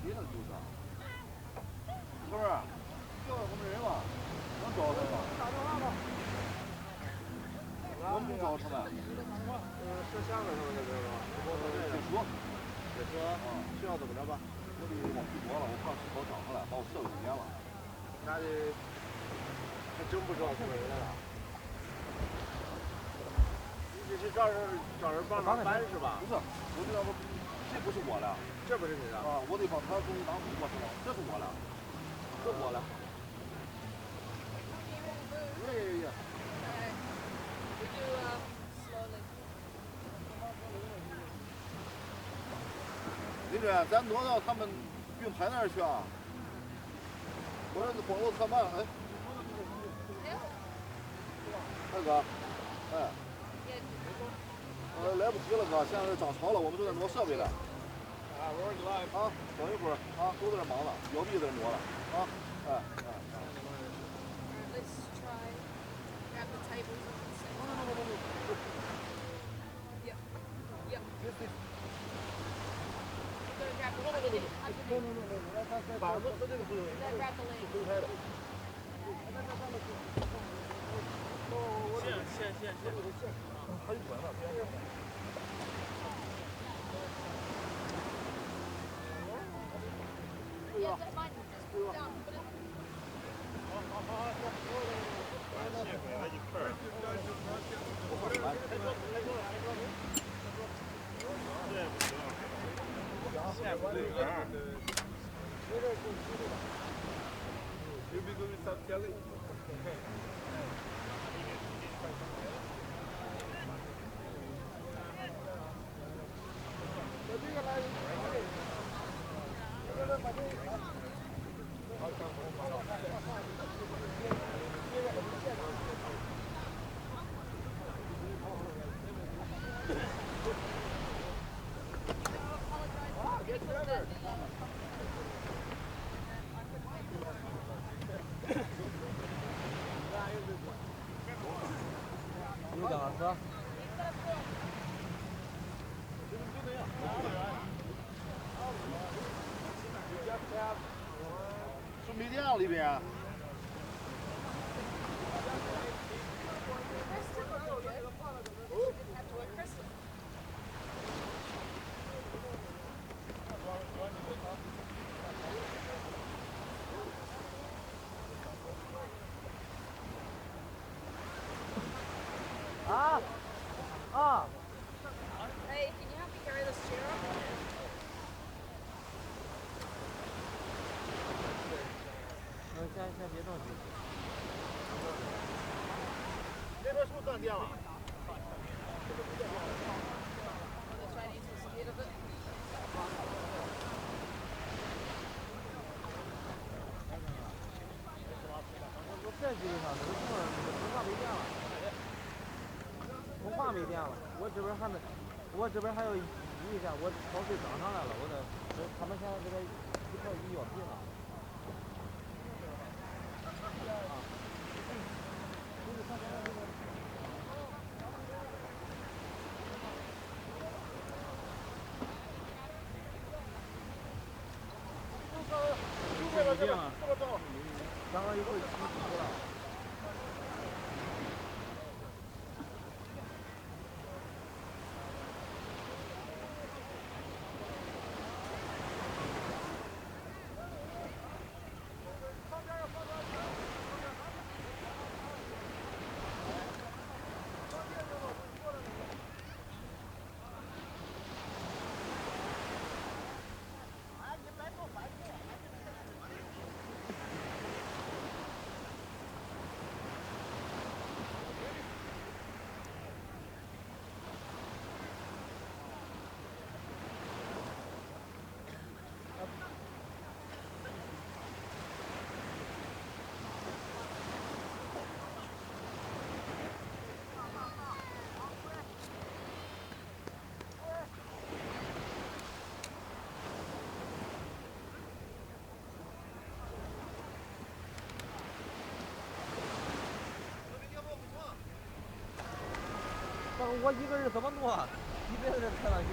别的就是，是不是？叫我们人嘛，能找他吗？能不找他们？摄像的时候那个吧，解说。解说需要怎么着吧？我得往回挪了，我怕跑涨上来，把我设备给淹了。那得还真不知道是谁来了。你是找人帮忙搬是吧？不是，我这要不，这不是我的。这不是你的啊，我得把他东西拿回过去了，这是我的，这我的。Yeah. We do slowly. 林主任，咱挪到他们运排那儿去啊！我这广路太慢了，哎。那哥，哎。来不及了哥，现在涨潮了，我们正在挪设备呢。啊，等一会儿啊，都在这忙了，摇臂在这挪了啊，哎。Let's try grab the tables and set. Yep. Yep. We're gonna grab the underneath. Then grab the leg. 线。还有管呢，Yeah, that's fine. Just put it down. Put it. 卸回来一块儿。这不行，线不对杆儿。有点儿是。是没电了里边。Hey, can you help me carry this chair up? 先别动气。那边是不是断电了？ The Chinese is scared of it. 我这基本上都是通话没电了，通话没电了，我这边还要移一下，我潮水涨上来了，他们现在这个一块一要币了。这样，刚刚一会儿起急了。我一个人怎么弄啊？一个人开玩笑。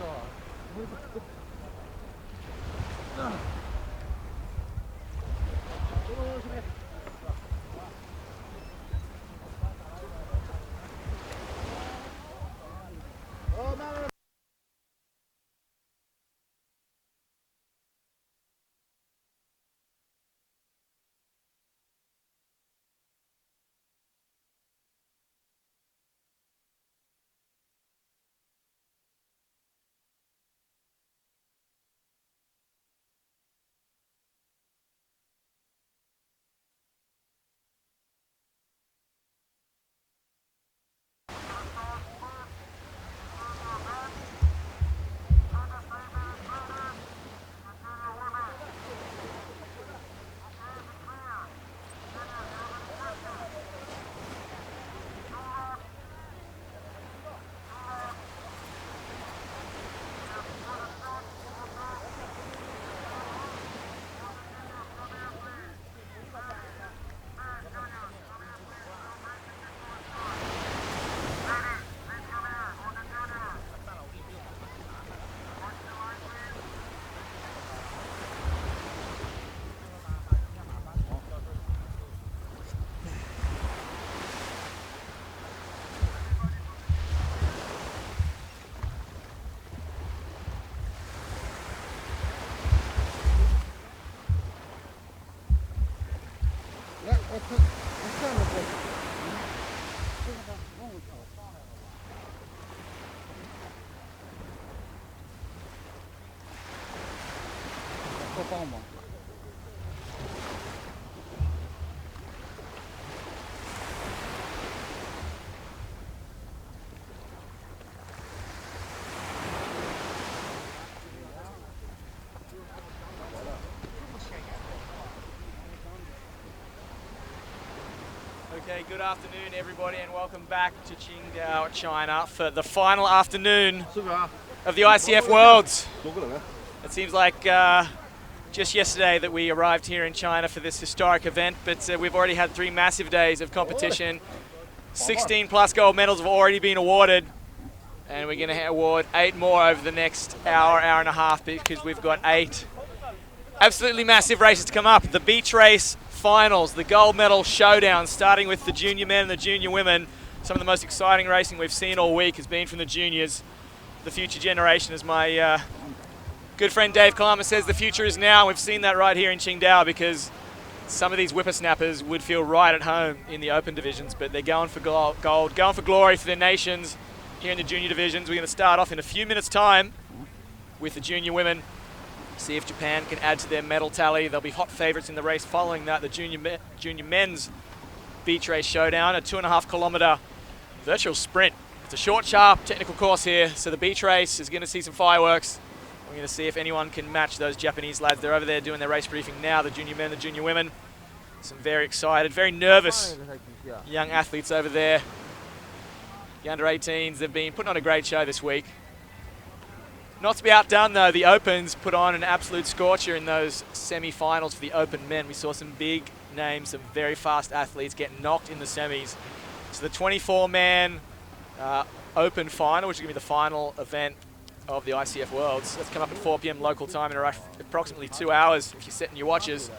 Okay, good afternoon everybody and welcome back to Qingdao, China for the final afternoon of the ICF Worlds. It seems like just yesterday that we arrived here in China for this historic event, but we've already had 3 massive days of competition. 16 plus gold medals have already been awarded, and we're going to award 8 more over the next hour, hour and a half, because we've got 8 absolutely massive races to come up. The beach race finals, the gold medal showdown, starting with the junior men and the junior women. Some of the most exciting racing we've seen all week has been from the juniors. The future generation, as my good friend Dave Kalama says, the future is now. We've seen that right here in Qingdao, because some of these whippersnappers would feel right at home in the open divisions, but they're going for gold, going for glory for their nations here in the junior divisions. We're going to start off in a few minutes' time with the junior women. See if Japan can add to their medal tally. They'll be hot favourites in the race. Following that, the junior men's beach race showdown, a 2.5 kilometre virtual sprint. It's a short, sharp technical course here, so the beach race is going to see some fireworks. We're going to see if anyone can match those Japanese lads. They're over there doing their race briefing now, the junior men, the junior women. Some very excited, very nervous young athletes over there. The under-18s, they've been putting on a great show this week. Not to be outdone though, the Opens put on an absolute scorcher in those semi-finals for the Open men. We saw some big names, some very fast athletes get knocked in the semis. So the 24-man Open final, which is going to be the final event of the ICF Worlds. That's come up at 4 p.m. local time in approximately 2 hours. If you're setting your watches,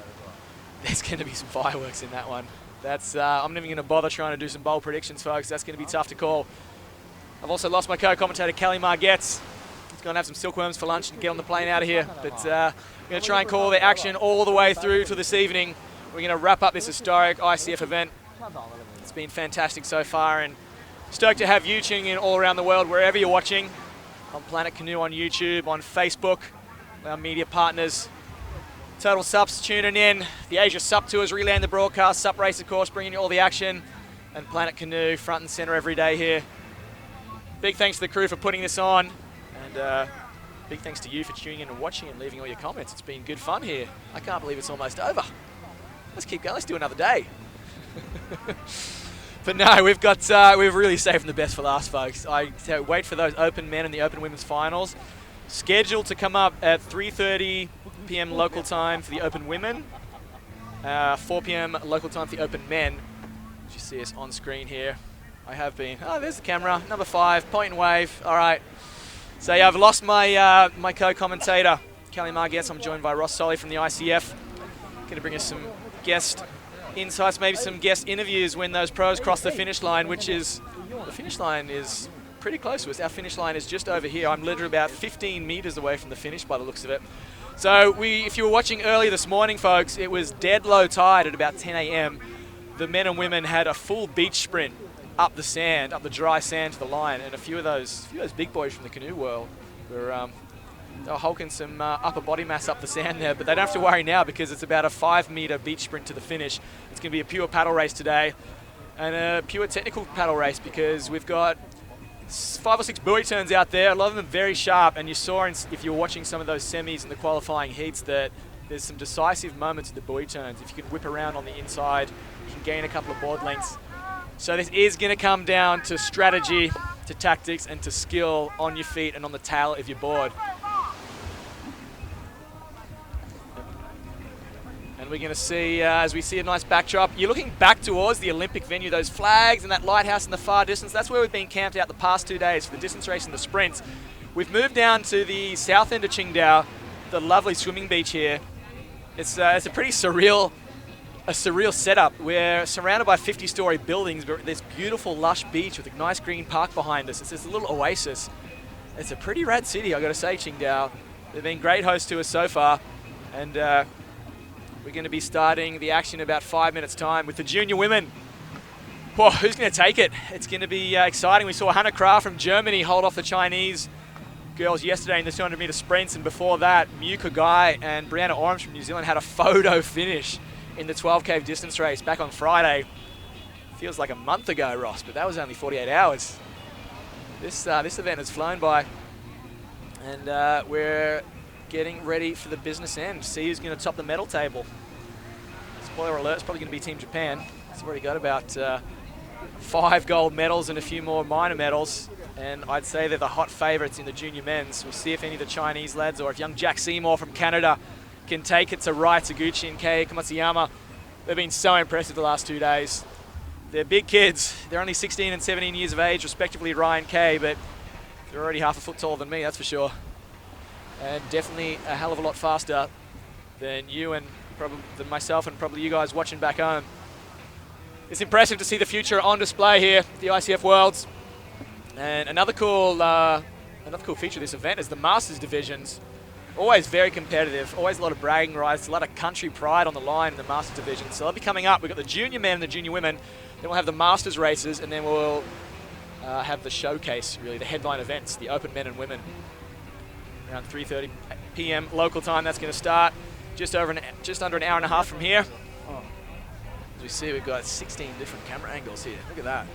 there's going to be some fireworks in that one. That's I'm not even going to bother trying to do some bold predictions, folks. That's going to be tough to call. I've also lost my co-commentator, Kelly Margetts. He's going to have some silkworms for lunch and get on the plane out of here. But we're going to try and call the action all the way through to this evening. We're going to wrap up this historic ICF event. It's been fantastic so far, and stoked to have you tuning in all around the world, wherever you're watching, on Planet Canoe, on YouTube, on Facebook, our media partners. Total SUPs tuning in. The Asia SUP Tours relaying the broadcast. SUP Race, of course, bringing you all the action. And Planet Canoe front and center every day here. Big thanks to the crew for putting this on. And big thanks to you for tuning in and watching and leaving all your comments. It's been good fun here. I can't believe it's almost over. Let's keep going. Let's do another day. But no, we've really saved the best for last, folks. I wait for those Open men and the Open women's finals. Scheduled to come up at 3:30 p.m. local time for the Open women. 4 p.m. local time for the Open men. As you see us on screen here. I have been. Oh, there's the camera. Number 5, point and wave. All right. So yeah, I've lost my my co-commentator, Kelly Margetts. I'm joined by Ross Solly from the ICF. Going to bring us some guest insights, maybe some guest interviews when those pros cross the finish line, which is, the finish line is pretty close to us. Our finish line is just over here. I'm literally about 15 meters away from the finish by the looks of it. So if you were watching earlier this morning, folks, it was dead low tide at about 10 a.m. The men and women had a full beach sprint up the sand, up the dry sand to the line, and a few of those big boys from the canoe world were they were hulking some upper body mass up the sand there, but they don't have to worry now because it's about a 5-meter beach sprint to the finish. It's going to be a pure paddle race today and a pure technical paddle race because we've got 5 or 6 buoy turns out there, a lot of them very sharp, and you saw if you were watching some of those semis in the qualifying heats that there's some decisive moments at the buoy turns. If you can whip around on the inside, you can gain a couple of board lengths. So this is going to come down to strategy, to tactics, and to skill on your feet and on the tail of your board. And we're going to see, as we see a nice backdrop, you're looking back towards the Olympic venue, those flags and that lighthouse in the far distance. That's where we've been camped out the past 2 days for the distance race and the sprints. We've moved down to the south end of Qingdao, the lovely swimming beach here. It's a pretty surreal setup. We're surrounded by 50-story buildings, but this beautiful lush beach with a nice green park behind us. It's this little oasis. It's a pretty rad city, I've got to say, Qingdao. They've been great hosts to us so far, and we're going to be starting the action in about 5 minutes' time with the junior women. Whoa, who's going to take it? It's going to be exciting. We saw Hannah Krah from Germany hold off the Chinese girls yesterday in the 200-meter sprints, and before that, Miu Kagai and Brianna Orams from New Zealand had a photo finish in the 12K distance race back on Friday. Feels like a month ago, Ross, but that was only 48 hours. This event has flown by, and we're getting ready for the business end. See who's going to top the medal table. Spoiler alert, it's probably going to be Team Japan. It's already got about 5 gold medals and a few more minor medals, and I'd say they're the hot favourites in the junior men's. We'll see if any of the Chinese lads or if young Jack Seymour from Canada can take it to Rai Taguchi and Kei Komatsuyama. They've been so impressive the last 2 days. They're big kids. They're only 16 and 17 years of age, respectively, Rai and Kei, but they're already half a foot taller than me, that's for sure. And definitely a hell of a lot faster than you and than myself and probably you guys watching back home. It's impressive to see the future on display here at the ICF Worlds. And another cool feature of this event is the Masters divisions. Always very competitive, always a lot of bragging rights, a lot of country pride on the line in the Masters division. So they'll be coming up. We've got the junior men and the junior women. Then we'll have the Masters races, and then we'll have the showcase, really, the headline events, the Open men and women. Around 3:30 p.m. local time, that's going to start just under an hour and a half from here. As we see, we've got 16 different camera angles here. Look at that.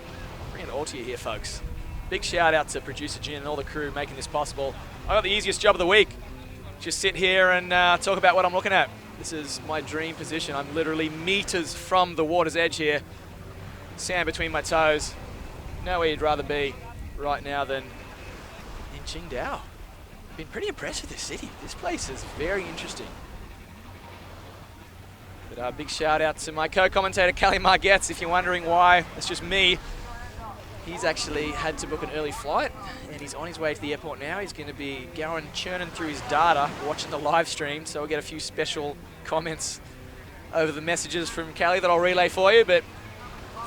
Bringing it all to you here, folks. Big shout out to producer Jin and all the crew making this possible. I got the easiest job of the week. Just sit here and talk about what I'm looking at. This is my dream position. I'm literally meters from the water's edge here. Sand between my toes. Nowhere you'd rather be right now than in Qingdao. Been pretty impressed with this city. This place is very interesting. But big shout out to my co-commentator Callie Margetts. If you're wondering why it's just me, he's actually had to book an early flight and he's on his way to the airport now. He's going to be going churning through his data, watching the live stream, so we'll get a few special comments over the messages from Callie that I'll relay for you. But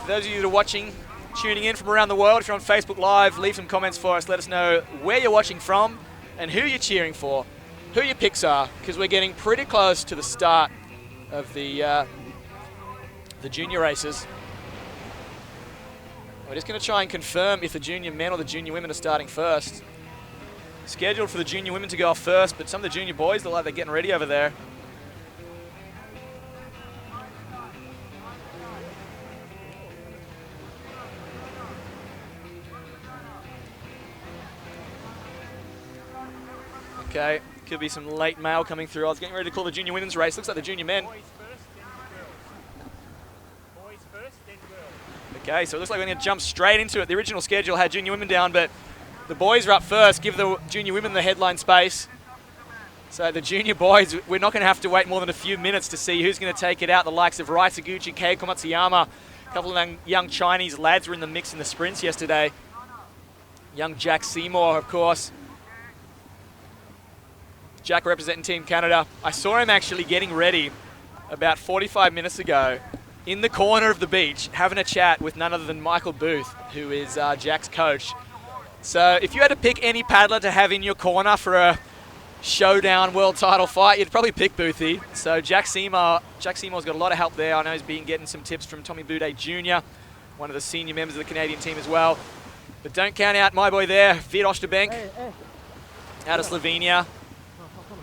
for those of you that are watching, tuning in from around the world, if you're on Facebook Live, leave some comments for us. Let us know where you're watching from and who you're cheering for, who your picks are, because we're getting pretty close to the start of the junior races. We're just going to try and confirm if the junior men or the junior women are starting first. Scheduled for the junior women to go off first, but some of the junior boys look like they're getting ready over there. Okay, could be some late mail coming through. I was getting ready to call the junior women's race. Looks like the junior men. Okay, so it looks like we're going to jump straight into it. The original schedule had junior women down, but the boys are up first. Give the junior women the headline space. So the junior boys, we're not going to have to wait more than a few minutes to see who's going to take it out. The likes of Rai Taguchi, Kei Komatsuyama. A couple of young Chinese lads were in the mix in the sprints yesterday. Young Jack Seymour, of course. Jack representing Team Canada. I saw him actually getting ready about 45 minutes ago in the corner of the beach having a chat with none other than Michael Booth, who is Jack's coach. So if you had to pick any paddler to have in your corner for a showdown world title fight, you'd probably pick Boothie. So Jack Seymour's got a lot of help there. I know he's been getting some tips from Tommy Boudet Jr., one of the senior members of the Canadian team as well. But don't count out my boy there, Vid Oosterbank, out of Slovenia.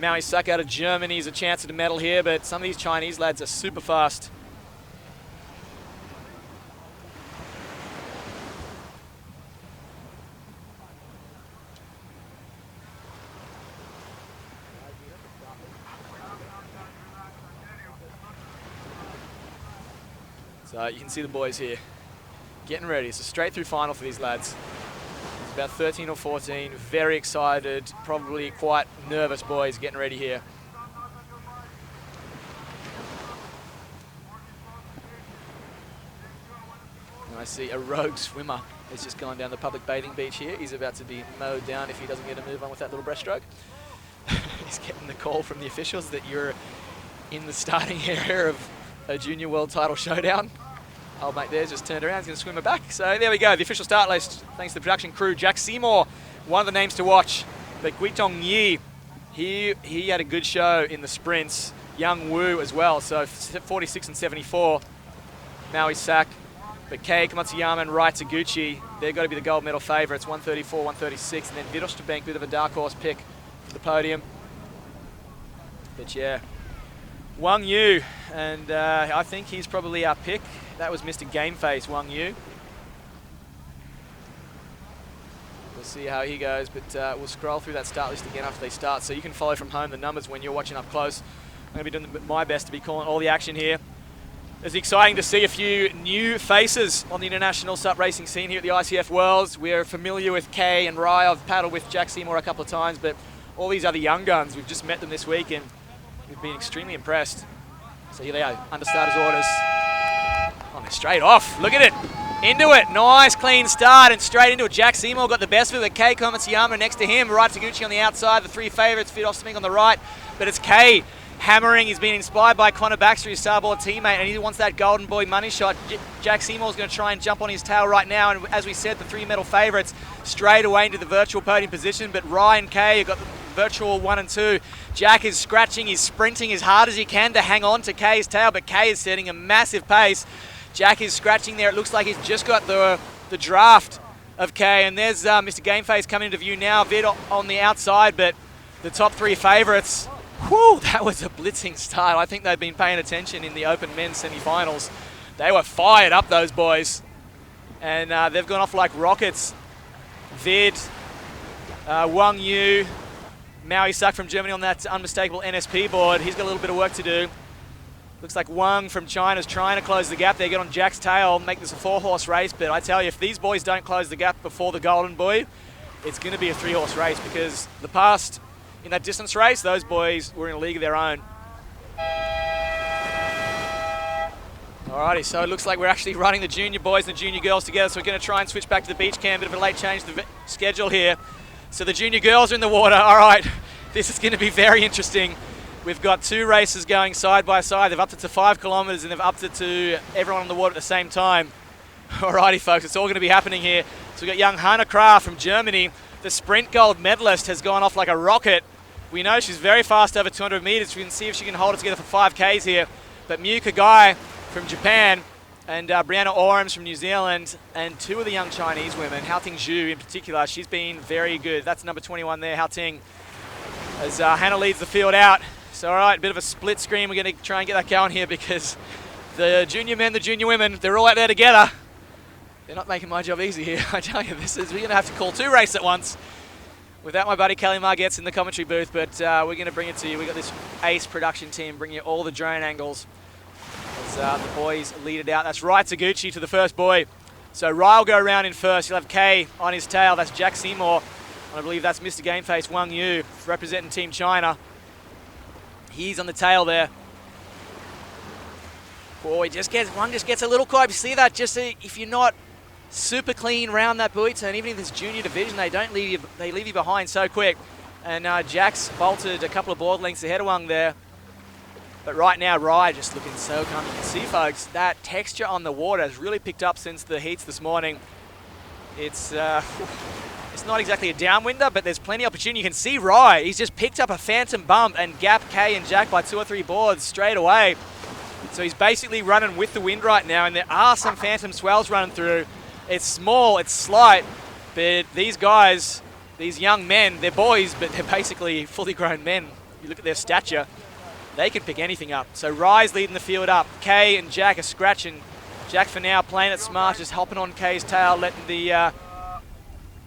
Maui Sak out of Germany is a chance at a medal here, but some of these Chinese lads are super fast. So you can see the boys here getting ready. It's a straight through final for these lads. It's about 13 or 14, very excited, probably quite nervous boys getting ready here. And I see a rogue swimmer has just gone down the public bathing beach here. He's about to be mowed down if he doesn't get a move on with that little breaststroke. He's getting the call from the officials that you're in the starting area of a junior world title showdown. Old mate there's just turned around, he's going to swim it back. So there we go, the official start list, thanks to the production crew. Jack Seymour, one of the names to watch. But Guitong Yi, he had a good show in the sprints. Young Wu as well, so 46 and 74. Maui Sak, but Kei Komatsuyama and Rai Taguchi, they've got to be the gold medal favourites, 134, 136. And then Vid Oosterbank, bit of a dark horse pick for the podium. But yeah, Wang Yu, and I think he's probably our pick. That was Mr. Gameface, Wang Yu. We'll see how he goes, but we'll scroll through that start list again after they start, so you can follow from home the numbers when you're watching up close. I'm going to be doing my best to be calling all the action here. It's exciting to see a few new faces on the international SUP racing scene here at the ICF Worlds. We're familiar with Kay and Rai. I've paddled with Jack Seymour a couple of times, but all these other young guns, we've just met them this week, and we've been extremely impressed. So here they are, under starters orders. Oh, they're straight off. Look at it. Into it. Nice, clean start and straight into it. Jack Seymour got the best of it with Kei Komatsuyama next to him. Rai Taguchi on the outside. The three favourites, Vid Oosterbank on the right. But it's Kei hammering. He's been inspired by Connor Baxter, his starboard teammate, and he wants that golden boy money shot. Jack Seymour's going to try and jump on his tail right now. And as we said, the three medal favourites straight away into the virtual podium position. But Rai and Kei have got the virtual 1 and 2. Jack is scratching, he's sprinting as hard as he can to hang on to Kei's tail, but Kei is setting a massive pace. Jack is scratching there. It looks like he's just got the draft of Kei, and there's Mr. Gameface coming into view now. Vid on the outside, but the top three favourites, whew, that was a blitzing start. I think they've been paying attention in the Open Men's semi-finals. They were fired up, those boys, and they've gone off like rockets. Vid, Wang Yu, Maui Sak from Germany on that unmistakable NSP board. He's got a little bit of work to do. Looks like Wang from China's trying to close the gap there, get on Jack's tail, make this a 4-horse race. But I tell you, if these boys don't close the gap before the Golden Boy, it's going to be a 3-horse race, because the past, in that distance race, those boys were in a league of their own. Alrighty, so it looks like we're actually running the junior boys and the junior girls together, so we're going to try and switch back to the beach cam. Bit of a late change to the schedule here. So the junior girls are in the water. All right, this is going to be very interesting. We've got two races going side by side. They've upped it to 5 kilometres and they've upped it to everyone on the water at the same time. Alrighty, folks, it's all going to be happening here. So we've got young Hannah Kraft from Germany. The sprint gold medalist has gone off like a rocket. We know she's very fast over 200 metres. We can see if she can hold it together for 5Ks here. But Miu Kagai from Japan and Brianna Orams from New Zealand, and two of the young Chinese women, Haoting Zhu in particular, she's been very good. That's number 21 there, Haoting, as Hannah leads the field out. So all right, a bit of a split screen. We're going to try and get that going here, because the junior men, the junior women, they're all out there together. They're not making my job easy here. I tell you, we're going to have to call 2 races at once. Without my buddy Kelly Margetts in the commentary booth, but we're going to bring it to you. We've got this ace production team bringing you all the drone angles as the boys lead it out. That's Rai Taguchi to the first boy. So Rai will go around in first. He'll have Kei on his tail. That's Jack Seymour. And I believe that's Mr. Gameface Wang Yu representing Team China. He's on the tail there. Boy, Wang just gets a little caught. You see that? Just if you're not super clean around that buoy turn, even in this junior division, they leave you behind so quick. And Jack's bolted a couple of board lengths ahead of Wang there. But right now, Rye just looking so calm. You can see, folks, that texture on the water has really picked up since the heats this morning. It's not exactly a downwinder, but there's plenty of opportunity. You can see Rye. He's just picked up a phantom bump and gapped Kay and Jack by 2 or 3 boards straight away. So he's basically running with the wind right now, and there are some phantom swells running through. It's small, it's slight, but these guys, these young men, they're boys, but they're basically fully grown men. You look at their stature, they can pick anything up. So Rye's leading the field up. Kay and Jack are scratching. Jack for now playing it smart, just hopping on Kay's tail, letting the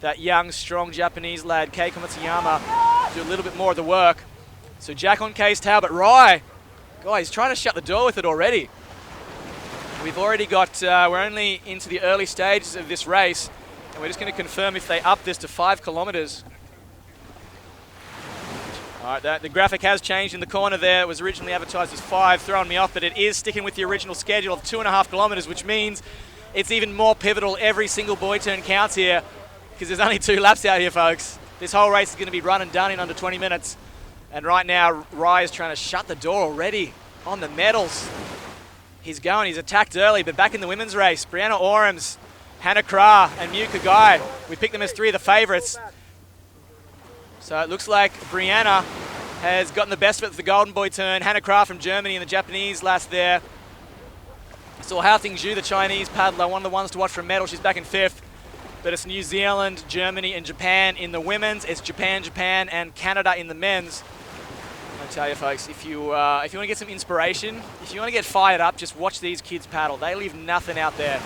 that young, strong Japanese lad, Kei Komatsuyama, do a little bit more of the work. So Jack on Kay's tail, but Rye, God, he's trying to shut the door with it already. We've already got, we're only into the early stages of this race, and we're just going to confirm if they up this to 5 kilometers. All right, the graphic has changed in the corner there. It was originally advertised as 5, throwing me off, but it is sticking with the original schedule of 2.5 kilometers, which means it's even more pivotal. Every single boy turn counts here, because there's only 2 laps out here, folks. This whole race is going to be run and done in under 20 minutes. And right now, Rye is trying to shut the door already on the medals. He's attacked early, but back in the women's race, Brianna Orams, Hannah Kra, and Miu Kagai, we picked them as 3 of the favourites. So it looks like Brianna has gotten the best of it for the Golden Boy turn. Hannah Kra from Germany and the Japanese last there. Saw Hao Ting-Zhu, the Chinese paddler, one of the ones to watch for a medal. She's back in 5th. But it's New Zealand, Germany, and Japan in the women's. It's Japan, and Canada in the men's. I tell you, folks, if you want to get some inspiration, if you want to get fired up, just watch these kids paddle. They leave nothing out there.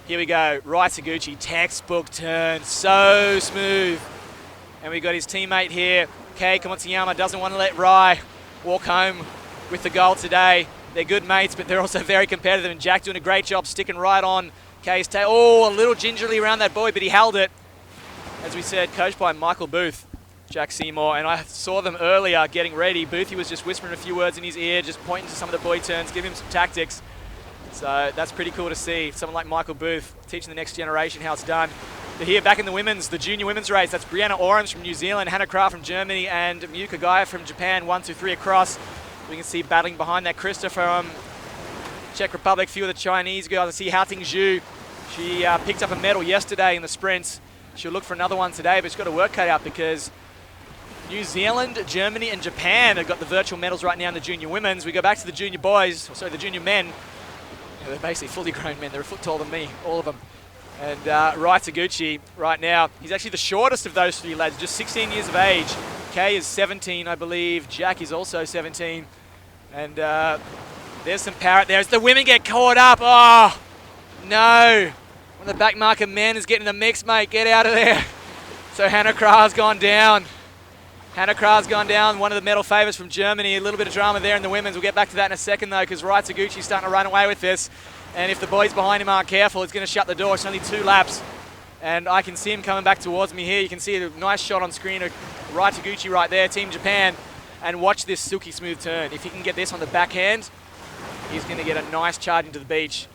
Here we go. Rai Taguchi, textbook turn, so smooth. And we got his teammate here, Kei Komatsuyama, doesn't want to let Rai walk home with the goal today. They're good mates, but they're also very competitive. And Jack doing a great job sticking right on Kay's tail. Oh, a little gingerly around that buoy, but he held it. As we said, coached by Michael Booth, Jack Seymour, and I saw them earlier getting ready. Boothie was just whispering a few words in his ear, just pointing to some of the buoy turns, giving him some tactics. So that's pretty cool to see. Someone like Michael Booth teaching the next generation how it's done. But here back in the women's, the junior women's race, that's Brianna Orams from New Zealand, Hannah Kra from Germany, and Miu Kagai from Japan, 1, 2, 3 across. We can see battling behind that Krista from Czech Republic, a few of the Chinese girls. I see Hao Ting-Zhu. She picked up a medal yesterday in the sprints. She'll look for another one today, but she's got her work cut out because New Zealand, Germany, and Japan have got the virtual medals right now in the junior women's. We go back to the junior boys, or sorry, the junior men. They're basically fully grown men. They're a foot taller than me, all of them. And Rai Taguchi right now, he's actually the shortest of those 3 lads, just 16 years of age. Kay is 17, I believe. Jack is also 17. And there's some power out there as the women get caught up. Oh, no. One of the back marker men is getting in the mix, mate. Get out of there. So Hannah Kra's gone down. Hannah Kra's gone down, one of the medal favourites from Germany. A little bit of drama there in the women's. We'll get back to that in a second, though, because Rai Taguchi's starting to run away with this. And if the boys behind him aren't careful, it's going to shut the door. It's only 2 laps. And I can see him coming back towards me here. You can see a nice shot on screen of Rai Taguchi right there, Team Japan. And watch this silky smooth turn. If he can get this on the backhand, he's going to get a nice charge into the beach.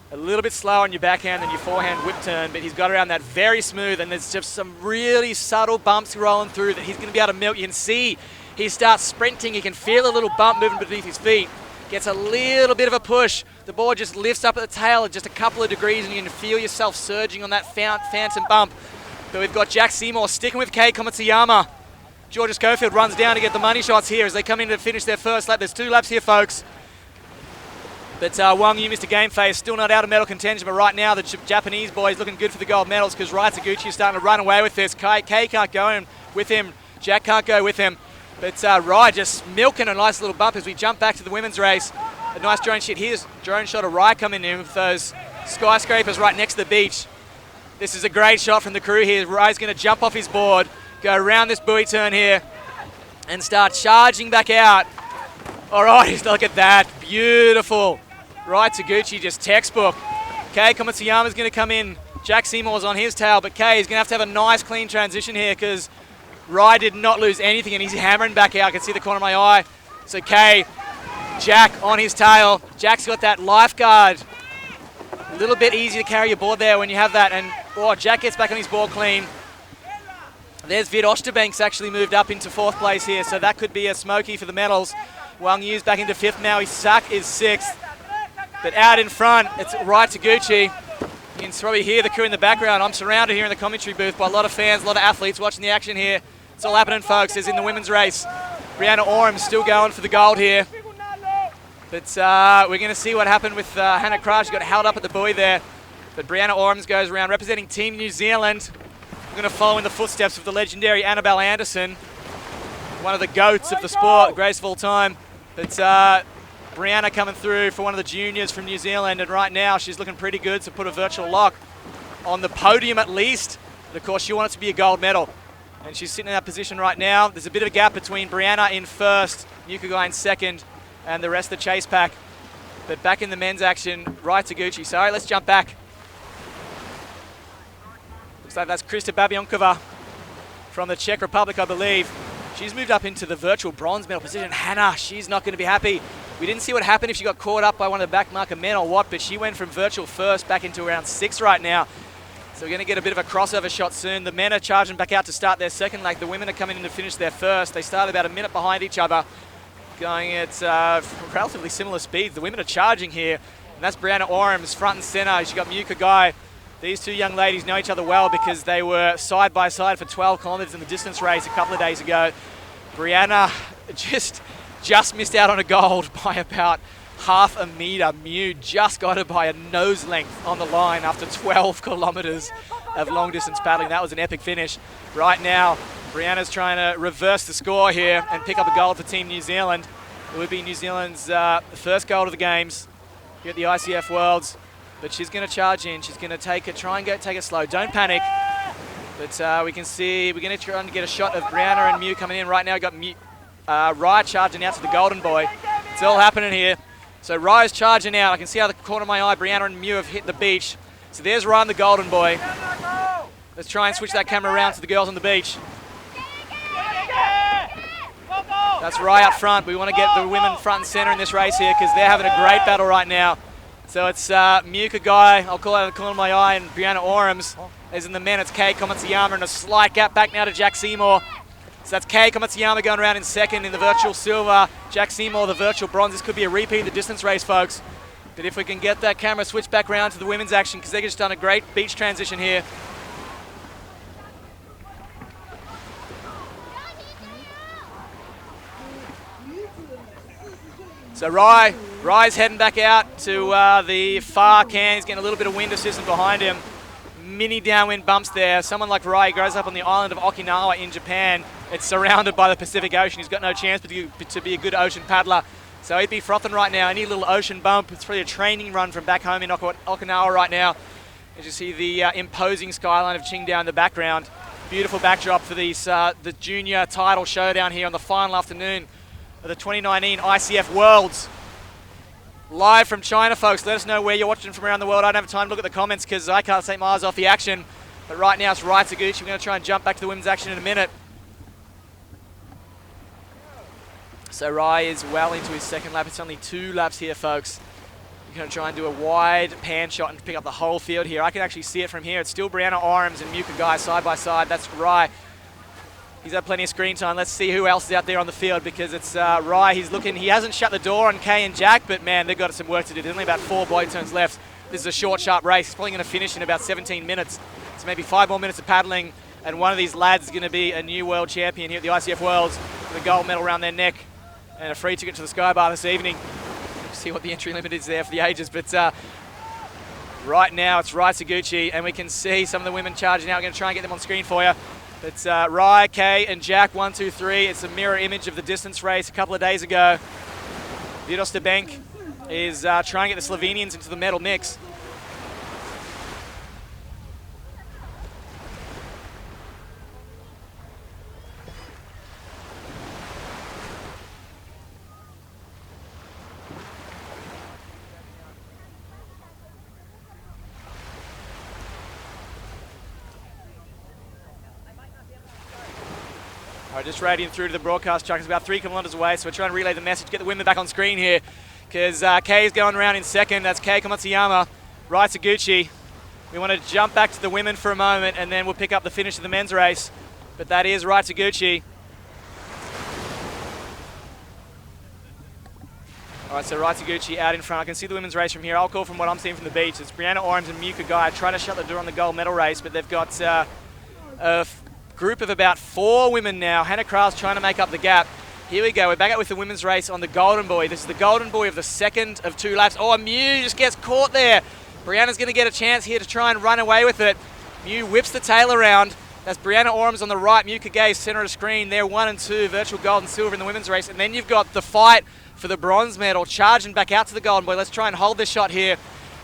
A little bit slower on your backhand than your forehand whip turn, but he's got around that very smooth, and there's just some really subtle bumps rolling through that he's going to be able to milk. You can see he starts sprinting. You can feel a little bump moving beneath his feet. Gets a little bit of a push. The board just lifts up at the tail at just a couple of degrees, and you can feel yourself surging on that phantom bump. But we've got Jack Seymour sticking with Kei Komatsuyama. Georgia Schofield runs down to get the money shots here as they come in to finish their first lap. There's 2 laps here, folks. But Wang Yu, Mr. Game Face, still not out of medal contention, but right now the Japanese boys looking good for the gold medals because Rai Taguchi is starting to run away with this. Kei can't go in with him. Jack can't go with him. But Rai just milking a nice little bump as we jump back to the women's race. A nice drone shot. Here's drone shot of Rai coming in with those skyscrapers right next to the beach. This is a great shot from the crew here. Rai's going to jump off his board, go around this buoy turn here, and start charging back out. All right, look at that. Beautiful. Rai Taguchi just textbook. Kei Komatsuyama's going to come in. Jack Seymour's on his tail, but Kei is going to have a nice clean transition here because Rai did not lose anything and he's hammering back out. I can see the corner of my eye. So Kei, Jack on his tail. Jack's got that lifeguard. A little bit easy to carry your board there when you have that. And oh, Jack gets back on his board clean. There's Vid Oosterbank's actually moved up into 4th place here, so that could be a smoky for the medals. Wang Yu's back into 5th now. Isak is 6th. But out in front, it's Rai Taguchi. You can probably hear the crew in the background. I'm surrounded here in the commentary booth by a lot of fans, a lot of athletes watching the action here. It's all happening, folks, as in the women's race. Brianna Orams still going for the gold here. But we're going to see what happened with Hannah Crouch. She got held up at the buoy there. But Brianna Orams goes around representing Team New Zealand. We're going to follow in the footsteps of the legendary Annabelle Anderson, one of the goats of the sport, greatest of all time. But Brianna coming through for one of the juniors from New Zealand, and right now she's looking pretty good to put a virtual lock on the podium at least. But of course she wants it to be a gold medal, and she's sitting in that position right now. There's a bit of a gap between Brianna in 1st, Nukagai in 2nd, and the rest of the chase pack. But back in the men's action, Rai Taguchi. Sorry, let's jump back. Looks like that's Krista Babionkova from the Czech Republic, I believe. She's moved up into the virtual bronze medal position. Hannah, she's not going to be happy. We didn't see what happened if she got caught up by one of the back marker men or what, but she went from virtual 1st back into around 6th right now. So we're going to get a bit of a crossover shot soon. The men are charging back out to start their 2nd leg. The women are coming in to finish their 1st. They start about a minute behind each other, going at relatively similar speeds. The women are charging here, and that's Brianna Orams front and center. She's got Muka Guy. These two young ladies know each other well because they were side by side for 12 kilometers in the distance race a couple of days ago. Brianna just missed out on a gold by about half a meter. Mew just got her by a nose length on the line after 12 kilometers of long distance paddling. That was an epic finish. Right now, Brianna's trying to reverse the score here and pick up a gold for Team New Zealand. It would be New Zealand's first gold of the games here at the ICF Worlds. But she's going to charge in. She's going to take it, take it slow. Don't panic. But we can see, we're going to try and get a shot of Brianna and Mew coming in right now. We've got Rai charging out to the golden boy. It's all happening here. So Rai's charging out. I can see out of the corner of my eye, Brianna and Mew have hit the beach. So there's Rai and the golden boy. Let's try and switch that camera around to the girls on the beach. That's Rai up front. We want to get the women front and center in this race here because they're having a great battle right now. So it's Muka Guy, I'll call out of the corner of my eye, and Brianna Orams. As in the men, it's Kei Komatsuyama, and a slight gap back now to Jack Seymour. So that's Kei Komatsuyama going around in 2nd in the virtual silver. Jack Seymour, the virtual bronze. This could be a repeat of the distance race, folks. But if we can get that camera switched back around to the women's action, because they've just done a great beach transition here. So Rai's heading back out to the far can. He's getting a little bit of wind assistance behind him. Mini downwind bumps there. Someone like Rai grows up on the island of Okinawa in Japan. It's surrounded by the Pacific Ocean. He's got no chance to be a good ocean paddler. So he'd be frothing right now. Any little ocean bump, it's probably a training run from back home in Okinawa right now. As you see the imposing skyline of Qingdao in the background. Beautiful backdrop for these the junior title showdown here on the final afternoon of the 2019 ICF Worlds. Live from China, folks. Let us know where you're watching from around the world. I don't have time to look at the comments because I can't take my eyes off the action. But right now it's Rai Taguchi. We're going to try and jump back to the women's action in a minute. So Rai is well into his 2nd lap. It's only 2 laps here, folks. We're going to try and do a wide pan shot and pick up the whole field here. I can actually see it from here. It's still Brianna Orams and Muka Guy side by side. That's Rai. He's had plenty of screen time. Let's see who else is out there on the field because it's Rai. He's looking. He hasn't shut the door on Kay and Jack, but man, they've got some work to do. There's only about 4 body turns left. This is a short, sharp race. He's probably going to finish in about 17 minutes. So maybe 5 more minutes of paddling, and one of these lads is going to be a new world champion here at the ICF Worlds with a gold medal around their neck and a free ticket to the Sky Bar this evening. See what the entry limit is there for the ages, but right now it's Rai Taguchi, and we can see some of the women charging out. We're going to try and get them on screen for you. It's Rai, Kay, and Jack, 1, 2, 3. It's a mirror image of the distance race a couple of days ago. Vid Oosterbank is trying to get the Slovenians into the medal mix. All right, just radiating through to the broadcast truck. It's about 3 kilometers away, so we're trying to relay the message, get the women back on screen here, because Kay is going around in 2nd. That's Kei Komatsuyama, Rai Taguchi. We want to jump back to the women for a moment, and then we'll pick up the finish of the men's race. but that is right to Gucci. All right, so right to Gucci out in front. I can see the women's race from here. I'll call from what I'm seeing from the beach. It's Brianna Orams and Muka Guy trying to shut the door on the gold medal race, but they've got a group of about 4 women now. Hannah Krah's trying to make up the gap. Here we go. We're back out with the women's race on the golden buoy. This is the golden buoy of the second of 2 laps. Oh, Mew just gets caught there. Brianna's going to get a chance here to try and run away with it. Mew whips the tail around. That's Brianna Orams on the right. Muka Gay, center of screen. They're 1 and 2, virtual gold and silver in the women's race. And then you've got the fight for the bronze medal, charging back out to the golden buoy. Let's try and hold this shot here.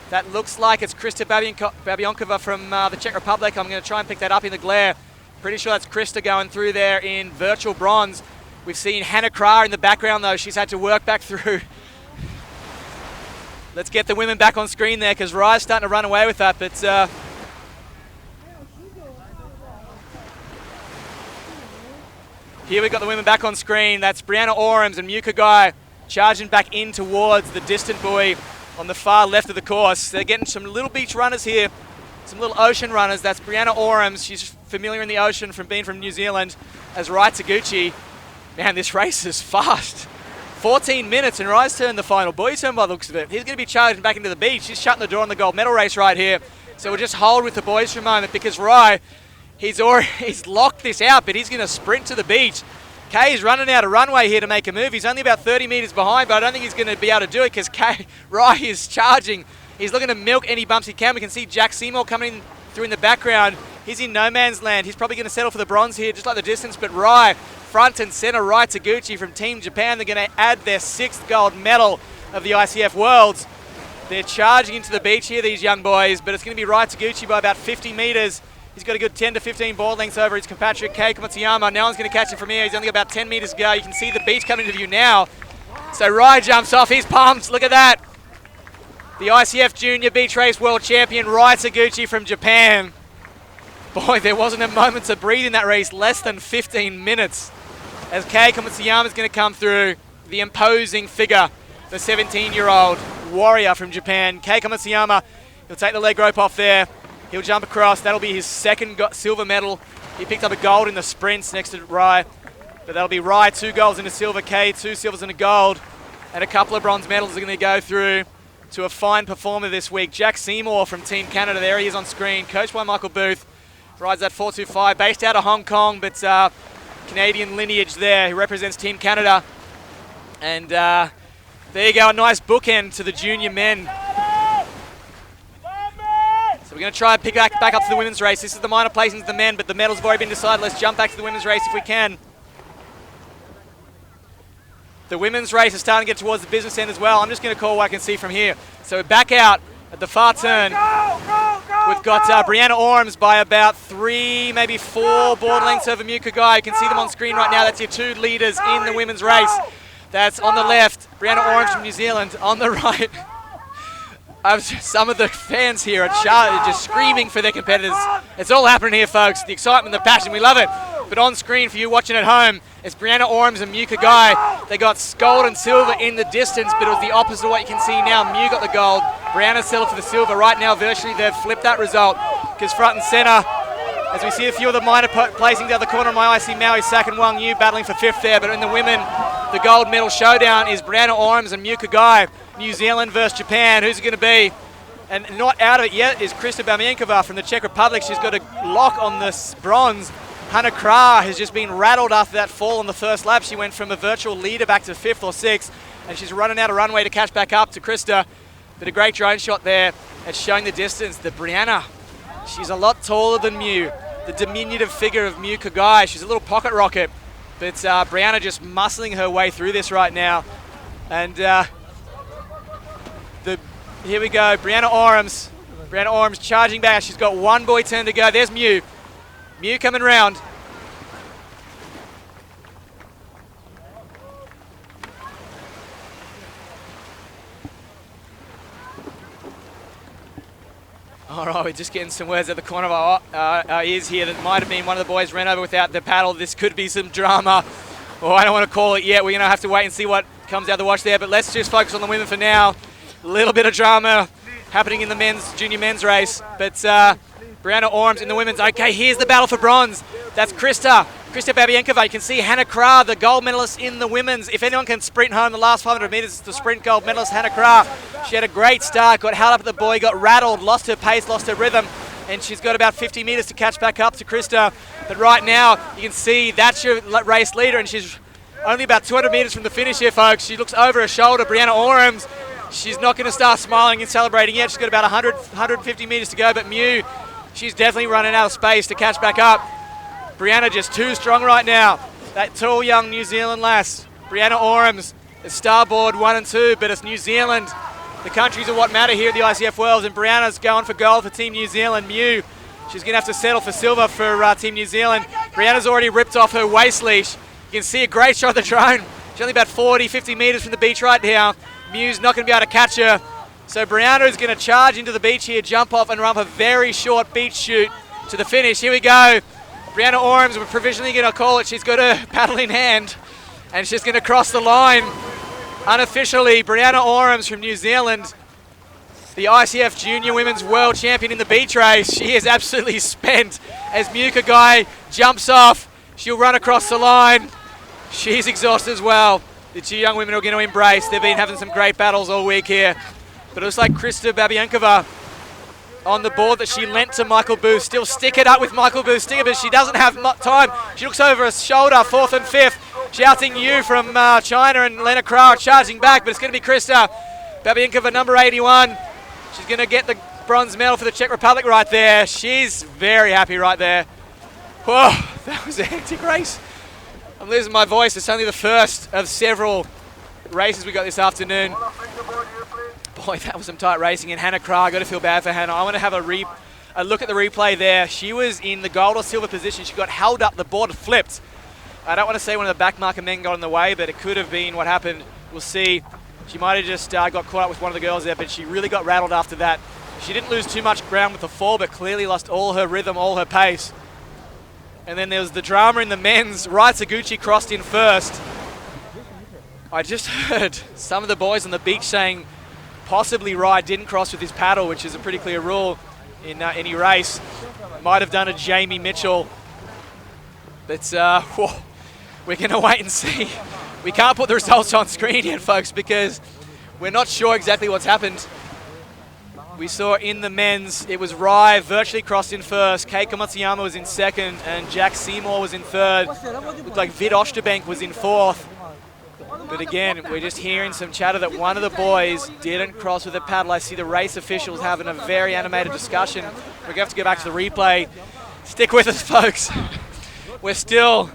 That looks like it's Krista Babionkova from the Czech Republic. I'm going to try and pick that up in the glare. Pretty sure that's Krista going through there in virtual bronze. We've seen Hannah Krah in the background, though. She's had to work back through. Let's get the women back on screen there, because Rye's starting to run away with that. But here we've got the women back on screen. That's Brianna Orams and Muka Guy charging back in towards the distant buoy on the far left of the course. They're getting some little beach runners here, some little ocean runners. That's Brianna Orams. She's familiar in the ocean from being from New Zealand, as Rai Taguchi. Man, this race is fast. 14 minutes and Rai's turned the final buoy turn by the looks of it. He's going to be charging back into the beach. He's shutting the door on the gold medal race right here. So we'll just hold with the boys for a moment, because Rai, he's locked this out, but he's going to sprint to the beach. Kay's running out of runway here to make a move. He's only about 30 metres behind, but I don't think he's going to be able to do it, because Rai is charging. He's looking to milk any bumps he can. We can see Jack Seymour coming through in the background. He's in no man's land. He's probably going to settle for the bronze here, just like the distance, but Rai, front and center, Rai Taguchi from Team Japan. They're going to add their 6th gold medal of the ICF Worlds. They're charging into the beach here, these young boys, but it's going to be Rai Taguchi by about 50 metres. He's got a good 10 to 15 board lengths over his compatriot Kei Komatsuyama. No one's going to catch him from here. He's only got about 10 metres to go. You can see the beach coming into view now. So Rai jumps off. He's pumped. Look at that. The ICF Junior Beach Race World Champion, Rai Taguchi from Japan. Boy, there wasn't a moment to breathe in that race. Less than 15 minutes. As Kei Komatsuyama is going to come through, the imposing figure, the 17-year-old warrior from Japan. Kei Komatsuyama, he'll take the leg rope off there. He'll jump across. That'll be his 2nd silver medal. He picked up a gold in the sprints next to Rai. But that'll be Rai, 2 golds and a silver. Kei, 2 silvers and a gold. And a couple of bronze medals are going to go through to a fine performer this week. Jack Seymour from Team Canada. There he is on screen, coached by Michael Booth. Rides that 4.25, based out of Hong Kong, but Canadian lineage there. He represents Team Canada. And there you go, a nice bookend to the junior men. So we're going to try and pick back up to the women's race. This is the minor placings of the men, but the medals have already been decided. Let's jump back to the women's race if we can. The women's race is starting to get towards the business end as well. I'm just going to call what I can see from here. So we're back out at the far turn. We've got Brianna Orams by about 3, maybe 4 board lengths over Muka Guy. You can see them on screen right now. That's your 2 leaders in the women's race. That's on the left, Brianna Orams from New Zealand. On the right, some of the fans here are just screaming for their competitors. It's all happening here, folks. The excitement, the passion, we love it. But on screen for you watching at home, it's Brianna Orams and Muka Guy. They got gold and silver in the distance, but it was the opposite of what you can see now. Mew got the gold. Brianna settled for the silver. Right now, virtually, they've flipped that result, because front and center, as we see a few of the minor placings out the corner of my eye, I see Maui Sak and Wang Yu battling for 5th there. But in the women, the gold medal showdown is Brianna Orams and Muka Guy. New Zealand versus Japan. Who's it going to be? And not out of it yet is Krista Babienkova from the Czech Republic. She's got a lock on this bronze. Hannah Krah has just been rattled after that fall on the first lap. She went from a virtual leader back to 5th or 6th, and she's running out of runway to catch back up to Krista. But a great drone shot there at showing the distance. The Brianna, she's a lot taller than Mew. The diminutive figure of Muka Guy. She's a little pocket rocket, but Brianna just muscling her way through this right now. And here we go, Brianna Orams. Brianna Orams charging back. She's got 1 buoy turn to go. There's Mew. Mew coming round. All right, we're just getting some words at the corner of our ears here that might have been one of the boys ran over without the paddle. This could be some drama. Well, I don't want to call it yet. We're going to have to wait and see what comes out of the watch there. But let's just focus on the women for now. A little bit of drama happening in the junior men's race. But Brianna Orms in the women's. Okay, here's the battle for bronze. That's Krista Babienkova. You can see Hannah Kra, the gold medalist in the women's. If anyone can sprint home the last 500 metres, it's the sprint gold medalist, Hannah Kra. She had a great start, got held up at the buoy, got rattled, lost her pace, lost her rhythm, and she's got about 50 metres to catch back up to Krista. But right now, you can see that's your race leader, and she's only about 200 metres from the finish here, folks. She looks over her shoulder, Brianna Orms. She's not going to start smiling and celebrating yet. She's got about 150 metres to go, but Mew, she's definitely running out of space to catch back up. Brianna just too strong right now. That tall young New Zealand lass. Brianna Orms is starboard 1 and 2, but it's New Zealand. The countries are what matter here at the ICF Worlds, and Brianna's going for gold for Team New Zealand. Mew, she's going to have to settle for silver for Team New Zealand. Brianna's already ripped off her waist leash. You can see a great shot of the drone. She's only about 40, 50 metres from the beach right now. Mew's not going to be able to catch her. So Brianna is going to charge into the beach here, jump off and run a very short beach shoot to the finish. Here we go. Brianna Orms, we're provisionally going to call it. She's got her paddle in hand and she's going to cross the line. Unofficially, Brianna Orms from New Zealand, the ICF Junior Women's World Champion in the beach race. She is absolutely spent as Muka Guy jumps off. She'll run across the line. She's exhausted as well. The two young women are going to embrace. They've been having some great battles all week here. But it looks like Krista Babienkova on the board that she lent to Michael Booth. Still stick it up with Michael Booth. Stick it, but she doesn't have time. She looks over her shoulder, 4th and 5th. Shouting you from China, and Lena Kra charging back, but it's going to be Krista Babienkova, number 81. She's going to get the bronze medal for the Czech Republic right there. She's very happy right there. Whoa, that was a hectic race. I'm losing my voice. It's only the first of several races we got this afternoon. Boy, that was some tight racing. And Hannah Kra, got to feel bad for Hannah. I want to have a look at the replay there. She was in the gold or silver position. She got held up, the board flipped. I don't want to say one of the back marker men got in the way, but it could have been what happened. We'll see. She might have just got caught up with one of the girls there, but she really got rattled after that. She didn't lose too much ground with the fall, but clearly lost all her rhythm, all her pace. And then there was the drama in the men's. Rai Taguchi crossed in first. I just heard some of the boys on the beach saying possibly Rai didn't cross with his paddle, which is a pretty clear rule in any race. Might have done a Jamie Mitchell. But we're going to wait and see. We can't put the results on screen yet, folks, because we're not sure exactly what's happened. We saw in the men's, it was Rai virtually crossed in first, Keiko Matsuyama was in second, and Jack Seymour was in third. Looked like Vid Osterbank was in fourth. But again, we're just hearing some chatter that one of the boys didn't cross with a paddle. I see the race officials having a very animated discussion. We're going to have to go back to the replay. Stick with us, folks. We're still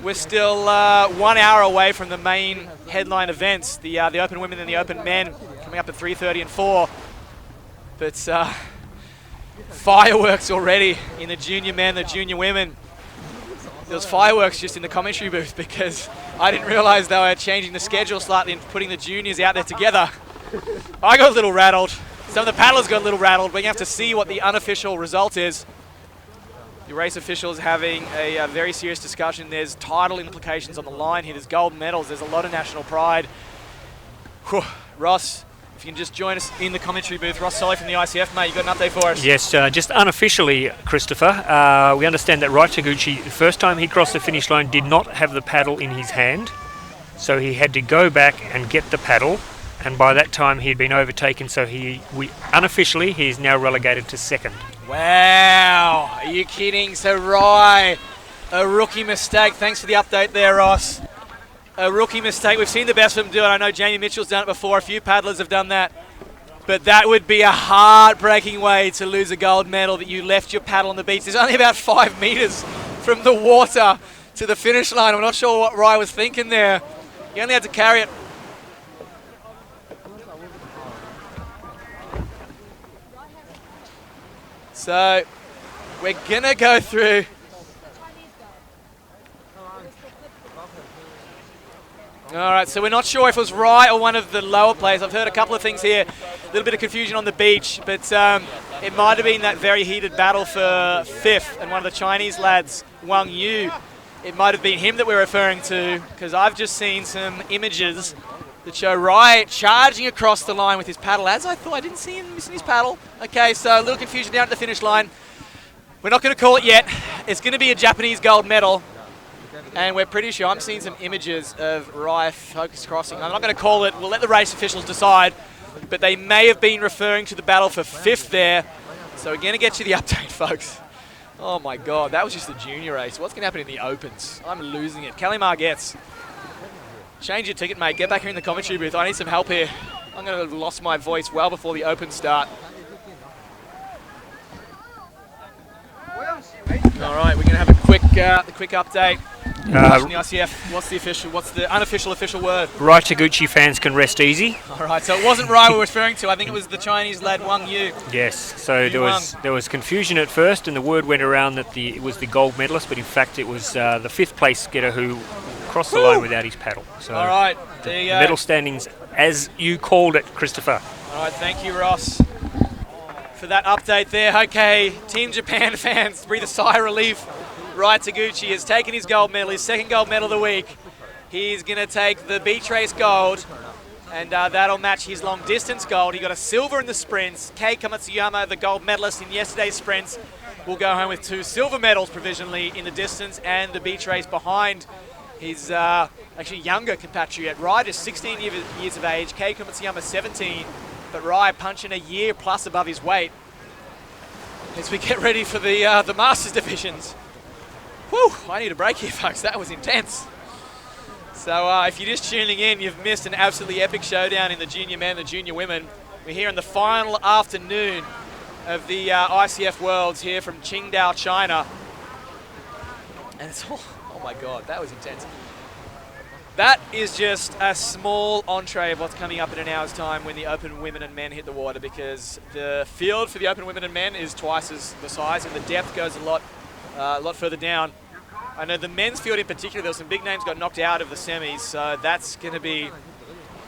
1 hour away from the main headline events, the Open Women and the Open Men, coming up at 3:30 and 4. But fireworks already in the junior men, the junior women. There was fireworks just in the commentary booth because I didn't realize they were changing the schedule slightly and putting the juniors out there together. I got a little rattled. Some of the paddlers got a little rattled. We're going to have to see what the unofficial result is. The race officials having a very serious discussion. There's title implications on the line here. There's gold medals. There's a lot of national pride. Whew. Ross, if you can just join us in the commentary booth. Ross Solly from the ICF, mate, you got an update for us? Yes, just unofficially, Christopher. We understand that Rai Taguchi, the first time he crossed the finish line, did not have the paddle in his hand. So he had to go back and get the paddle. And by that time, he had been overtaken. So unofficially, he is now relegated to second. Wow, are you kidding? So Rai, a rookie mistake. Thanks for the update there, Ross. A rookie mistake. We've seen the best of them do it. I know Jamie Mitchell's done it before. A few paddlers have done that. But that would be a heartbreaking way to lose a gold medal, that you left your paddle on the beach. There's only about 5 meters from the water to the finish line. I'm not sure what Rai was thinking there. He only had to carry it. So we're going to go through. All right, so we're not sure if it was Rai or one of the lower players. I've heard a couple of things here. A little bit of confusion on the beach, but it might have been that very heated battle for fifth, and one of the Chinese lads, Wang Yu, it might have been him that we're referring to, because I've just seen some images that show Rai charging across the line with his paddle. As I thought, I didn't see him missing his paddle. Okay, so a little confusion down at the finish line. We're not going to call it yet. It's going to be a Japanese gold medal. And we're pretty sure, I'm seeing some images of Rai focus crossing. I'm not going to call it. We'll let the race officials decide. But they may have been referring to the battle for 5th there. So we're going to get you the update, folks. Oh my God, that was just the junior race. What's going to happen in the opens? I'm losing it. Kelly Margetts, change your ticket, mate. Get back here in the commentary booth. I need some help here. I'm going to have lost my voice well before the open start. All right, we're going to have a quick update. The ICF, what's the unofficial official word? Rai Taguchi fans can rest easy. All right, so it wasn't Rai we were referring to. I think it was the Chinese lad Wang Yu. Yes, so there was confusion at first, and the word went around that it was the gold medalist, but in fact it was the 5th place getter who crossed the line without his paddle. So all right, the medal standings as you called it, Christopher. All right, thank you, Ross, for that update there. Okay, Team Japan fans, breathe a sigh of relief. Rai Taguchi has taken his gold medal, his 2nd gold medal of the week. He's going to take the beach race gold, and that'll match his long distance gold. He got a silver in the sprints. Kei Kamatsuyama, the gold medalist in yesterday's sprints, will go home with 2 silver medals provisionally in the distance and the beach race behind his actually younger compatriot. Rai is 16 years of age, Kei Kamatsuyama 17, but Rai punching a year plus above his weight as we get ready for the Masters divisions. Whew, I need a break here, folks. That was intense. So if you're just tuning in, you've missed an absolutely epic showdown in the junior men, the junior women. We're here in the final afternoon of the ICF Worlds here from Qingdao, China. And it's all, oh my God, that was intense. That is just a small entree of what's coming up in an hour's time when the open women and men hit the water, because the field for the open women and men is twice as the size, and the depth goes a lot further down. I know the men's field in particular, there were some big names got knocked out of the semis, so that's going to be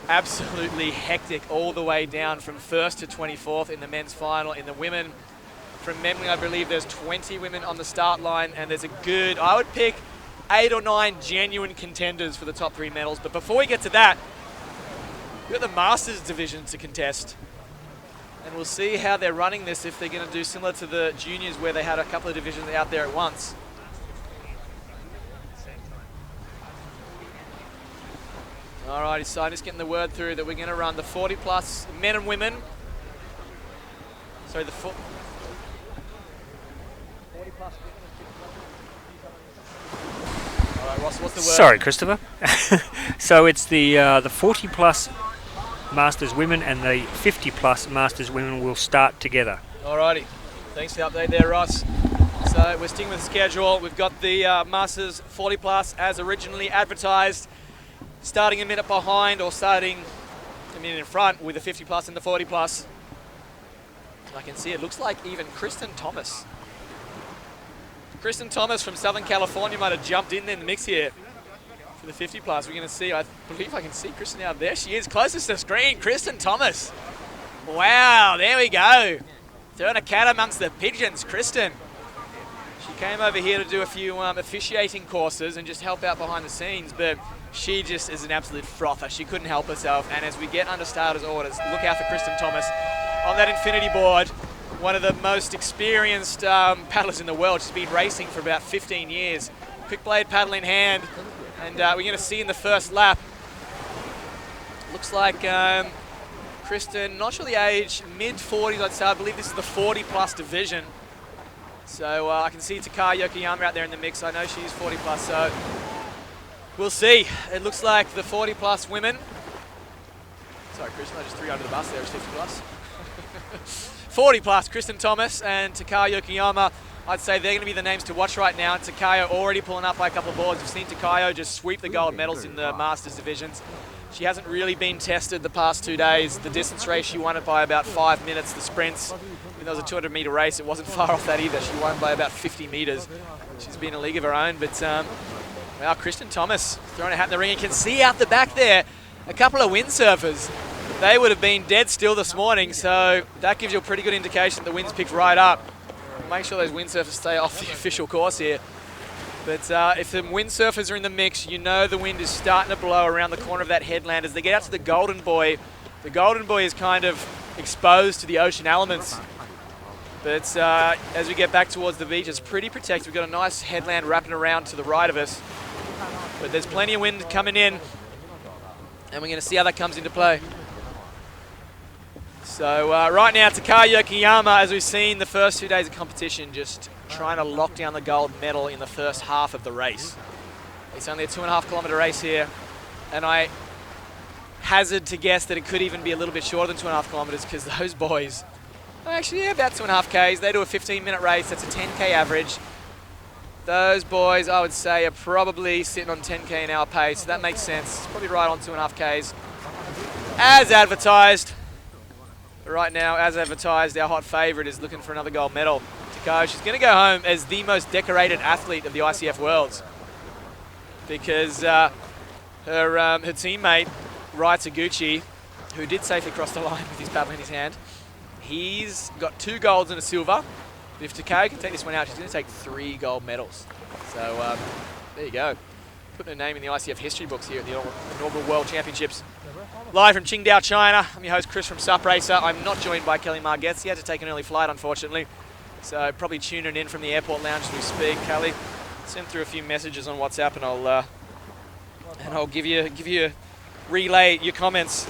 absolutely hectic all the way down from 1st to 24th in the men's final. In the women, from memory, I believe there's 20 women on the start line, and there's a good, I would pick 8 or 9 genuine contenders for the top 3 medals. But before we get to that, we've got the Masters division to contest. And we'll see how they're running this, if they're going to do similar to the juniors where they had a couple of divisions out there at once. Alrighty, so I'm just getting the word through that we're going to run the 40 plus men and women. Sorry, the 40 plus women. Alright, Ross, what's the word? Sorry, Christopher. So it's the 40 plus Masters women and the 50 plus Masters women will start together. Alrighty, thanks for the update there, Ross. So we're sticking with the schedule. We've got the Masters 40 plus as originally advertised, starting a minute behind or starting a minute in front with the 50 plus and the 40 plus. I can see it looks like even Kristen Thomas from Southern California might have jumped in the mix here for the 50 plus. We're going to see, I believe I can see Kristen out there. She is closest to the screen, Kristen Thomas. Wow, there we go. Throwing a cat amongst the pigeons, Kristen. She came over here to do a few officiating courses and just help out behind the scenes, but she just is an absolute frother. She couldn't help herself, and as we get under starters orders, look out for Kristen Thomas on that infinity board. One of the most experienced paddlers in the world. She's been racing for about 15 years. Quick blade paddle in hand, and we're going to see in the first lap. Looks like Kristen, not sure the age, mid-40s I'd say. I believe this is the 40 plus division. So I can see Takaya Yokoyama out there in the mix. I know she's 40 plus, so we'll see. It looks like the 40 plus women. Sorry, Kristen, I just threw you under the bus there. It's 50 plus. 40 plus, Kristen Thomas and Takaya Yokoyama. I'd say they're going to be the names to watch right now. Takaya already pulling up by a couple of boards. We've seen Takaya just sweep the gold medals in the Masters divisions. She hasn't really been tested the past 2 days. The distance race, she won it by about 5 minutes. The sprints, even though it was a 200-meter race, it wasn't far off that either. She won by about 50 meters. She's been in a league of her own, but well, Kristen Thomas throwing a hat in the ring. You can see out the back there a couple of windsurfers. They would have been dead still this morning, so that gives you a pretty good indication that the wind's picked right up. Make sure those windsurfers stay off the official course here. But if the windsurfers are in the mix, you know the wind is starting to blow around the corner of that headland. As they get out to the Golden Buoy is kind of exposed to the ocean elements. But as we get back towards the beach, it's pretty protected. We've got a nice headland wrapping around to the right of us. But there's plenty of wind coming in, and we're going to see how that comes into play. So right now, Takaya Yokoyama, as we've seen the first 2 days of competition, just trying to lock down the gold medal in the first half of the race. It's only a 2.5 kilometre race here, and I hazard to guess that it could even be a little bit shorter than 2.5 kilometres because those boys, actually about 2.5 Ks, they do a 15-minute race, that's a 10K average. Those boys, I would say, are probably sitting on 10K an hour pace, so that makes sense. It's probably right on 2.5 Ks. As advertised, right now, as advertised, our hot favourite is looking for another gold medal to go. She's going to go home as the most decorated athlete of the ICF Worlds because her teammate, Rai Taguchi, who did safely cross the line with his paddle in his hand, he's got 2 golds and a silver. But if Takaya can take this one out, she's going to take 3 gold medals. So there you go. Putting her name in the ICF history books here at the inaugural World Championships. Live from Qingdao, China. I'm your host, Chris from SUP Racer. I'm not joined by Kelly Margetts. He had to take an early flight, unfortunately. So probably tuning in from the airport lounge as we speak. Kelly, send through a few messages on WhatsApp, and I'll give you relay your comments.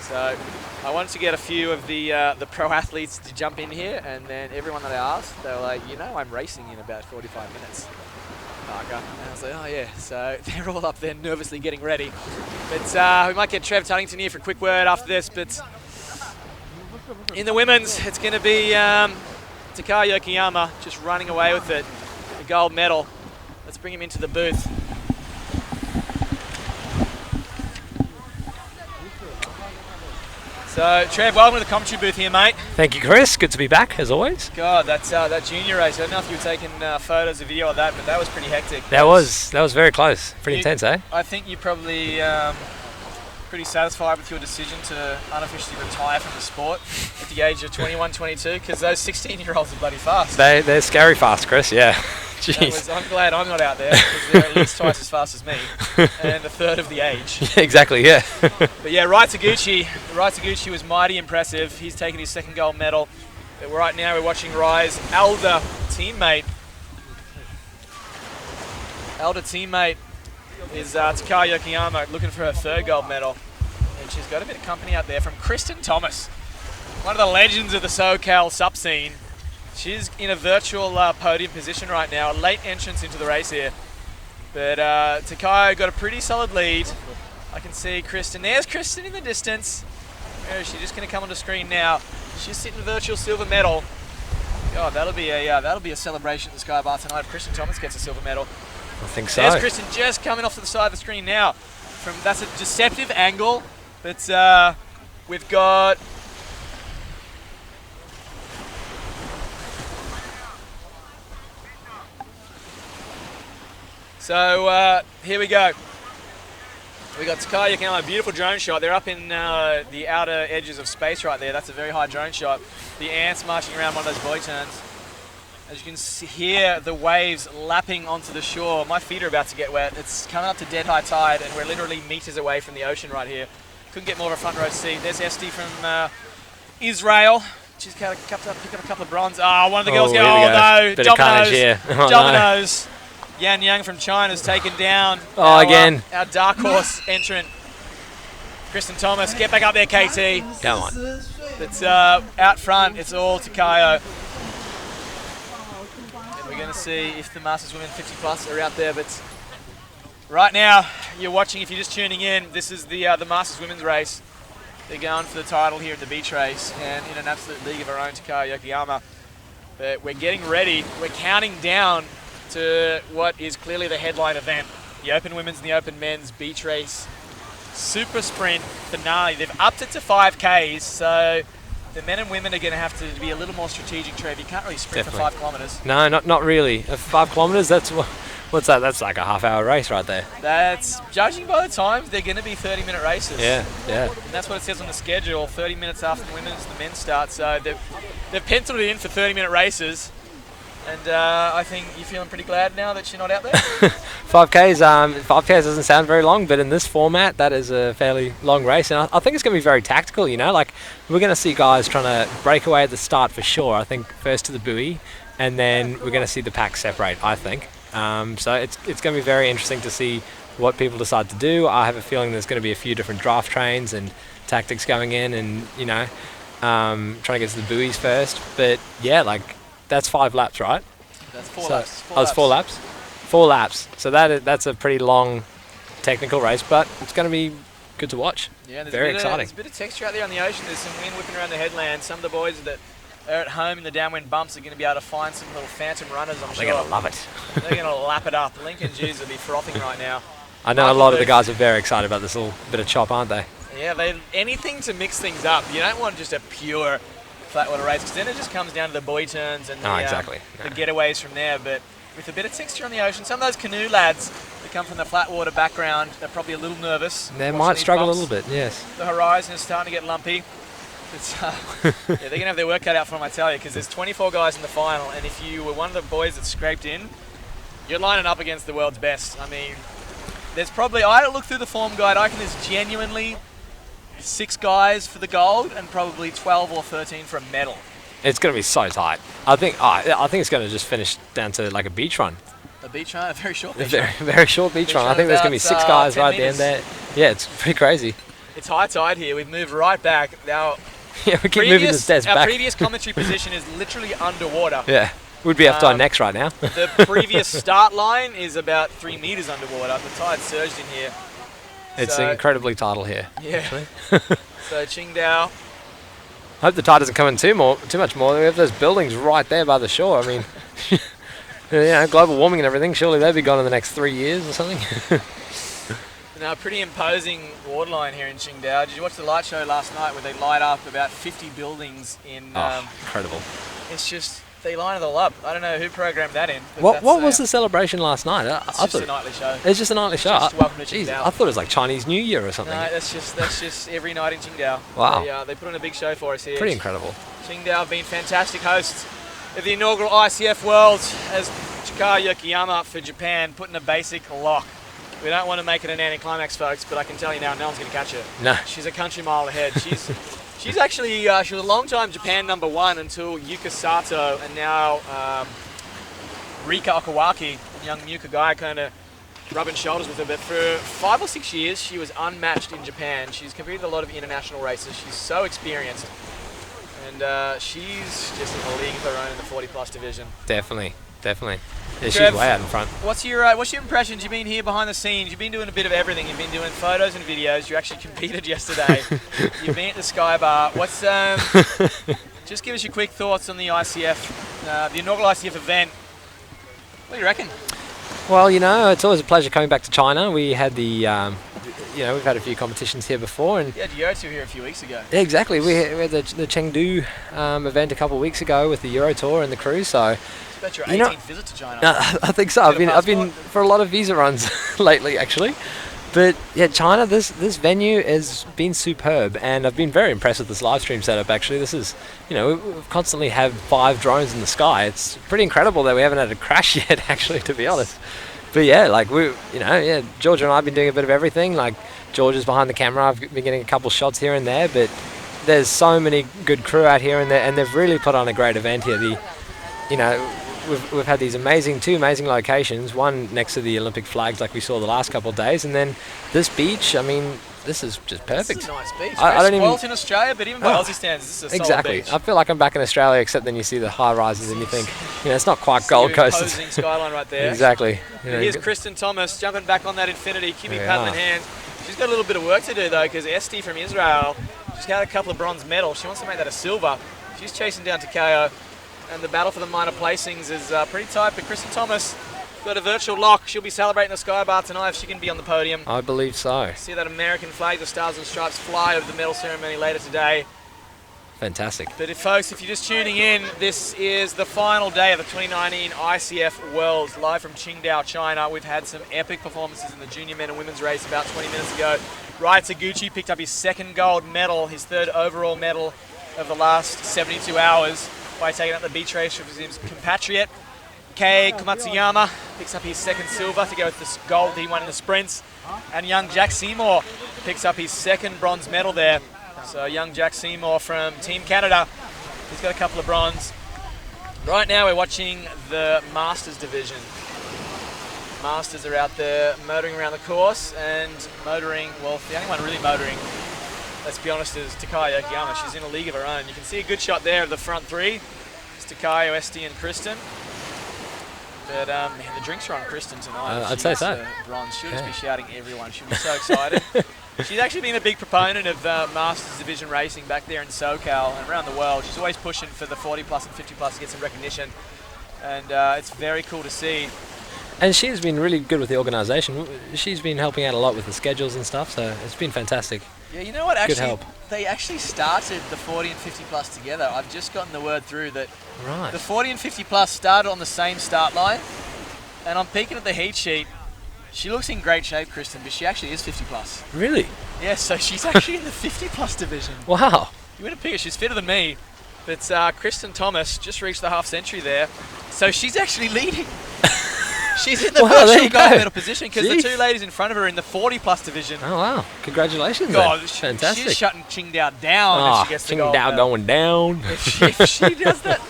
So I wanted to get a few of the pro athletes to jump in here, and then everyone that I asked, they were like, I'm racing in about 45 minutes. And I was like, oh yeah, so they're all up there nervously getting ready. But we might get Trev Tunnington here for a quick word after this, but in the women's, it's going to be Takaya Yokoyama just running away with it, the gold medal. Let's bring him into the booth. So, Trev, welcome to the commentary booth here, mate. Thank you, Chris. Good to be back, as always. God, that's that junior race. I don't know if you were taking photos or video of that, but that was pretty hectic. That was very close. Pretty intense, eh? I think you're probably pretty satisfied with your decision to unofficially retire from the sport at the age of 21, 22, because those 16-year-olds are bloody fast. They're scary fast, Chris, yeah. Jeez. I'm glad I'm not out there, because they're at least twice as fast as me, and a third of the age. Yeah, exactly, yeah. But yeah, Rai Taguchi was mighty impressive. He's taken his 2nd gold medal. But right now we're watching Rai's elder teammate is Takaya Yokoyama, looking for her 3rd gold medal. And she's got a bit of company out there from Kristen Thomas, one of the legends of the SoCal SUP scene. She's in a virtual podium position right now, a late entrance into the race here. But Takaya got a pretty solid lead. I can see Kristen. There's Kristen in the distance. Where is she? Just going to come on the screen now. She's sitting virtual silver medal. God, that'll be a celebration at the Sky Bar tonight if Kristen Thomas gets a silver medal. I think so. There's Kristen just coming off to the side of the screen now. That's a deceptive angle, but we've got. So here we go. We got Takaya Yokoyama, a beautiful drone shot. They're up in the outer edges of space right there. That's a very high drone shot. The ants marching around one of those buoy turns. As you can hear the waves lapping onto the shore. My feet are about to get wet. It's coming up to dead high tide, and we're literally meters away from the ocean right here. Couldn't get more of a front row seat. There's Esty from Israel. She's picked up a couple of bronze. Oh, one of the girls go, no, dominoes. Dominoes. Yan Yang from China has taken down again. Our dark horse entrant, Kristen Thomas. Get back up there, KT. Come on. It's out front. It's all Takaya. And we're going to see if the Masters Women 50 Plus are out there. But right now, you're watching. If you're just tuning in, this is the Masters Women's race. They're going for the title here at the beach race, and in an absolute league of our own, Takaya Yokoyama. But we're getting ready. We're counting down to what is clearly the headline event, the Open Women's and the Open Men's beach race super sprint finale. They've upped it to 5Ks, so the men and women are going to have to be a little more strategic, Trev. You can't really sprint for 5 kilometres. No, not really. 5 kilometres, what's that? That's like a half-hour race right there. That's, judging by the times, they're going to be 30-minute races. Yeah. And that's what it says on the schedule, 30 minutes after the women's and the men's start. So they've penciled it in for 30-minute races. And I think you're feeling pretty glad now that you're not out there. 5Ks doesn't sound very long, but in this format, that is a fairly long race, and I think it's going to be very tactical. You know, like we're going to see guys trying to break away at the start for sure. I think first to the buoy, and then we're going to see the pack separate. I think so. It's going to be very interesting to see what people decide to do. I have a feeling there's going to be a few different draft trains and tactics going in, and you know, trying to get to the buoys first. But yeah, like. That's 5 laps, right? That's 4 laps. It's 4 laps? 4 laps. So that's a pretty long technical race, but it's going to be good to watch. Yeah, very exciting. There's a bit of texture out there on the ocean. There's some wind whipping around the headland. Some of the boys that are at home in the downwind bumps are going to be able to find some little phantom runners, I'm sure. They're going to love it. They're going to lap it up. Lincoln Jews will be frothing right now. I know a lot of the guys are very excited about this little bit of chop, aren't they? Yeah, anything to mix things up. You don't want just a pure flat water race, because then it just comes down to the buoy turns and the getaways from there. But with a bit of texture on the ocean, some of those canoe lads that come from the flat water background, they're probably a little nervous. They might struggle a little bit, yes. The horizon is starting to get lumpy. It's, yeah, they're going to have their work cut out for them, I tell you, because there's 24 guys in the final, and if you were one of the boys that scraped in, you're lining up against the world's best. I mean, there's probably, I look through the form guide, I reckon there's genuinely 6 guys for the gold and probably 12 or 13 for a medal. It's going to be so tight. I think it's going to just finish down to like a beach run. A beach run, a very short beach run. Very short beach run. I think there's going to be 6 guys right at the end there. Yeah, it's pretty crazy. It's high tide here. We've moved right back. Now, yeah, we keep moving this desk back. Our previous commentary position is literally underwater. Yeah, we'd be up to our necks right now. The previous start line is about 3 meters underwater. The tide surged in here. It's incredibly tidal here. Yeah. So Qingdao. I hope the tide doesn't come in too much more. We have those buildings right there by the shore. I mean, you know, global warming and everything. Surely they'll be gone in the next 3 years or something. Now, pretty imposing waterline here in Qingdao. Did you watch the light show last night where they light up about 50 buildings in? Incredible. It's just. They line it all up. I don't know who programmed that in. What was the celebration last night? It's just a nightly show. It's just a nightly show. Just welcome to Qingdao. I thought it was like Chinese New Year or something. No, that's just every night in Qingdao. Wow. They put on a big show for us here. Pretty incredible. Qingdao have been fantastic hosts of the inaugural ICF Worlds as Chikara Yokiyama for Japan put in a basic lock. We don't want to make it an anticlimax, folks, but I can tell you now, no one's going to catch her. No. She's a country mile ahead. She's actually, she was a long time Japan #1 until Yuka Sato, and now Rika Okawaki, young Yuka guy, kind of rubbing shoulders with her. But for 5 or 6 years, she was unmatched in Japan. She's competed a lot of international races. She's so experienced. And she's just in a league of her own in the 40-plus division. Definitely. Yeah, she's Trev, way out in front. What's your impressions? You've been here behind the scenes. You've been doing a bit of everything. You've been doing photos and videos. You actually competed yesterday. You've been at the Sky Bar. What's just give us your quick thoughts on the ICF, the inaugural ICF event. What do you reckon? Well, you know, it's always a pleasure coming back to China. We had the, you know, we've had a few competitions here before, and yeah, Euro Tour here a few weeks ago. Yeah, exactly. We had the Chengdu event a couple of weeks ago with the Euro Tour and the crew. So. It's about your 18th visit to China. I think so. I've been for a lot of visa runs lately, actually. But yeah, China, this venue has been superb, and I've been very impressed with this live stream setup. Actually, this is, you know, we constantly have 5 drones in the sky. It's pretty incredible that we haven't had a crash yet, actually, to be honest. But yeah, like Georgia and I have been doing a bit of everything. Like George is behind the camera. I've been getting a couple shots here and there, but there's so many good crew out here, and they've really put on a great event here. We've had these two amazing locations, one next to the Olympic flags like we saw the last couple of days, and then this beach, I mean, this is just perfect. This is a nice beach. I don't even in Australia, but even by Aussie standards, this is a solid beach. I feel like I'm back in Australia, except then you see the high rises and you think, you know, it's not quite Gold Coast. Imposing skyline right there. Exactly. Here's Kristen Thomas jumping back on that Infinity, QB paddle in hand. She's got a little bit of work to do though, because Esti from Israel, she's got a couple of bronze medals. She wants to make that a silver. She's chasing down Takeo. And the battle for the minor placings is pretty tight, but Kristen Thomas got a virtual lock. She'll be celebrating the Sky Bar tonight if she can be on the podium. I believe so. See that American flag, the Stars and Stripes, fly over the medal ceremony later today. Fantastic. But if you're just tuning in, this is the final day of the 2019 ICF Worlds, live from Qingdao, China. We've had some epic performances in the junior men and women's race about 20 minutes ago. Raya Taguchi picked up his 2nd gold medal, his 3rd overall medal of the last 72 hours. By taking up the beach race with his compatriot. Kei Kumatsuyama picks up his second silver to go with the gold he won in the sprints. And young Jack Seymour picks up his second bronze medal there. So young Jack Seymour from Team Canada, he's got a couple of bronze. Right now we're watching the Masters division. Masters are out there motoring around the course and motoring, well, the only one really motoring, let's be honest, is Takaya Yokoyama. She's in a league of her own. You can see a good shot there of the front three. It's Takaya, Esti and Kristen. But man, the drinks are on Kristen tonight. I'd say so. Bronze. She'll just be shouting at everyone. She'll be so excited. She's actually been a big proponent of Masters Division racing back there in SoCal and around the world. She's always pushing for the 40 plus and 50 plus to get some recognition. And it's very cool to see. And she's been really good with the organisation. She's been helping out a lot with the schedules and stuff, so it's been fantastic. Yeah, you know what? Actually, good help. They actually started the 40 and 50 plus together. I've just gotten the word through that the 40 and 50 plus started on the same start line. And I'm peeking at the heat sheet. She looks in great shape, Kristen, but she actually is 50 plus. Really? Yeah, so she's actually in the 50 plus division. Wow. You wouldn't pick her, she's fitter than me. But Kristen Thomas just reached the half century there. So she's actually leading. She's in the virtual gold medal position because the two ladies in front of her are in the 40 plus division. Oh wow! Congratulations! God, fantastic. She's shutting Qingdao down if she gets the gold Qingdao going down. If she does that,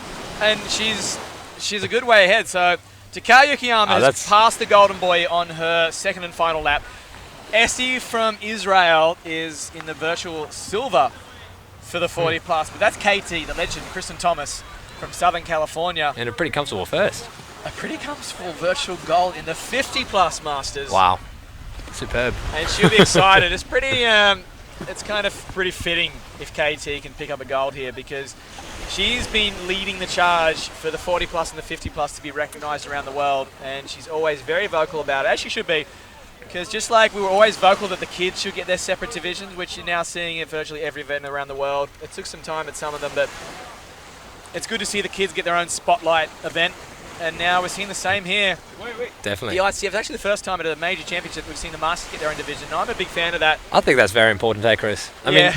and she's a good way ahead. So Takaya Yokoyama has passed the golden boy on her second and final lap. Essie from Israel is in the virtual silver for the 40 plus, but that's KT, the legend, Kristen Thomas from Southern California. And a pretty comfortable first. A pretty comfortable virtual gold in the 50 plus Masters. Wow, superb. And she'll be excited. It's pretty, it's kind of pretty fitting if KT can pick up a gold here because she's been leading the charge for the 40 plus and the 50 plus to be recognised around the world, and she's always very vocal about it, as she should be. Because just like we were always vocal that the kids should get their separate divisions, which you're now seeing at virtually every event around the world. It took some time at some of them, but it's good to see the kids get their own spotlight event. And now we're seeing the same here. Definitely. The ICF is actually the first time at a major championship we've seen the Masters get their own division. And I'm a big fan of that. I think that's very important, Chris? I mean,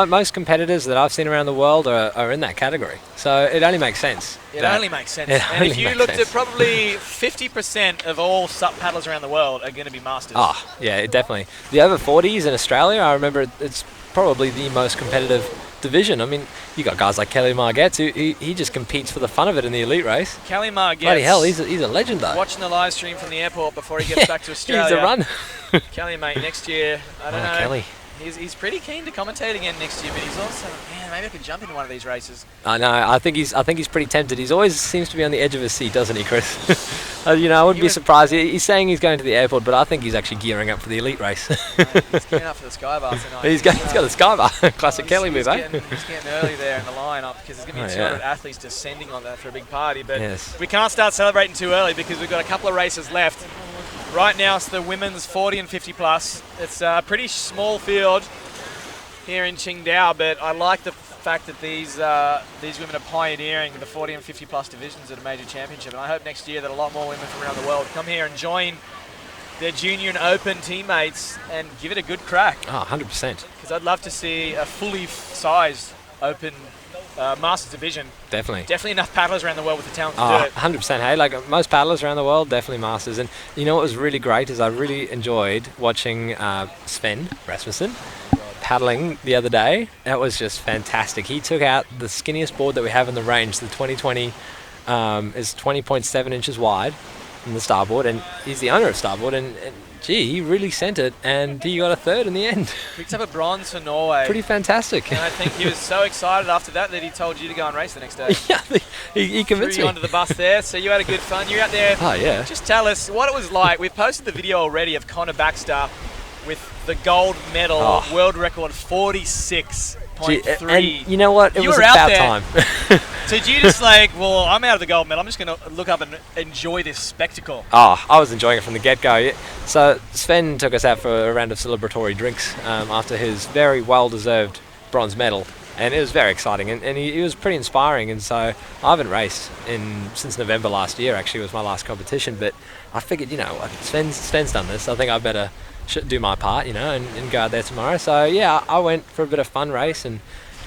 most competitors that I've seen around the world are in that category. So it only makes sense. It only makes sense. And if you looked at probably 50% of all SUP paddlers around the world are going to be Masters. Oh, yeah, definitely. The over 40s in Australia, I remember it's probably the most competitive division. I mean, you got guys like Kelly Margetts, who he just competes for the fun of it in the elite race. Kelly Margetts. Bloody hell, he's a legend though. Watching the live stream from the airport before he gets back to Australia. He's a run. Kelly, mate, next year, I don't know. Kelly. He's pretty keen to commentate again next year, but he's also, man, maybe I could jump into one of these races. I know. I think he's pretty tempted. He's always seems to be on the edge of his seat, doesn't he, Chris? I wouldn't be surprised. He's saying he's going to the airport, but I think he's actually gearing up for the elite race. He's gearing up for the Skybar tonight. He's got the Skybar. Classic Kelly move, eh? He's getting early there in the lineup because there's going to be 200 athletes descending on that for a big party. But yes, we can't start celebrating too early because we've got a couple of races left. Right now, it's the women's 40 and 50 plus. It's a pretty small field here in Qingdao, but I like the fact that these women are pioneering the 40 and 50 plus divisions at a major championship, and I hope next year that a lot more women from around the world come here and join their junior and open teammates and give it a good crack. Oh, 100%. Because I'd love to see a fully sized open Masters division. Definitely enough paddlers around the world with the talent to do it. 100%. Hey, like most paddlers around the world, definitely Masters. And you know what was really great is I really enjoyed watching Sven Rasmussen paddling the other day. That was just fantastic. He took out the skinniest board that we have in the range. The 2020 is 20.7 inches wide in the starboard, and he's the owner of starboard, and gee, he really sent it, and he got a third in the end. Picked up a bronze for Norway. Pretty fantastic. And I think he was so excited after that he told you to go and race the next day. Yeah, he convinced Threw you onto the bus there, so you had a good fun. You're out there. Oh, yeah. Just tell us what it was like. We've posted the video already of Connor Baxter with the gold medal, world record 46.3. And you know what? It was about time. So did you just well, I'm out of the gold medal. I'm just going to look up and enjoy this spectacle. Oh, I was enjoying it from the get-go. So Sven took us out for a round of celebratory drinks after his very well-deserved bronze medal. And it was very exciting, and he was pretty inspiring. And so I haven't raced since November last year, actually, was my last competition. But I figured, what, Sven's done this. I think I better do my part, and go out there tomorrow. So, yeah, I went for a bit of fun race and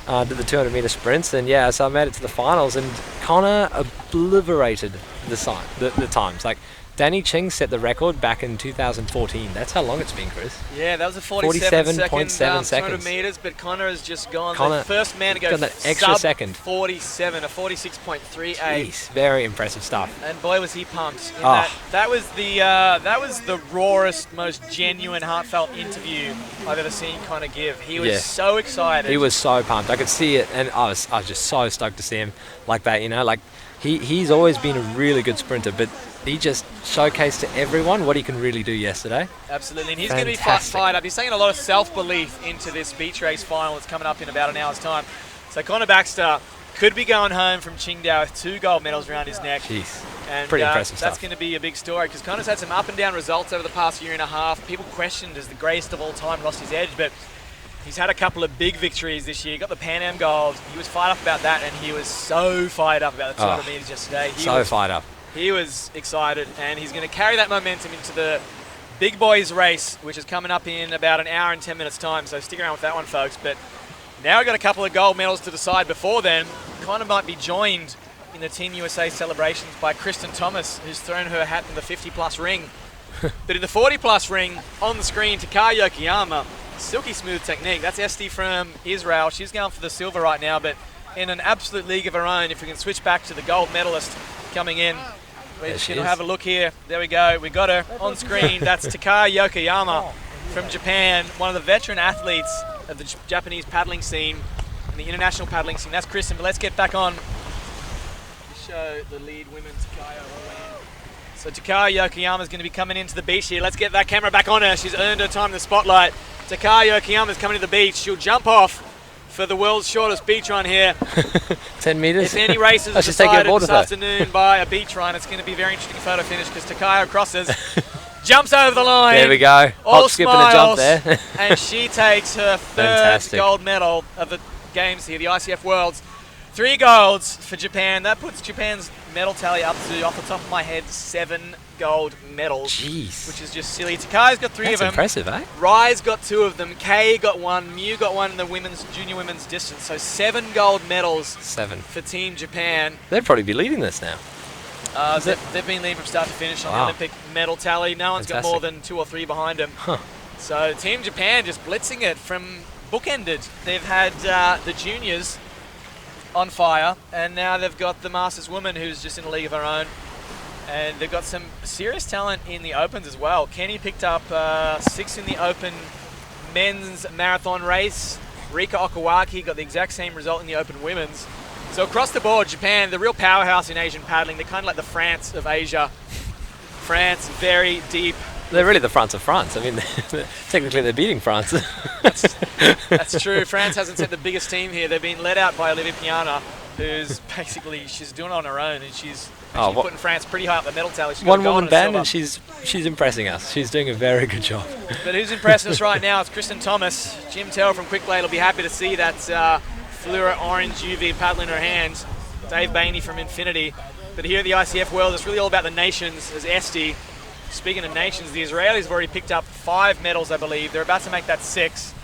did the 200-meter sprints, and yeah, so I made it to the finals, and Connor obliterated the times. Like, Danny Ching set the record back in 2014. That's how long it's been, Chris. Yeah, that was a 47.7 seconds. 200 meters, but Connor has just gone the first man to go that extra sub second. 47, a 46.38. Jeez, very impressive stuff. And boy, was he pumped. That was the rawest, most genuine, heartfelt interview I've ever seen Connor give. He was so excited. He was so pumped. I could see it, and I was just so stoked to see him like that. You know, like he's always been a really good sprinter, but he just showcased to everyone what he can really do yesterday. Absolutely, and he's going to be fired up. He's taking a lot of self-belief into this beach race final that's coming up in about an hour's time. So Connor Baxter could be going home from Qingdao with 2 gold medals around his neck. Jeez, and pretty impressive that's stuff. going to be a big story because Connor's had some up and down results over the past year and a half. People questioned as the greatest of all time, lost his edge, but he's had a couple of big victories this year. He got the Pan Am gold. He was fired up about that, and he was so fired up about the 200 meters yesterday. He was fired up. He was excited, and he's going to carry that momentum into the big boys race, which is coming up in about an hour and 10 minutes time. So stick around with that one, folks. But now we've got a couple of gold medals to decide. Before then, Connor might be joined in the Team USA celebrations by Kristen Thomas, who's thrown her hat in the 50-plus ring. But in the 40-plus ring, on the screen, Takaya Yokoyama, silky smooth technique. That's Esti from Israel. She's going for the silver right now, but in an absolute league of her own. If we can switch back to the gold medalist coming in. We're just going to have a look here. There we go. We got her on screen. That's Takaya Yokoyama from Japan, one of the veteran athletes of the Japanese paddling scene and the international paddling scene. That's Kristen, but let's get back on to show the lead women, Takaya. So Takaya Yokoyama is going to be coming into the beach here. Let's get that camera back on her. She's earned her time in the spotlight. Takaya Yokoyama is coming to the beach. She'll jump off for the world's shortest beach run here. 10 meters. If any races are decided this afternoon by a beach run, it's going to be a very interesting photo finish because Takaya crosses, jumps over the line. There we go. All hop, skip, and a jump there. And she takes her third gold medal of the games here, the ICF Worlds. 3 golds for Japan. That puts Japan's medal tally up to, off the top of my head, 7 gold medals. Jeez. Which is just silly. Takaya's got 3 of them. That's impressive, eh? Rai's got 2 of them. Kay got 1. Mew got 1 in the junior women's distance. So 7 gold medals. 7. For Team Japan. They'd probably be leading this now. They've been leading from start to finish on the Olympic medal tally. No one's got more than 2 or 3 behind them. Huh. So Team Japan just blitzing it from bookended. They've had the juniors on fire, and now they've got the Masters woman who's just in a league of her own. And they've got some serious talent in the Opens as well. Kenny picked up 6 in the Open men's marathon race. Rika Okawaki got the exact same result in the Open women's. So across the board, Japan, the real powerhouse in Asian paddling. They're kind of like the France of Asia. France, very deep. They're really the France of France. I mean, technically they're beating France. That's true. France hasn't sent the biggest team here. They've been led out by Olivia Piana, who's basically, she's doing it on her own, and she's putting France pretty high up the medal tally. She's one woman band, and she's impressing us. She's doing a very good job. But who's impressing us right now is Kristen Thomas. Jim Terrell from Quick Blade will be happy to see that fluoro orange UV paddle in her hands. Dave Bainey from Infinity. But here at the ICF World, it's really all about the nations, as Esti. Speaking of nations, the Israelis have already picked up 5 medals, I believe. They're about to make that 6.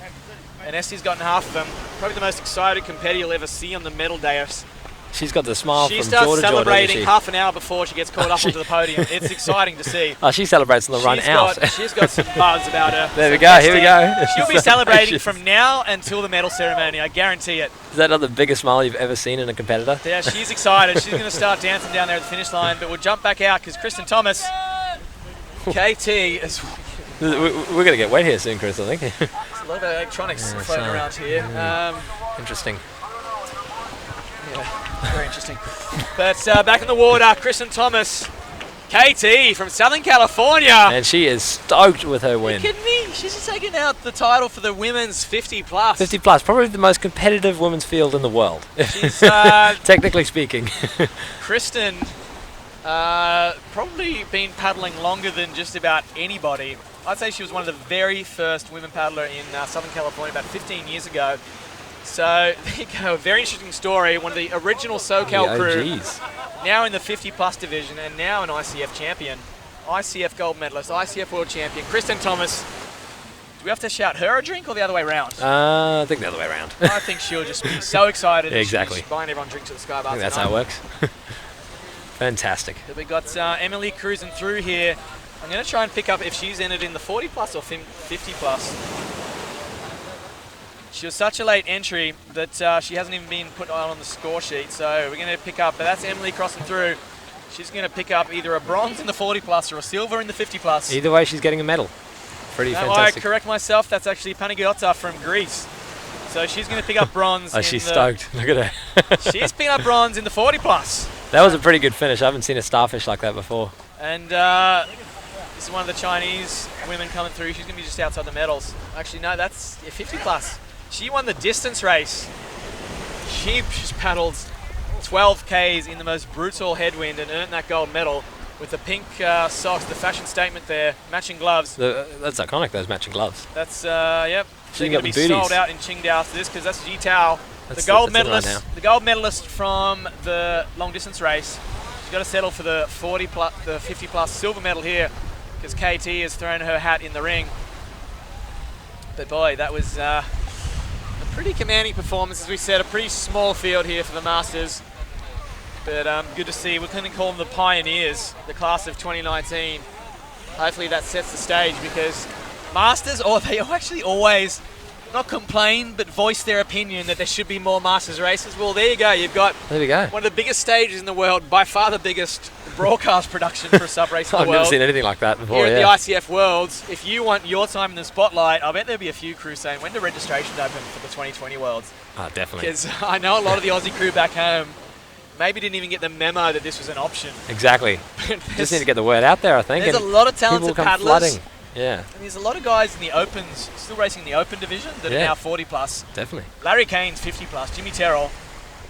And Esti's gotten half of them. Probably the most excited competitor you'll ever see on the medal dais. She's got the smile she from Georgia. She starts celebrating half an hour before she gets called up onto the podium. It's exciting to see. Oh, she celebrates on the run out. She's got some buzz about her. There we go, here we go. She'll be celebrating from now until the medal ceremony, I guarantee it. Is that not the biggest smile you've ever seen in a competitor? Yeah, she's excited. She's going to start dancing down there at the finish line, but we'll jump back out because Kristen Thomas, KT, is... We're going to get wet here soon, Chris, I think. There's a lot of electronics floating around here. Interesting. Yeah, very interesting. But back in the water, Kristen Thomas, KT from Southern California. And she is stoked with her win. Are you kidding me? She's just taken out the title for the women's 50 plus. 50 plus, probably the most competitive women's field in the world. She's, technically speaking. Kristen, probably been paddling longer than just about anybody. I'd say she was one of the very first women paddler in Southern California about 15 years ago. So there you go, a very interesting story. One of the original SoCal crew, now in the 50 plus division and now an ICF champion, ICF gold medalist, ICF world champion, Kristen Thomas. Do we have to shout her a drink or the other way around? I think the other way around. I think she'll just be so excited. Yeah, exactly. She's buying everyone drinks at the Sky Bar. I think that's how it works. Fantastic. But we got Emily cruising through here. I'm going to try and pick up if she's entered in the 40 plus or 50 plus. She was such a late entry that she hasn't even been put on the score sheet. So we're going to pick up, but that's Emily crossing through. She's going to pick up either a bronze in the 40 plus or a silver in the 50 plus. Either way, she's getting a medal. Pretty fantastic. I correct myself, that's actually Panagiota from Greece. So she's going to pick up bronze. Oh, she's stoked. Look at her. She's picking up bronze in the 40 plus. That was a pretty good finish. I haven't seen a starfish like that before. And this is one of the Chinese women coming through. She's going to be just outside the medals. Actually, no, that's 50 plus. She won the distance race. She just paddled 12 Ks in the most brutal headwind and earned that gold medal with the pink socks, the fashion statement there, matching gloves. That's iconic, those matching gloves. That's, yep. They're going to be sold out in Qingdao after this because that's Jitao, the gold medalist from the long distance race. She's got to settle for the 50 plus silver medal here because KT has thrown her hat in the ring. But boy, that was a pretty commanding performance. As we said, a pretty small field here for the Masters. But good to see. We're going to call them the pioneers, the class of 2019. Hopefully that sets the stage because Masters, they actually always not complain, but voice their opinion that there should be more Masters races. Well, there you go. You've got one of the biggest stages in the world, by far the biggest broadcast production for a sub race in the world. I've never seen anything like that before. Here at the ICF Worlds, if you want your time in the spotlight, I bet there'll be a few crews saying, when do registrations open for the 2020 Worlds? Oh, definitely. Because I know a lot of the Aussie crew back home maybe didn't even get the memo that this was an option. Exactly. Just need to get the word out there, I think. There's a lot of talented paddlers. Flooding. Yeah. And there's a lot of guys in the Opens, still racing in the Open division, that are now 40 plus. Definitely. Larry Kane's 50 plus, Jimmy Terrell,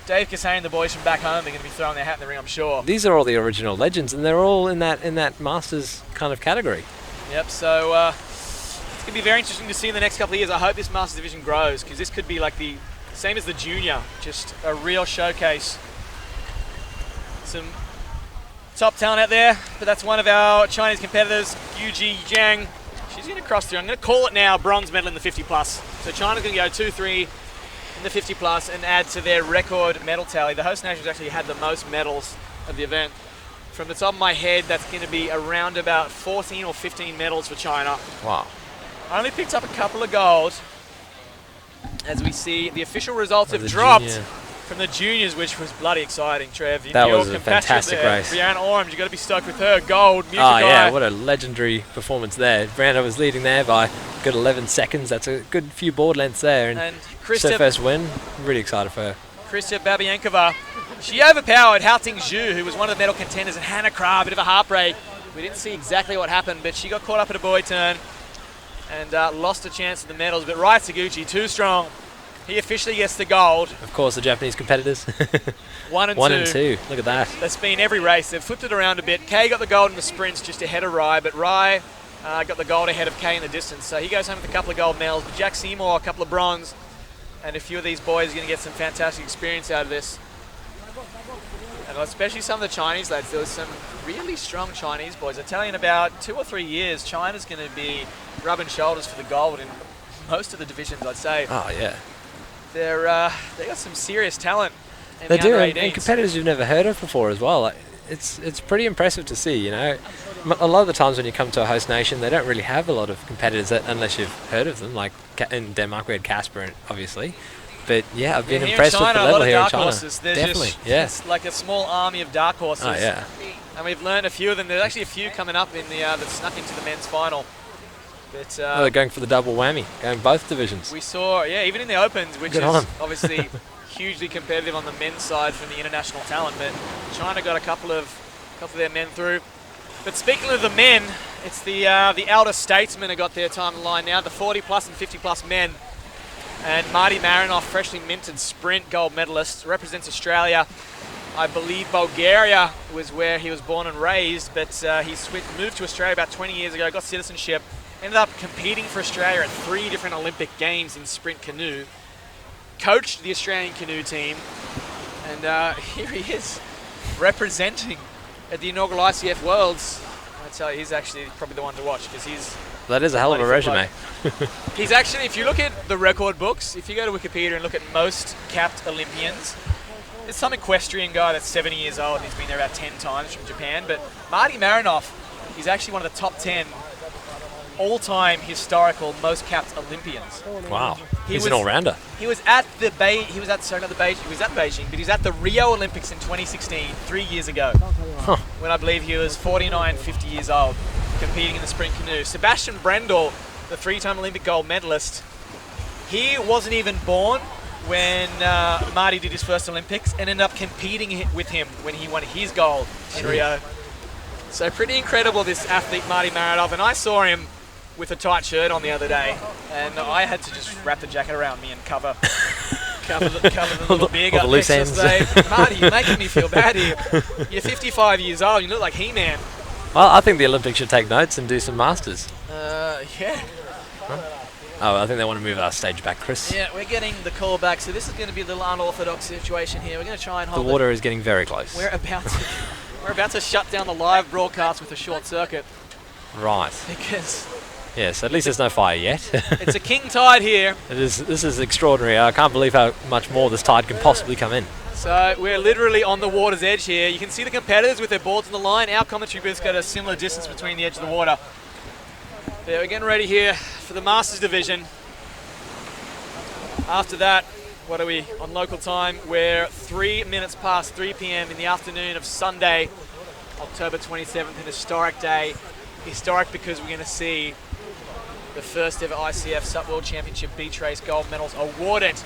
Dave Kassane, the boys from back home, they're going to be throwing their hat in the ring, I'm sure. These are all the original legends, and they're all in that Masters kind of category. Yep, so it's going to be very interesting to see in the next couple of years. I hope this Masters division grows, because this could be like the same as the junior, just a real showcase. Some top talent out there, but that's one of our Chinese competitors, Yuji Jiang. She's going to cross through. I'm going to call it now bronze medal in the 50 plus. So China's going to go 2-3 in the 50 plus and add to their record medal tally. The host nations actually had the most medals of the event. From the top of my head, that's going to be around about 14 or 15 medals for China. Wow. I only picked up a couple of gold. As we see, the official results have dropped from the juniors, which was bloody exciting, Trev. That was a fantastic race. Brianna Orange, you've got to be stoked with her. Gold, music yeah, what a legendary performance there. Brianna was leading there by a good 11 seconds. That's a good few board lengths there. And it's her first win. Really excited for her. Krista Babienkova, she overpowered Haoting Zhu, who was one of the medal contenders, and Hannah Kra, a bit of a heartbreak. We didn't see exactly what happened, but she got caught up at a buoy turn and lost a chance at the medals. But Rai Taguchi, too strong. He officially gets the gold. Of course, the Japanese competitors. 1 and 2. 1 and 2. Look at that. That's been every race. They've flipped it around a bit. Kay got the gold in the sprints just ahead of Rai, but Rai got the gold ahead of Kay in the distance. So he goes home with a couple of gold medals. But Jack Seymour, a couple of bronze. And a few of these boys are going to get some fantastic experience out of this. And especially some of the Chinese lads. There was some really strong Chinese boys. I tell you, in about 2 or 3 years, China's going to be rubbing shoulders for the gold in most of the divisions, I'd say. Oh, yeah. They got some serious talent. They do, and competitors you've never heard of before as well. Like, it's pretty impressive to see. You know, a lot of the times when you come to a host nation, they don't really have a lot of competitors unless you've heard of them. Like in Denmark, we had Casper, obviously. But yeah, I've been impressed with the level here in China. Horses. Definitely, It's like a small army of dark horses. Oh yeah. And we've learned a few of them. There's actually a few coming up in the that snuck into the men's final. But they're going for the double whammy, going both divisions. We saw, even in the Opens, which is obviously hugely competitive on the men's side from the international talent. But China got a couple of their men through. But speaking of the men, it's the elder statesmen who got their time in line now, the 40 plus and 50 plus men. And Marty Marinoff, freshly minted sprint gold medalist, represents Australia. I believe Bulgaria was where he was born and raised, but he moved to Australia about 20 years ago, got citizenship. Ended up competing for Australia at 3 different Olympic Games in sprint canoe. Coached the Australian canoe team. And here he is, representing at the inaugural ICF Worlds. I tell you, he's actually probably the one to watch because he's That is a hell of a resume. He's actually, if you look at the record books, if you go to Wikipedia and look at most capped Olympians, there's some equestrian guy that's 70 years old and he's been there about 10 times from Japan, but Marty Marinoff is actually one of the top 10 all-time historical most capped Olympians. Wow. He's an all-rounder. He was at Beijing, but he was at the Rio Olympics in 2016, 3 years ago, when I believe he was 49, 50 years old, competing in the sprint canoe. Sebastian Brendel, the 3-time Olympic gold medalist, he wasn't even born when Marty did his first Olympics and ended up competing with him when he won his gold in Rio. So pretty incredible, this athlete Marty Marinoff, and I saw him with a tight shirt on the other day, and I had to just wrap the jacket around me and cover the little beer gut next to us. Say, Marty, you're making me feel bad here. You're 55 years old, you look like He-Man. Well, I think the Olympics should take notes and do some masters. Yeah. Oh, I think they want to move our stage back, Chris. Yeah, we're getting the call back, so this is going to be a little unorthodox situation here. We're going to try and hold the water is getting very close. We're about to shut down the live broadcast with a short circuit. Right. Because... Yes, at least there's no fire yet. It's a king tide here. This is extraordinary. I can't believe how much more this tide can possibly come in. So we're literally on the water's edge here. You can see the competitors with their boards on the line. Our commentary booth's got a similar distance between the edge of the water. Yeah, we're getting ready here for the Masters division. After that, what are we on local time? We're 3 minutes past 3 p.m. in the afternoon of Sunday, October 27th, an historic day. Historic because we're going to see the first ever ICF SUP World Championship beach race gold medals awarded.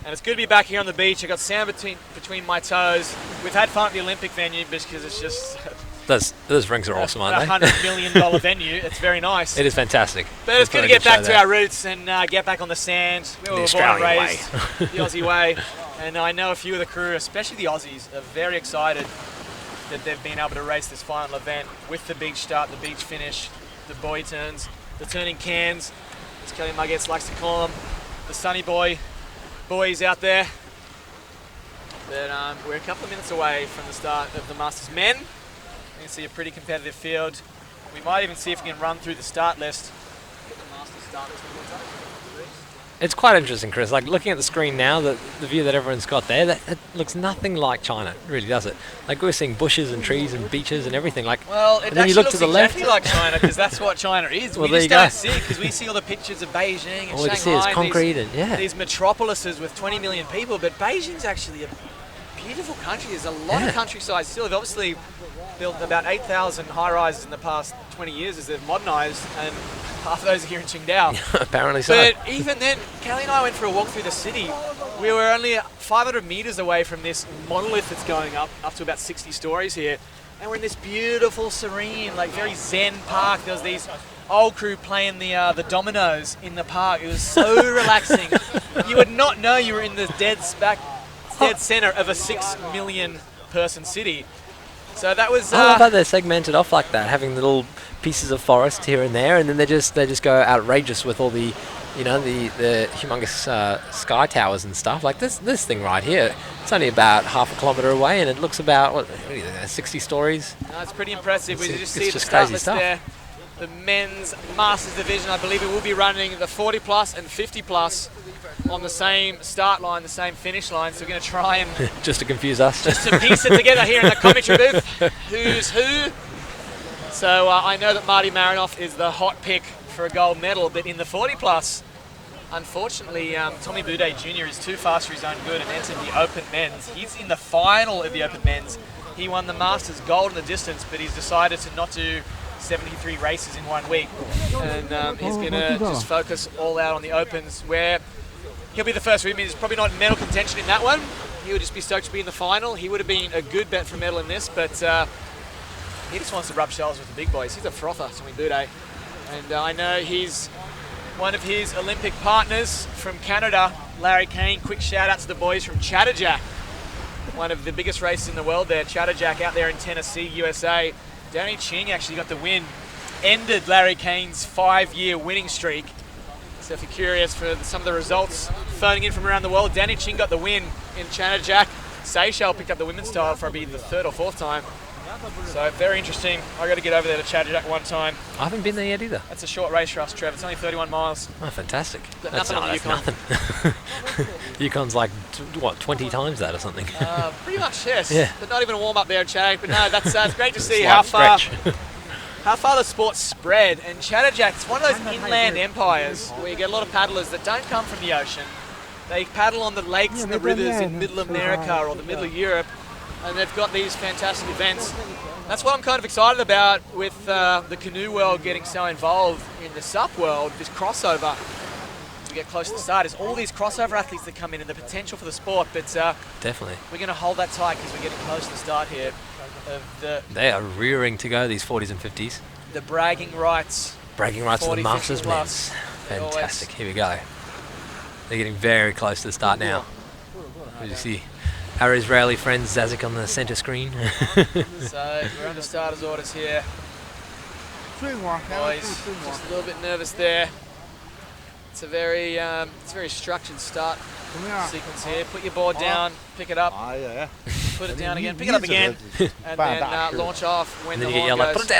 And it's good to be back here on the beach. I've got sand between my toes. We've had fun at the Olympic venue because it's just... Those rings are awesome, aren't they? $100 million venue. It's very nice. It is fantastic. But it's good to get back to our roots and get back on the sand. We were born and raised the Aussie way. And I know a few of the crew, especially the Aussies, are very excited that they've been able to race this final event with the beach start, the beach finish, the buoy turns, the turning cans, as Kelly Muggets likes to call them, the sunny boys out there. But we're a couple of minutes away from the start of the Masters men. You can see a pretty competitive field. We might even see if we can run through the start list. Get the Masters start list. It's quite interesting, Chris. Like looking at the screen now, the view that everyone's got there, that looks nothing like China. It really does it. Like we're seeing bushes and trees and beaches and everything. Like, well, it and then actually you look looks to the exactly left. like China because that's what China is. Well, We there just you don't see it because we see all the pictures of Beijing and All we can see Shanghai. is concrete and these metropolises with 20 million people, but Beijing's actually a beautiful country. There's a lot of countryside still. They've obviously built about 8,000 high-rises in the past 20 years as they've modernised, and half of those are here in Qingdao. Apparently so. But even then, Kelly and I went for a walk through the city. We were only 500 metres away from this monolith that's going up to about 60 stories here. And we're in this beautiful, serene, like very zen park. There was these old crew playing the dominoes in the park. It was so relaxing. You would not know you were in the dead centre of a 6 million person city. So that was. I love how they're segmented off like that, having little pieces of forest here and there, and then they just go outrageous with all the, the humongous sky towers and stuff. Like this thing right here, it's only about half a kilometre away, and it looks about 60 stories. No, it's pretty impressive. We just see the just start crazy list stuff. there. The men's Masters division, I believe it will be running the 40 plus and 50 plus on the same start line, the same finish line. So we're going to try and just to confuse us, just to piece it together here in the commentary booth. Who's who? So I know that Marty Marinoff is the hot pick for a gold medal, but in the 40 plus, unfortunately, Tommy Boudet Jr. is too fast for his own good and entered the Open Men's. He's in the final of the Open Men's. He won the Masters gold in the distance, but he's decided to not do 73 races in 1 week, and he's going to just focus all out on the Opens, where he'll be the first. He's probably not in medal contention in that one. He would just be stoked to be in the final. He would have been a good bet for a medal in this, but he just wants to rub shoulders with the big boys. He's a frother, Tommy Boudet, and I know he's one of his Olympic partners from Canada, Larry Kane. Quick shout out to the boys from Chatterjack, one of the biggest races in the world there. Chatterjack out there in Tennessee, USA. Danny Ching actually got the win, ended Larry Kane's 5-year winning streak. So if you're curious for some of the results phoning in from around the world, Danny Ching got the win in Chatterjack. Seychelles picked up the women's title for probably the 3rd or 4th time. So very interesting. I got to get over there to Chatuchak one time. I haven't been there yet either. That's a short race for us, Trev. It's only 31 miles. Oh, fantastic. Got That's nothing on the Yukon. nothing. Yukon's like, what, 20 times that or something? Pretty much, yes. Yeah. But not even a warm up there in Chatuchak. But no, that's it's great to see Slight how far stretch. how far the sport's spread. And Chatuchak, it's one of those inland empires where you get a lot of paddlers that don't come from the ocean. They paddle on the lakes and the rivers in middle America or the middle of Europe, and they've got these fantastic events. That's what I'm kind of excited about with the canoe world getting so involved in the SUP world, this crossover. As we get close to the start, is all these crossover athletes that come in and the potential for the sport, but Definitely. we're going to hold that tight because we're getting close to the start here of They are rearing to go, these 40s and 50s. the bragging rights. Bragging rights to 40, the Masters 50 plus. men's. Fantastic. Here we go. They're getting very close to the start now. As you see our Israeli friend Zazik on the centre screen. So we're under starters orders here. Boys, just a little bit nervous there. It's a very structured start sequence here. Put your board down, pick it up, put it down again, pick it up again, and then launch off when And the then you get horn yelled at, goes. put it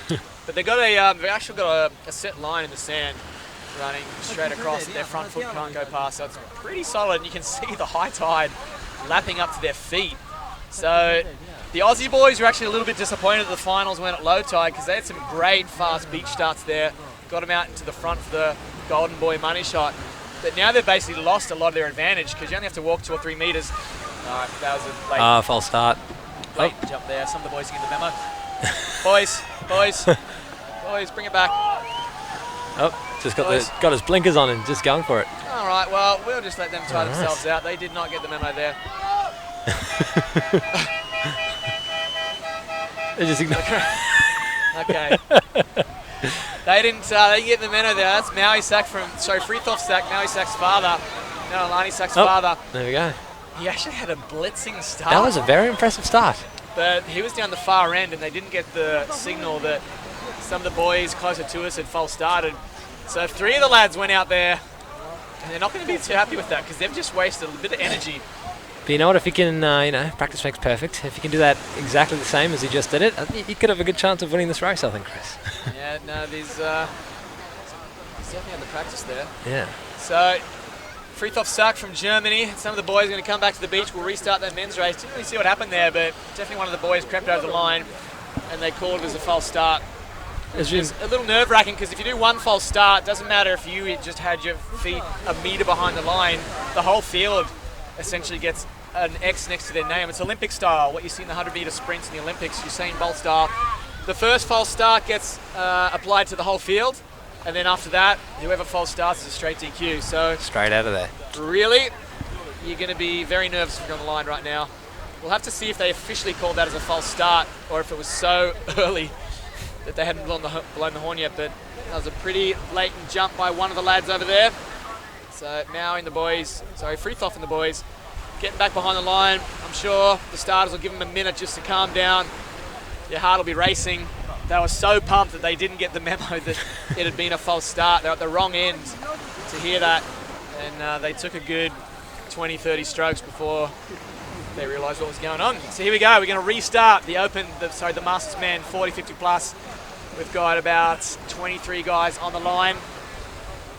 down. But they've actually got a set line in the sand running straight across and their front foot can't go past, so it's pretty solid, and you can see the high tide lapping up to their feet. So the Aussie boys were actually a little bit disappointed that the finals went at low tide because they had some great fast beach starts there, got them out into the front for the Golden Boy money shot. But now they've basically lost a lot of their advantage because you only have to walk 2 or 3 metres. All right, that was a late, False start. late jump there. Some of the boys can get the memo. boys, bring it back. Oh, just got his blinkers on and just going for it. All right, well, we'll just let them try themselves out. They did not get the memo there. They just ignore. Okay. They didn't get the memo there. That's Maui Sack Freethoff Sack, Maui Sack's father. No, Alani Sack's father. There we go. He actually had a blitzing start. That was a very impressive start. But he was down the far end and they didn't get the signal that some of the boys closer to us had false started. So 3 of the lads went out there and they're not going to be too happy with that because they've just wasted a bit of energy. But you know what, if you can, practice makes perfect. If you can do that exactly the same as he just did it, I think you could have a good chance of winning this race, I think, Chris. Yeah, no, he's definitely had the practice there. Yeah. So, Freethoff Sack from Germany. Some of the boys are going to come back to the beach. We'll restart that men's race. Didn't really see what happened there, but definitely one of the boys crept over the line and they called it as a false start. It's a little nerve-wracking because if you do one false start, it doesn't matter if you just had your feet a metre behind the line. The whole field essentially gets an X next to their name. It's Olympic style, what you see in the 100-metre sprints in the Olympics, Usain Bolt style. The first false start gets applied to the whole field, and then after that, whoever false starts is a straight DQ. So straight out of there. Really, you're going to be very nervous if you're on the line right now. We'll have to see if they officially called that as a false start, or if it was so early that they hadn't blown the horn yet, but that was a pretty blatant jump by one of the lads over there. So Maui and the boys, Freethoff and the boys, getting back behind the line. I'm sure the starters will give them a minute just to calm down. Your heart will be racing. They were so pumped that they didn't get the memo that it had been a false start. They're at the wrong end to hear that, and they took a good 20, 30 strokes before they realised what was going on. So here we go. We're going to restart the the Masters Men 40, 50 plus. We've got about 23 guys on the line.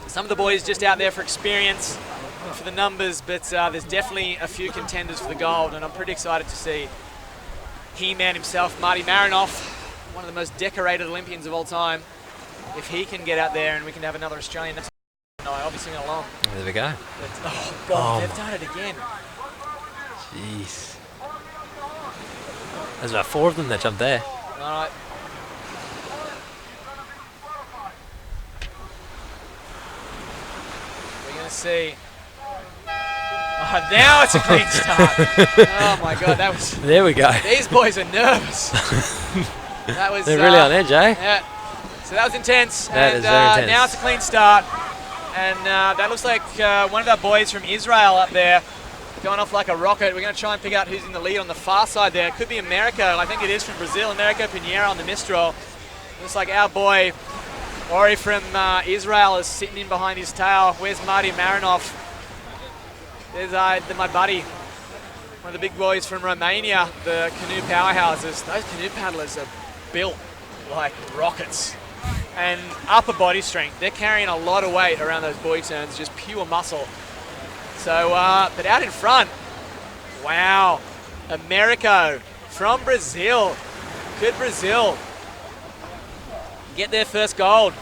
Some of the boys just out there for experience, for the numbers, but there's definitely a few contenders for the gold, and I'm pretty excited to see He-Man himself, Marty Marinoff, one of the most decorated Olympians of all time. If he can get out there and we can have another Australian, no, I'll be singing along. There we go. But, oh God, they've done it again. Jeez. There's about 4 of them that jumped there. All right. We're going to see. Oh, now it's a clean start. Oh my God, that was. There we go. These boys are nervous. That was. They're really on edge, eh? Yeah. So that was intense. That and is very intense. Now it's a clean start. And that looks like one of our boys from Israel up there going off like a rocket. We're going to try and pick out who's in the lead on the far side there. It could be Americo. I think it is from Brazil. Americo Pinheiro on the Mistral. Looks like our boy Ori from Israel is sitting in behind his tail. Where's Marty Marinoff? There's my buddy. one of the big boys from Romania, the canoe powerhouses. Those canoe paddlers are built like rockets. And upper body strength. They're carrying a lot of weight around those buoy turns, just pure muscle. So, but out in front, wow, Americo from Brazil. Could Brazil get their first gold?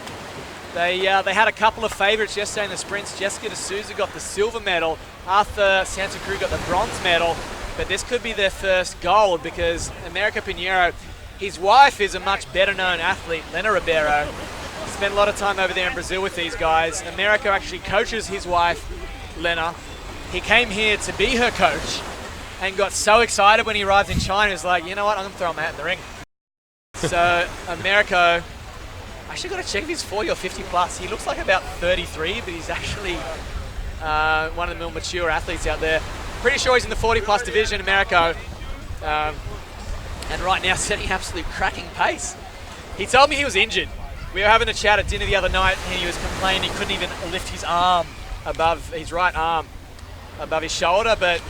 They had a couple of favourites yesterday in the sprints. Jessica D'Souza got the silver medal. Arthur Santa Cruz got the bronze medal. But this could be their first gold because Americo Pinheiro, his wife is a much better known athlete, Lena Ribeiro. Spent a lot of time over there in Brazil with these guys. Americo actually coaches his wife, Lena. He came here to be her coach and got so excited when he arrived in China. He was like, you know what, I'm going to throw my hat in the ring. So Americo, I actually got to check if he's 40 or 50 plus. He looks like about 33, but he's actually one of the more mature athletes out there. Pretty sure he's in the 40 plus division, Americo. And right now setting absolute cracking pace. He told me he was injured. We were having a chat at dinner the other night and he was complaining he couldn't even lift his arm above, his right arm above his shoulder, but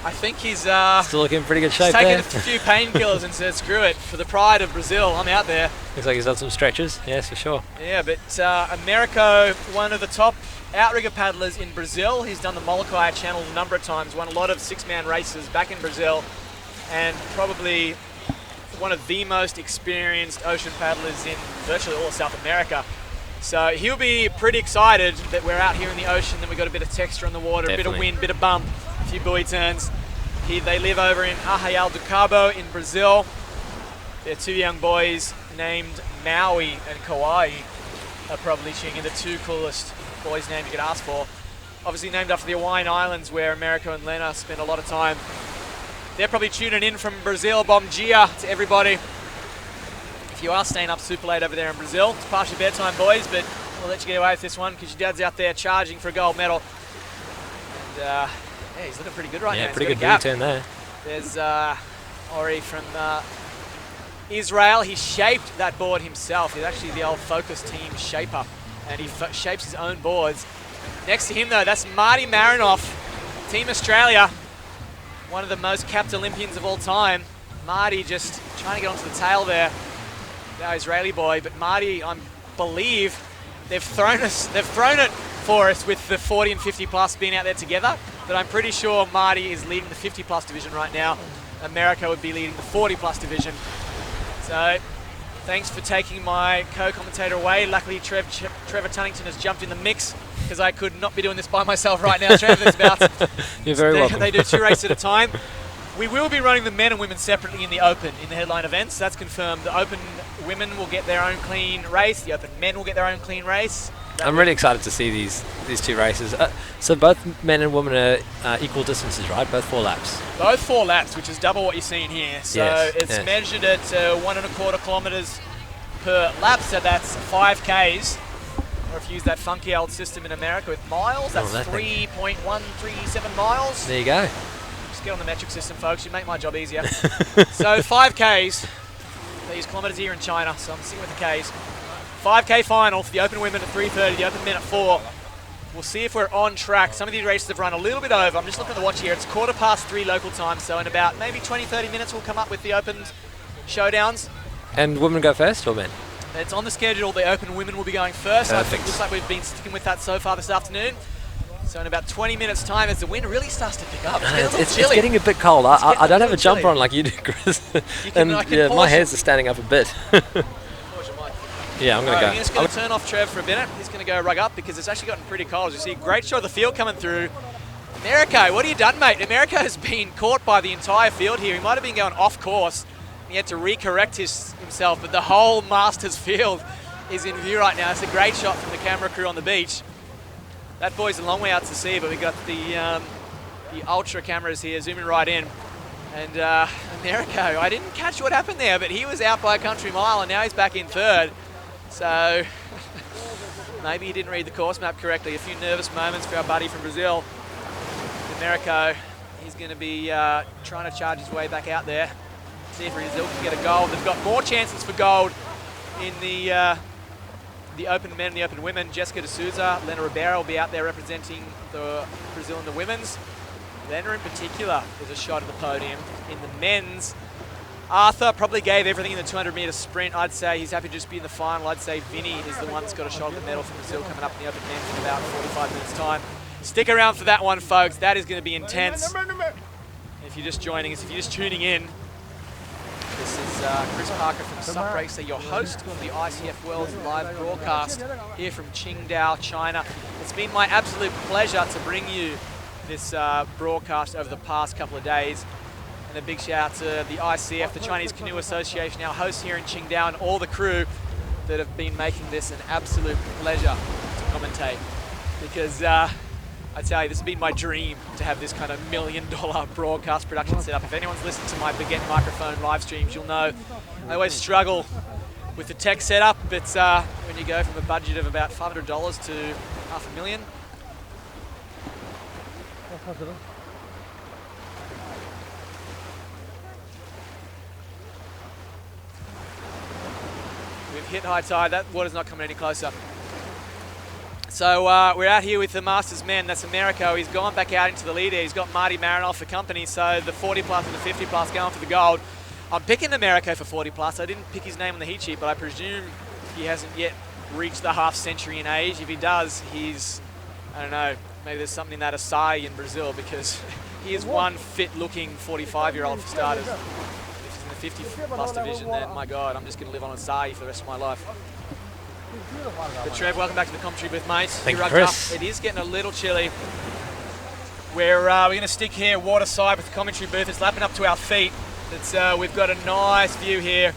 I think he's still looking in pretty good shape taken there. a few painkillers and said, screw it, for the pride of Brazil, I'm out there. Looks like he's done some stretches, yes, for sure. Yeah, but Americo, one of the top outrigger paddlers in Brazil. He's done the Molokai Channel a number of times, won a lot of six-man races back in Brazil, and probably one of the most experienced ocean paddlers in virtually all of South America. So he'll be pretty excited that we're out here in the ocean, that we've got a bit of texture on the water, Definitely. a bit of wind, a bit of bump, a few buoy turns. They live over in Arraial do Cabo in Brazil. They're two young boys named Maui and Kauai are probably tuning in, the two coolest boys' names you could ask for. Obviously named after the Hawaiian Islands where Americo and Lena spend a lot of time. They're probably tuning in from Brazil. Bom dia to everybody. If you are staying up super late over there in Brazil, it's past your bedtime, boys, but we'll let you get away with this one because your dad's out there charging for a gold medal. And yeah, he's looking pretty good right now. Yeah, He's pretty got good a gap. boot turn there. There's Ori from Israel. He shaped that board himself. He's actually the old Focus team shaper, and he shapes his own boards. Next to him, though, that's Marty Marinoff, Team Australia, one of the most capped Olympians of all time. Marty just trying to get onto the tail there, the Israeli boy. But Marty, I believe, they've thrown it for us with the 40 and 50 plus being out there together. But I'm pretty sure Marty is leading the 50 plus division right now. America would be leading the 40 plus division. So thanks for taking my co-commentator away. Luckily, Trevor Tunnington has jumped in the mix because I could not be doing this by myself right now. Trevor, there's about You're very welcome. They do 2 races at a time. We will be running the men and women separately in the Open, in the headline events. That's confirmed. The Open women will get their own clean race. The Open men will get their own clean race. I'm really excited to see these 2 races. So both men and women are equal distances, right? Both 4 laps. Both 4 laps, which is double what you're seeing here. So Yes, it's yes. measured at 1.25 kilometres per lap. So that's 5 Ks. Or if you use that funky old system in America with miles, that's that thing. 3.137 miles. There you go. Just get on the metric system, folks. You make my job easier. So 5 Ks. They use kilometres here in China, so I'm sticking with the Ks. 5K final for the Open women at 3:30, the Open men at 4. We'll see if we're on track. Some of these races have run a little bit over. I'm just looking at the watch here. It's 3:15 local time, so in about maybe 20-30 minutes we'll come up with the Open showdowns. And women go first or men? It's on the schedule. The Open women will be going first. I think Perfect. looks like we've been sticking with that so far this afternoon. So in about 20 minutes time, as the wind really starts to pick up, it's getting a little It's chilly. getting a bit cold. I don't have a little jumper chilly. on like you do, Chris. can- And I can yeah, my pause hairs are standing up a bit. Yeah, I'm going to I'm go. just going to turn off Trev for a minute. He's going to go rug up because it's actually gotten pretty cold. As you see, great shot of the field coming through. Americo, what have you done, mate? Americo has been caught by the entire field here. He might have been going off course. He had to recorrect himself, but the whole Masters field is in view right now. It's a great shot from the camera crew on the beach. That boy's a long way out to sea, but we've got the ultra cameras here zooming right in. And Americo, I didn't catch what happened there, but he was out by a country mile and now he's back in third. So maybe he didn't read the course map correctly. A few nervous moments for our buddy from Brazil. Americo, he's going to be trying to charge his way back out there. See if Brazil can get a gold. They've got more chances for gold in the Open men and the Open women. Jessica D'Souza, Lena Ribeiro will be out there representing the Brazil in the women's. Leonard in particular is a shot at the podium. In the men's, Arthur probably gave everything in the 200-metre sprint. I'd say he's happy to just be in the final. I'd say Vinny is the one that's got a shot at the medal from Brazil coming up in the open men's in about 45 minutes' time. Stick around for that one, folks. That is going to be intense. If you're just joining us, if you're just tuning in, this is Chris Parker from SUP Racer, your host for the ICF World's live broadcast here from Qingdao, China. It's been my absolute pleasure to bring you this broadcast over the past couple of days. And a big shout out to the ICF, the Chinese Canoe Association, our hosts here in Qingdao, and all the crew that have been making this an absolute pleasure to commentate. Because I tell you, this has been my dream to have this kind of $1 million broadcast production set up. If anyone's listened to my Baguette microphone live streams, you'll know I always struggle with the tech setup, but when you go from a budget of about $500 to $500,000, we've hit high tide. That water's not coming any closer. So we're out here with the Masters men. That's Americo. He's gone back out into the lead here. He's got Marty Marinoff for company. So the 40 plus and the 50 plus going for the gold. I'm picking Americo for 40 plus. I didn't pick his name on the heat sheet, but I presume he hasn't yet reached the half century in age. If he does, he's, I don't know, maybe there's something in that Asai in Brazil, because he is one fit-looking 45-year-old for starters. If he's in the 50 plus division, then my God, I'm just going to live on Asai for the rest of my life. But Trev, welcome back to the commentary booth, mate. Thank you, Chris. It is getting a little chilly. We're going to stick here waterside with the commentary booth. It's lapping up to our feet. We've got a nice view here.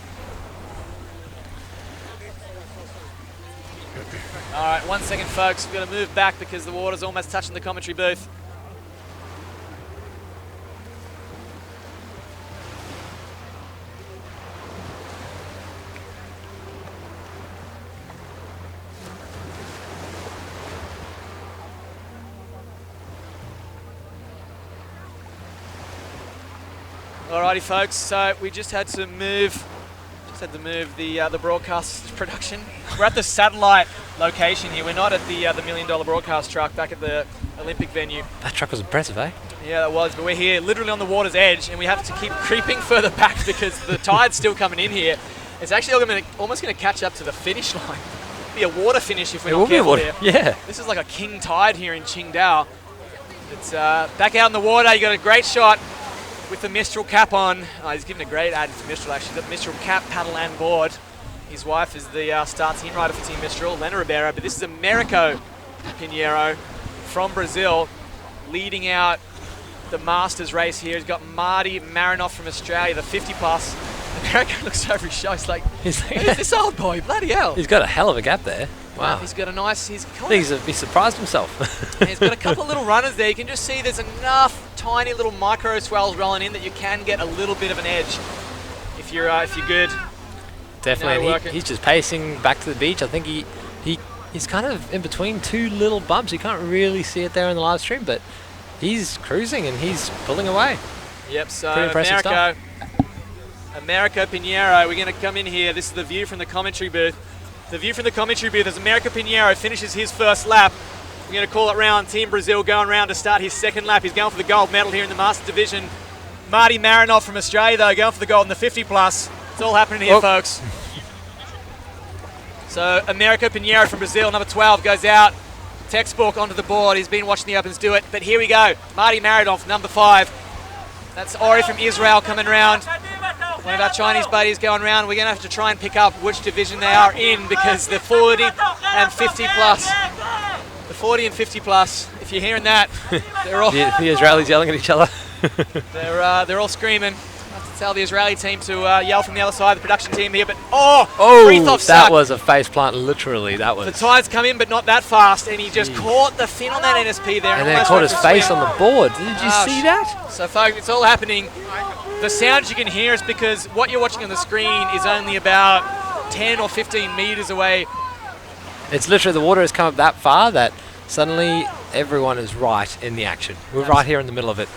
All right, 1 second, folks. We're going to move back because the water's almost touching the commentary booth. Alrighty, folks. So we just had to move the broadcast production. We're at the satellite location here. We're not at the $1 million broadcast truck back at the Olympic venue. That truck was impressive, eh? Yeah, that was. But we're here, literally on the water's edge, and we have to keep creeping further back because the tide's still coming in here. It's actually almost going to catch up to the finish line. It'll be a water finish if we're not careful here. Yeah. This is like a king tide here in Qingdao. It's back out in the water. You got a great shot with the Mistral cap on. He's given a great ad to Mistral, actually. Got Mistral cap, paddle and board. His wife is the star team rider for Team Mistral, Lena Ribeiro. But this is Americo Pinheiro from Brazil leading out the Masters race here. He's got Marty Marinoff from Australia, the 50 plus. Americo looks over his shoulder. He's like, who's this old boy? Bloody hell. He's got a hell of a gap there. Wow. He's got a nice, I think he's surprised himself. He's got a couple of little runners there. You can just see there's enough tiny little micro swells rolling in that you can get a little bit of an edge if you're good. Definitely. You know, he's just pacing back to the beach. I think he's kind of in between two little bumps. You can't really see it there in the live stream, but he's cruising and he's pulling away. Yep, so pretty impressive stuff. Americo Pinheiro, we're going to come in here. This is the view from the commentary booth. The view from the commentary booth as Americo Pinheiro finishes his first lap. We're going to call it round. Team Brazil going round to start his second lap. He's going for the gold medal here in the Master Division. Marty Marinoff from Australia, though, going for the gold in the 50 plus. It's all happening here, folks. So Americo Pinheiro from Brazil, number 12, goes out. Textbook onto the board. He's been watching the Opens do it. But here we go. Marty Marinoff, number 5. That's Ori from Israel coming round. One of our Chinese buddies going around. We're going to have to try and pick up which division they are in because the 40 and 50 plus. The 40 and 50 plus. If you're hearing that, they're all the Israelis yelling at each other. they're all screaming. I have to tell the Israeli team to yell from the other side of the production team here. But that was a face plant, literally. That was. The tide's come in, but not that fast, and he just caught the fin on that NSP there. And then caught his face on the board. Did you see that? So, folks, it's all happening. The sounds you can hear is because what you're watching on the screen is only about 10 or 15 meters away. It's literally the water has come up that far that suddenly everyone is right in the action. We're right here in the middle of it.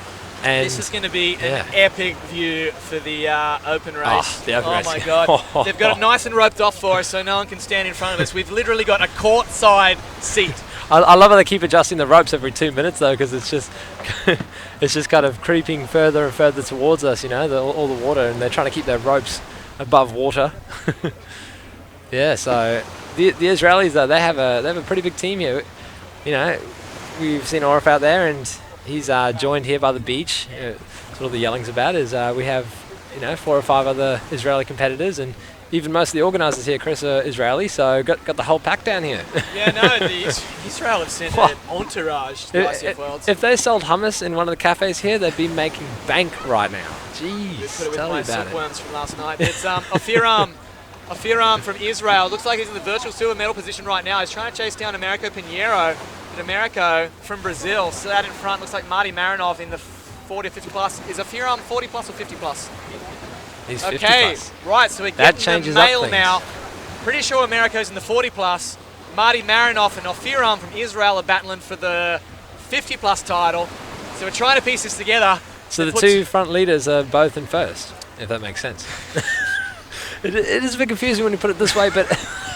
And this is going to be an epic view for the open race. Oh my God. They've got it nice and roped off for us so no one can stand in front of us. We've literally got a courtside seat I love how they keep adjusting the ropes every 2 minutes though, because it's just it's just kind of creeping further and further towards us, you know, all the water, and they're trying to keep their ropes above water. Yeah, so the Israelis though, they have a pretty big team here. You know, we've seen Orif out there, and he's joined here by the beach. That's what all the yelling's about. Is we have 4 or 5 other Israeli competitors, and even most of the organisers here, Chris, are Israeli, so got the whole pack down here. Yeah, no, Israel have sent an entourage to the ICF Worlds. If they sold hummus in one of the cafes here, they'd be making bank right now. Jeez, Put it with tell my me about soup it. worms from last night. It's Afiram from Israel. Looks like he's in the virtual silver medal position right now. He's trying to chase down Americo Pinheiro. But Americo from Brazil, so out in front, looks like Marty Marinov in the 40 or 50 plus. Is Afiram 40 plus or 50 plus? He's 50 okay, plus. right, so we're That getting changes the up male things. now. Pretty sure Americo's in the 40 plus. Marty Marinov and Afiram from Israel are battling for the 50 plus title. So we're trying to piece this together. So the 2 front leaders are both in first, if that makes sense. It is a bit confusing when you put it this way, but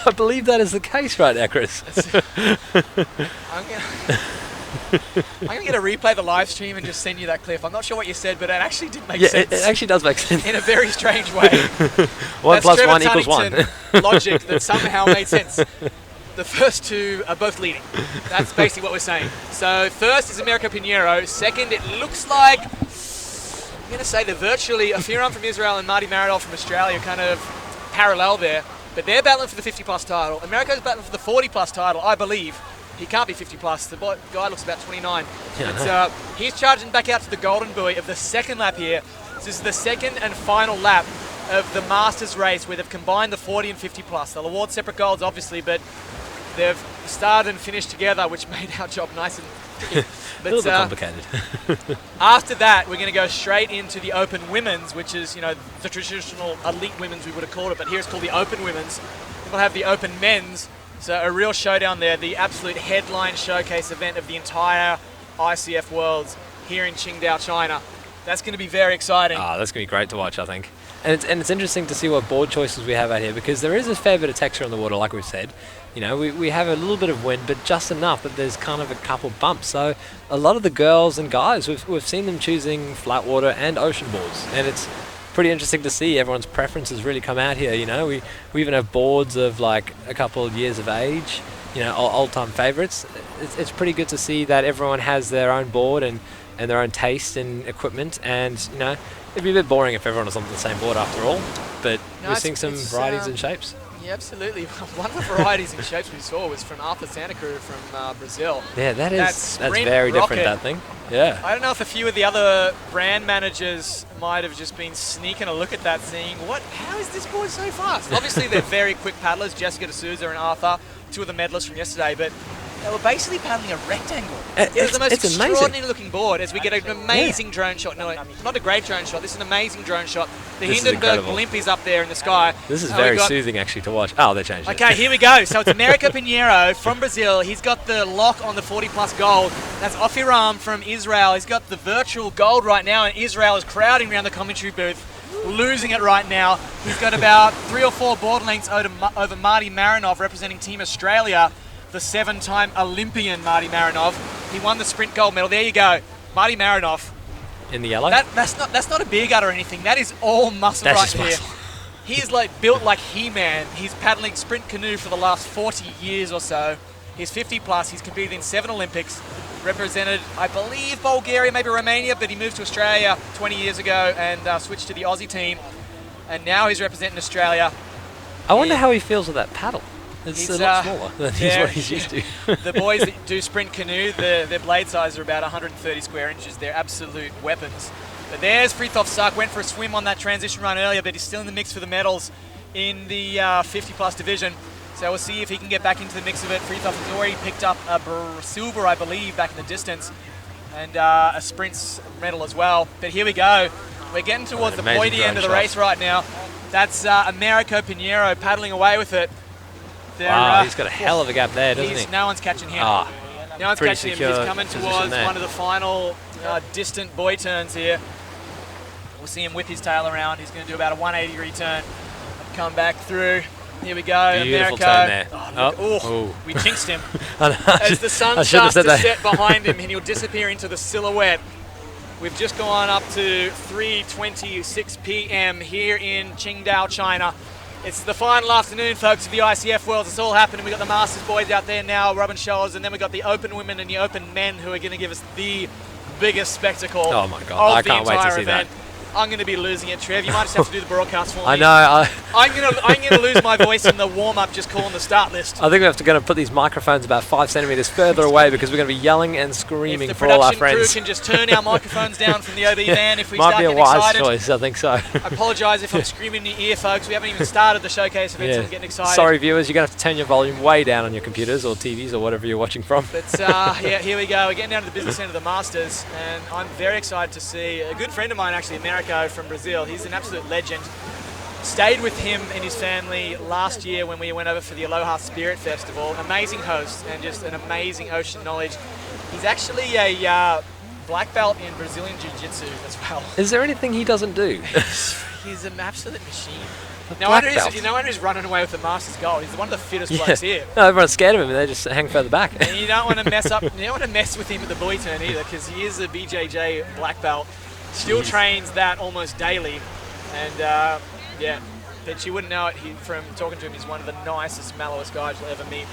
I believe that is the case right now, Chris. I'm going to get a replay of the live stream and just send you that clip. I'm not sure what you said, but it actually did make Yeah, sense. it actually does make sense. In a very strange way. 1 plus Trevor 1 equals 1. Tunnington logic that somehow made sense. The first 2 are both leading. That's basically what we're saying. So first is Americo Pinheiro. Second, it looks like, I'm going to say they're virtually Afiram from Israel and Marty Marinov from Australia kind of parallel there. But they're battling for the 50 plus title. Americo's battling for the 40 plus title, I believe. He can't be 50 plus. The guy looks about 29. Yeah, He's charging back out to the golden buoy of the second lap here. This is the second and final lap of the Masters race where they've combined the 40 and 50 plus. They'll award separate golds, obviously, but they've started and finished together, which made our job nice and tricky. A little bit complicated. After that, we're going to go straight into the Open Women's, which is, the traditional elite women's, we would have called it, but here it's called the Open Women's. Then we'll have the Open Men's. So a real showdown there, the absolute headline showcase event of the entire ICF Worlds here in Qingdao, China. That's going to be very exciting. That's going to be great to watch, I think. And it's interesting to see what board choices we have out here, because there is a fair bit of texture on the water, like we've said. We have a little bit of wind, but just enough that there's kind of a couple bumps. So a lot of the girls and guys, we've seen them choosing flat water and ocean boards, and it's pretty interesting to see everyone's preferences really come out here. We even have boards of like a couple of years of age, old time favorites. It's pretty good to see that everyone has their own board and their own taste in equipment, and it'd be a bit boring if everyone was on the same board after all, but we're seeing some varieties and shapes. Yeah, absolutely. One of the varieties and shapes we saw was from Arthur Santa Cruz from Brazil. Yeah, that's very rocket. different, that thing. Yeah. I don't know if a few of the other brand managers might have just been sneaking a look at that, seeing how is this board so fast? Obviously, they're very quick paddlers, Jessica D'Souza and Arthur, 2 of the medalists from yesterday, but they were basically paddling a rectangle. It was the most extraordinary looking board as we get an amazing drone shot. No, not a great drone shot. This is an amazing drone shot. The Hindenburg blimp is up there in the sky. This is very soothing actually to watch. Oh, they changed it. Okay, here we go. So it's Americo Pinheiro from Brazil. He's got the lock on the 40 plus gold. That's Afiram from Israel. He's got the virtual gold right now, and Israel is crowding around the commentary booth, losing it right now. He's got about 3 or 4 board lengths over Marty Marinov representing Team Australia. The 7-time Olympian Marty Marinov. He won the sprint gold medal. There you go, Marty Marinov. In the yellow? That's not a beer gut or anything. That is all muscle right there. Muscle. He is built like He-Man. He's paddling sprint canoe for the last 40 years or so. He's 50 plus. He's competed in 7 Olympics. Represented, I believe, Bulgaria, maybe Romania, but he moved to Australia 20 years ago and switched to the Aussie team. And now he's representing Australia. I wonder how he feels with that paddle. It's a lot smaller than what he's used to. The boys that do sprint canoe, their blade size are about 130 square inches. They're absolute weapons. But there's Frithjof Sark, went for a swim on that transition run earlier, but he's still in the mix for the medals in the 50 plus division. So we'll see if he can get back into the mix of it. Frithjof has already picked up a silver, I believe, back in the distance, and a sprint medal as well. But here we go. We're getting towards the pointy end of the race right now. That's Americo Pinheiro paddling away with it. Wow, he's got a hell of a gap there, doesn't he? No one's catching him. No one's catching him. He's coming towards one of the final distant buoy turns here. We'll see him whip his tail around. He's going to do about a 180 degree turn, come back through. Here we go, Beautiful Americo. turn there. Oh, we jinxed him. I know, As the sun I should have starts said to that. set behind him and he'll disappear into the silhouette. We've just gone up to 3:26 p.m. here in Qingdao, China. It's the final afternoon, folks, of the ICF Worlds. It's all happening. We've got the Masters boys out there now rubbing shoulders, and then we've got the Open women and the Open men who are going to give us the biggest spectacle Oh my God, I of the can't wait to entire see that. event. I'm going to be losing it, Trev. You might just have to do the broadcast for me. I know. I'm going to lose my voice in the warm-up just calling the start list. I think we have to put these microphones about 5 centimeters further away because we're going to be yelling and screaming If the for all our production crew friends. can just turn our microphones down from the OB van if we Might start be a getting wise excited. choice, I think so. I apologise if I'm screaming in your ear, folks. We haven't even started the showcase event, so I'm getting excited. Sorry, viewers, you're going to have to turn your volume way down on your computers or TVs or whatever you're watching from. But yeah, here we go. We're getting down to the business end of the Masters, and I'm very excited to see a good friend of mine, actually, Americo from Brazil. He's an absolute legend. Stayed with him and his family last year when we went over for the Aloha Spirit Festival. Amazing host and just an amazing ocean knowledge. He's actually a black belt in Brazilian Jiu-Jitsu as well. Is there anything he doesn't do? He's an absolute machine. No wonder he's running away with the Masters gold. He's one of the fittest blokes here. No, everyone's scared of him and they just hang further back. And you don't want to mess up. You don't want to mess with him at the buoy turn either, because he is a BJJ black belt. Still trains that almost daily, and yeah, but you wouldn't know it from talking to him. He's one of the nicest, mellowest guys you'll ever meet.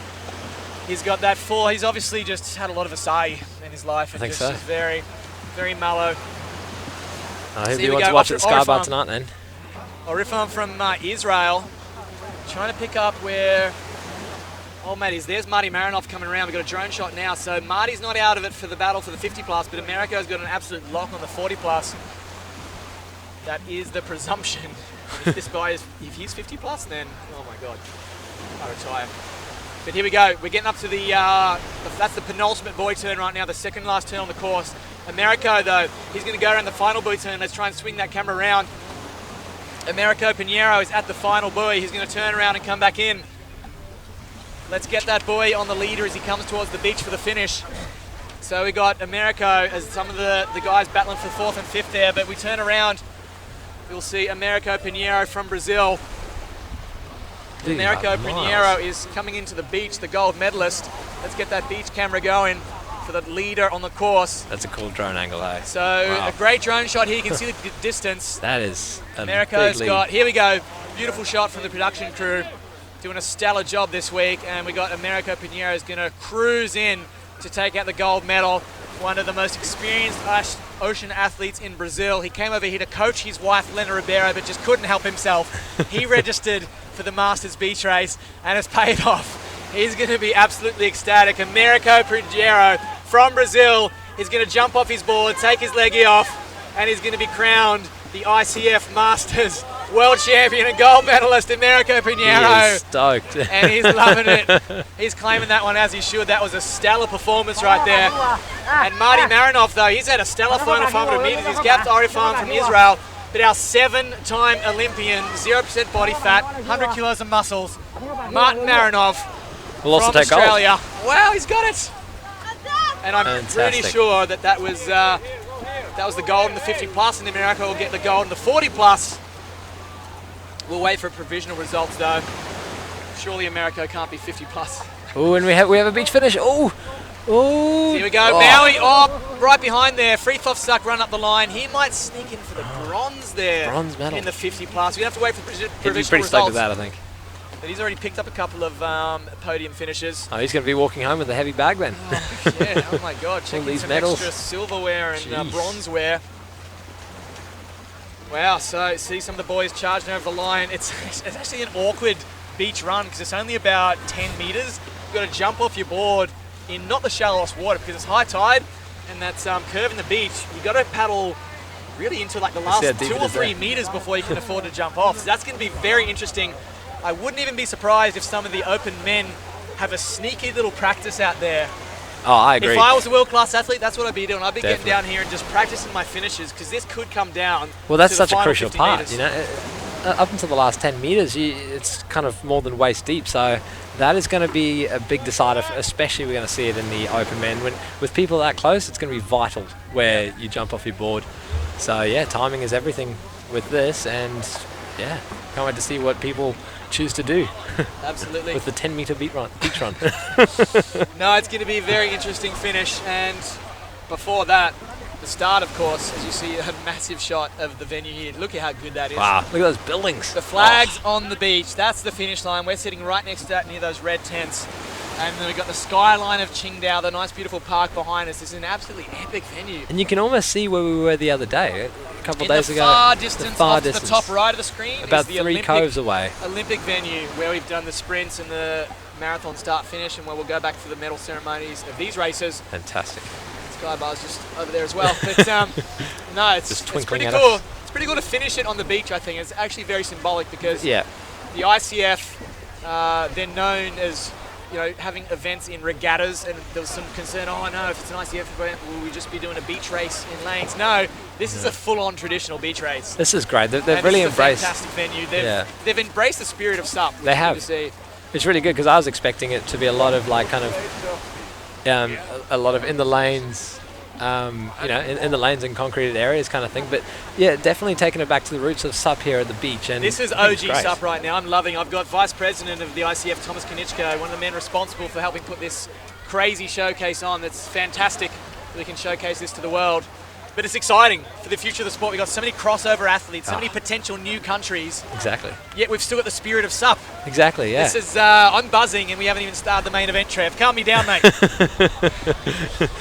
He's got that full. He's obviously just had a lot of acai in his life, and just is very, very mellow. I hope you want to watch it at Sky Bar tonight then. Orifan from Israel, trying to pick up where old mate is. There's Marty Marinov coming around. We've got a drone shot now, so Marty's not out of it for the battle for the 50 plus, but Americo's got an absolute lock on the 40 plus. That is the presumption. If this guy is, if he's 50 plus, then oh my God, I retire. But here we go. We're getting up to the that's the penultimate buoy turn right now, the second last turn on the course. Americo though, he's going to go around the final buoy turn. Let's try and swing that camera around. Americo Pinheiro is at the final buoy. He's going to turn around and come back in. Let's get that buoy on the leader as he comes towards the beach for the finish. So we got Americo as some of the guys battling for 4th and 5th there, but we turn around. We'll see Americo Pinheiro from Brazil. Americo Pinheiro is coming into the beach, the gold medalist. Let's get that beach camera going for the leader on the course. That's a cool drone angle, eh? So a great drone shot here. You can see the distance. That is a Americo's big lead. got, here we go, beautiful shot from the production crew. Doing a stellar job this week, and we got Americo Pinheiro is going to cruise in to take out the gold medal. One of the most experienced ocean athletes in Brazil. He came over here to coach his wife, Lena Ribeiro, but just couldn't help himself. He registered for the Masters beach race, and it's paid off. He's going to be absolutely ecstatic. Americo Pinheiro from Brazil is going to jump off his board, take his leggy off, and he's going to be crowned the ICF Masters World Champion and gold medalist, Americo Pinheiro. He is stoked. And he's loving it. He's claiming that one as he should. That was a stellar performance right there. And Marty Marinov, though, he's had a stellar final 500 metres. He's gapped Orifan from Israel. But our 7-time Olympian, 0% body fat, 100 kilos of muscles, Martin Marinov We'll also from take gold. Australia. Wow, he's got it. And I'm pretty Fantastic. sure that was the gold in the 50 plus, and Americo will get the gold in the 40 plus. We'll wait for provisional results though. Surely Americo can't be 50 plus. Oh, and we have a beach finish. Oh, Here we go. Maui, right behind there. Freethoff Suck run up the line. He might sneak in for the bronze there. Bronze medal. In the 50 plus. We have to wait for provisional he'd be results. pretty stoked with that, I think. But he's already picked up a couple of podium finishes. Oh, he's going to be walking home with a heavy bag then. Yeah, oh my God. Checking these some medals. extra silverware and Jeez. bronzeware. Wow, so see some of the boys charging over the line. It's actually an awkward beach run because it's only about 10 metres. You've got to jump off your board in not the shallowest water because it's high tide and that's curve in the beach. You've got to paddle really into like the last 2 or 3 metres before you can afford to jump off. So that's going to be very interesting. I wouldn't even be surprised if some of the open men have a sneaky little practice out there. Oh, I agree. If I was a world-class athlete, that's what I'd be doing. I'd be Definitely. getting down here and just practicing my finishes because this could come down. Well, that's to the such a final crucial 50 part, metres. you know. Up until the last 10 metres, it's kind of more than waist deep. So that is going to be a big decider, especially we're going to see it in the open men. With people that close, it's going to be vital where you jump off your board. So, yeah, timing is everything with this. And yeah, can't wait to see what people choose to do Absolutely. with the 10-meter beach run. No, it's going to be a very interesting finish. And before that, the start, of course, as you see, a massive shot of the venue here. Look at how good that is. Wow, look at those buildings. The flags on the beach, that's the finish line. We're sitting right next to that near those red tents. And then we've got the skyline of Qingdao, the nice beautiful park behind us. This is an absolutely epic venue. And you can almost see where we were the other day, a couple of days ago. Far distance, off to the top right of the screen, about is the 3 coves away. Olympic venue where we've done the sprints and the marathon start finish, and where we'll go back for the medal ceremonies of these races. Fantastic. Sky bar's just over there as well. But no, it's pretty cool. It's pretty cool to finish it on the beach. I think it's actually very symbolic because the ICF, they're known as, you know, having events in regattas, and there was some concern, oh no, if it's an ICF event, will we just be doing a beach race in lanes? No, this is a full-on traditional beach race. This is great. They've really embraced. It's a fantastic venue. They've embraced the spirit of SUP. They have. It's really good because I was expecting it to be a lot of like kind of a lot of in the lanes, you know, in the lanes and concreted areas kind of thing. But yeah, definitely taking it back to the roots of SUP here at the beach. And this is OG SUP right now. I'm loving. I've got Vice President of the ICF, Thomas Konichko, one of the men responsible for helping put this crazy showcase on. That's fantastic that we can showcase this to the world. But it's exciting for the future of the sport. We've got so many crossover athletes, so many potential new countries. Exactly. Yet we've still got the spirit of SUP. Exactly, yeah. This is, I'm buzzing, and we haven't even started the main event, Trev. Calm me down, mate.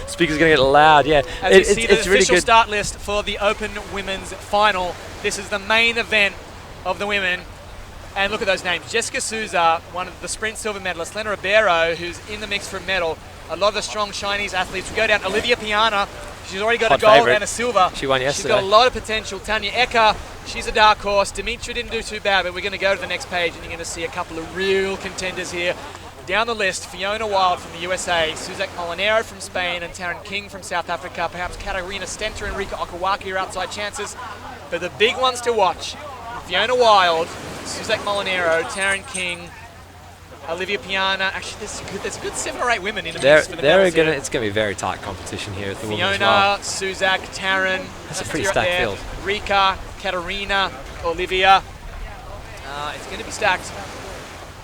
Speaker's going to get loud, yeah. As you see the it's really official good. start list for the Open Women's Final. This is the main event of the women. And look at those names. Jessica Souza, one of the sprint silver medalists. Lena Ribeiro, who's in the mix for a medal. A lot of the strong Chinese athletes. We go down. Olivia Piana. She's already got a gold and a silver. She won yesterday. She's got a lot of potential. Tanya Ecker, she's a dark horse. Dimitri didn't do too bad, but we're going to go to the next page, and you're going to see a couple of real contenders here. Down the list, Fiona Wild from the USA, Suzak Molinero from Spain, and Taryn King from South Africa. Perhaps Katarina Stenter and Rika Okawaki are outside chances. But the big ones to watch, Fiona Wild, Suzak Molinero, Taryn King, Olivia Piana. Actually, there's a good 7 or 8 women in the mix for the medals here. It's going to be very tight competition here at the women's Fiona, Suzak, Taryn. That's a pretty stacked field. Rika, Katarina, Olivia. It's going to be stacked.